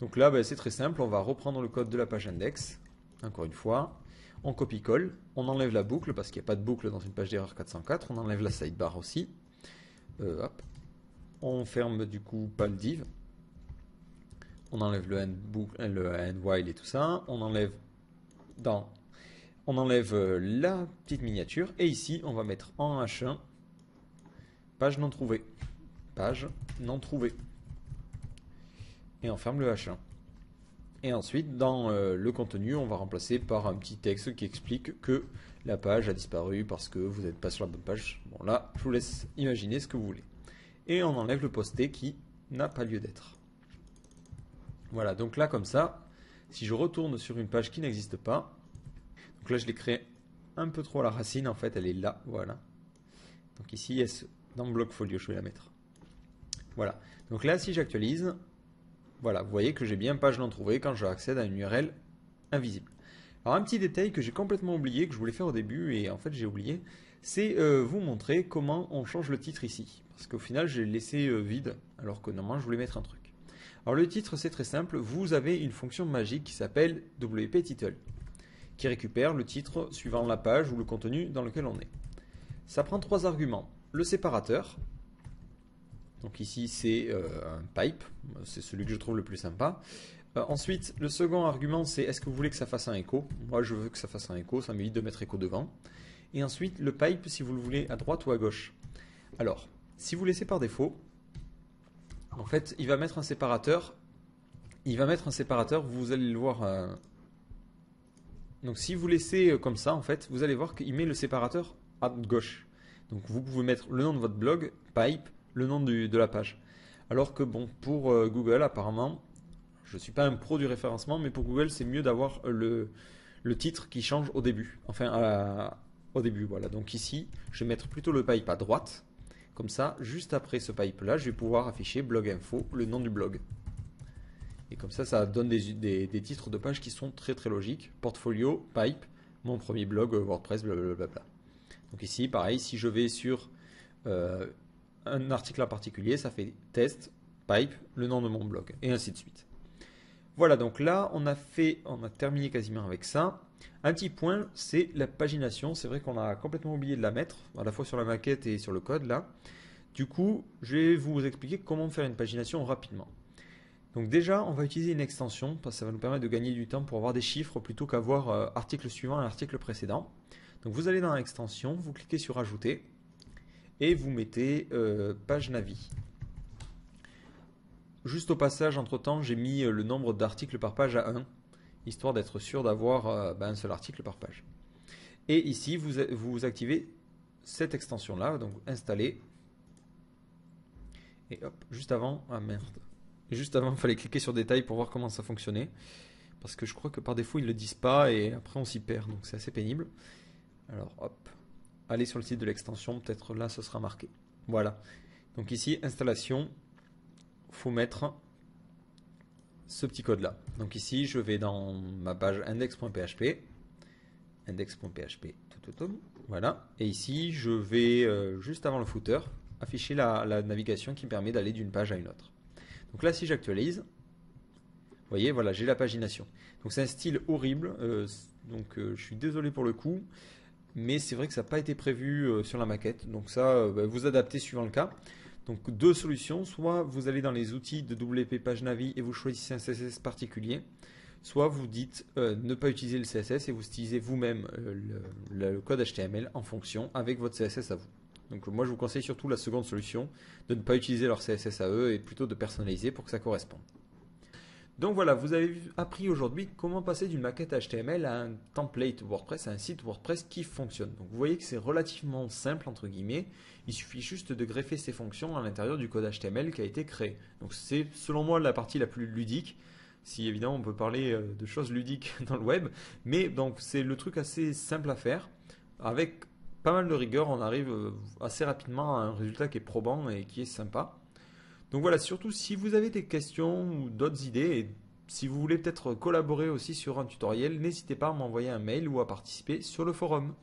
Donc là, c'est très simple. On va reprendre le code de la page index. Encore une fois, on copie-colle. On enlève la boucle parce qu'il n'y a pas de boucle dans une page d'erreur 404. On enlève la sidebar aussi. Hop. On ferme du coup pas le div. On enlève le end while et tout ça. On enlève la petite miniature. Et ici, on va mettre en H1 page non trouvée. Page non trouvée. Et on ferme le H1. Et ensuite, dans le contenu, on va remplacer par un petit texte qui explique que la page a disparu parce que vous n'êtes pas sur la bonne page. Bon là, je vous laisse imaginer ce que vous voulez. Et on enlève le posté qui n'a pas lieu d'être. Voilà, donc là comme ça, si je retourne sur une page qui n'existe pas, donc là je l'ai créé un peu trop à la racine, en fait elle est là, voilà. Donc ici, dans Blockfolio, je vais la mettre. Voilà, donc là si j'actualise, voilà, vous voyez que j'ai bien page non trouvée quand je accède à une URL invisible. Alors un petit détail que j'ai complètement oublié, que je voulais faire au début et en fait j'ai oublié, c'est vous montrer comment on change le titre ici. Parce qu'au final, j'ai laissé vide, alors que normalement, je voulais mettre un truc. Alors le titre, c'est très simple. Vous avez une fonction magique qui s'appelle WP-Title, qui récupère le titre suivant la page ou le contenu dans lequel on est. Ça prend 3 arguments. Le séparateur, donc ici, c'est un pipe, c'est celui que je trouve le plus sympa. Ensuite, le second argument, c'est est-ce que vous voulez que ça fasse un écho? Moi, je veux que ça fasse un écho, ça m'évite de mettre écho devant. Et ensuite, le pipe, si vous le voulez à droite ou à gauche. Alors, si vous laissez par défaut, en fait, il va mettre un séparateur. Vous allez le voir. Donc, si vous laissez comme ça, en fait, vous allez voir qu'il met le séparateur à gauche. Donc, vous pouvez mettre le nom de votre blog, pipe, le nom de la page. Alors que, bon, pour Google, apparemment, je ne suis pas un pro du référencement, mais pour Google, c'est mieux d'avoir le titre qui change au début. Enfin, au début, voilà. Donc ici, je vais mettre plutôt le pipe à droite. Comme ça, juste après ce pipe-là, je vais pouvoir afficher blog info, le nom du blog. Et comme ça donne des titres de page qui sont très très logiques. Portfolio, pipe, mon premier blog WordPress, blablabla. Donc ici, pareil, si je vais sur un article en particulier, ça fait test, pipe, le nom de mon blog, et ainsi de suite. Voilà, donc là, on a terminé quasiment avec ça. Un petit point, c'est la pagination. C'est vrai qu'on a complètement oublié de la mettre, à la fois sur la maquette et sur le code là. Du coup, je vais vous expliquer comment faire une pagination rapidement. Donc déjà, on va utiliser une extension, parce que ça va nous permettre de gagner du temps pour avoir des chiffres plutôt qu'avoir article suivant et article précédent. Donc vous allez dans l'extension, vous cliquez sur Ajouter, et vous mettez page Navi. Juste au passage, entre-temps, j'ai mis le nombre d'articles par page à 1, histoire d'être sûr d'avoir un seul article par page. Et ici, vous activez cette extension-là, donc installer. Et hop, juste avant, ah merde. Juste avant, il fallait cliquer sur détail pour voir comment ça fonctionnait. Parce que je crois que par défaut, ils ne le disent pas et après on s'y perd, donc c'est assez pénible. Alors hop, allez sur le site de l'extension, peut-être là, ce sera marqué. Voilà. Donc ici, installation. Faut mettre ce petit code là. Donc ici je vais dans ma page index.php, voilà, et ici je vais juste avant le footer afficher la navigation qui me permet d'aller d'une page à une autre. Donc là si j'actualise, vous voyez, voilà, j'ai la pagination. Donc c'est un style horrible, je suis désolé pour le coup, mais c'est vrai que ça n'a pas été prévu sur la maquette, donc ça vous adaptez suivant le cas. Donc deux solutions, soit vous allez dans les outils de WP Page Navi et vous choisissez un CSS particulier, soit vous dites ne pas utiliser le CSS et vous utilisez vous-même le code HTML en fonction avec votre CSS à vous. Donc moi je vous conseille surtout la seconde solution, de ne pas utiliser leur CSS à eux et plutôt de personnaliser pour que ça corresponde. Donc voilà, vous avez appris aujourd'hui comment passer d'une maquette HTML à un template WordPress, à un site WordPress qui fonctionne. Donc vous voyez que c'est relativement simple entre guillemets, il suffit juste de greffer ces fonctions à l'intérieur du code HTML qui a été créé. Donc c'est selon moi la partie la plus ludique, si évidemment on peut parler de choses ludiques dans le web, mais donc c'est le truc assez simple à faire, avec pas mal de rigueur on arrive assez rapidement à un résultat qui est probant et qui est sympa. Donc voilà, surtout si vous avez des questions ou d'autres idées, et si vous voulez peut-être collaborer aussi sur un tutoriel, n'hésitez pas à m'envoyer un mail ou à participer sur le forum.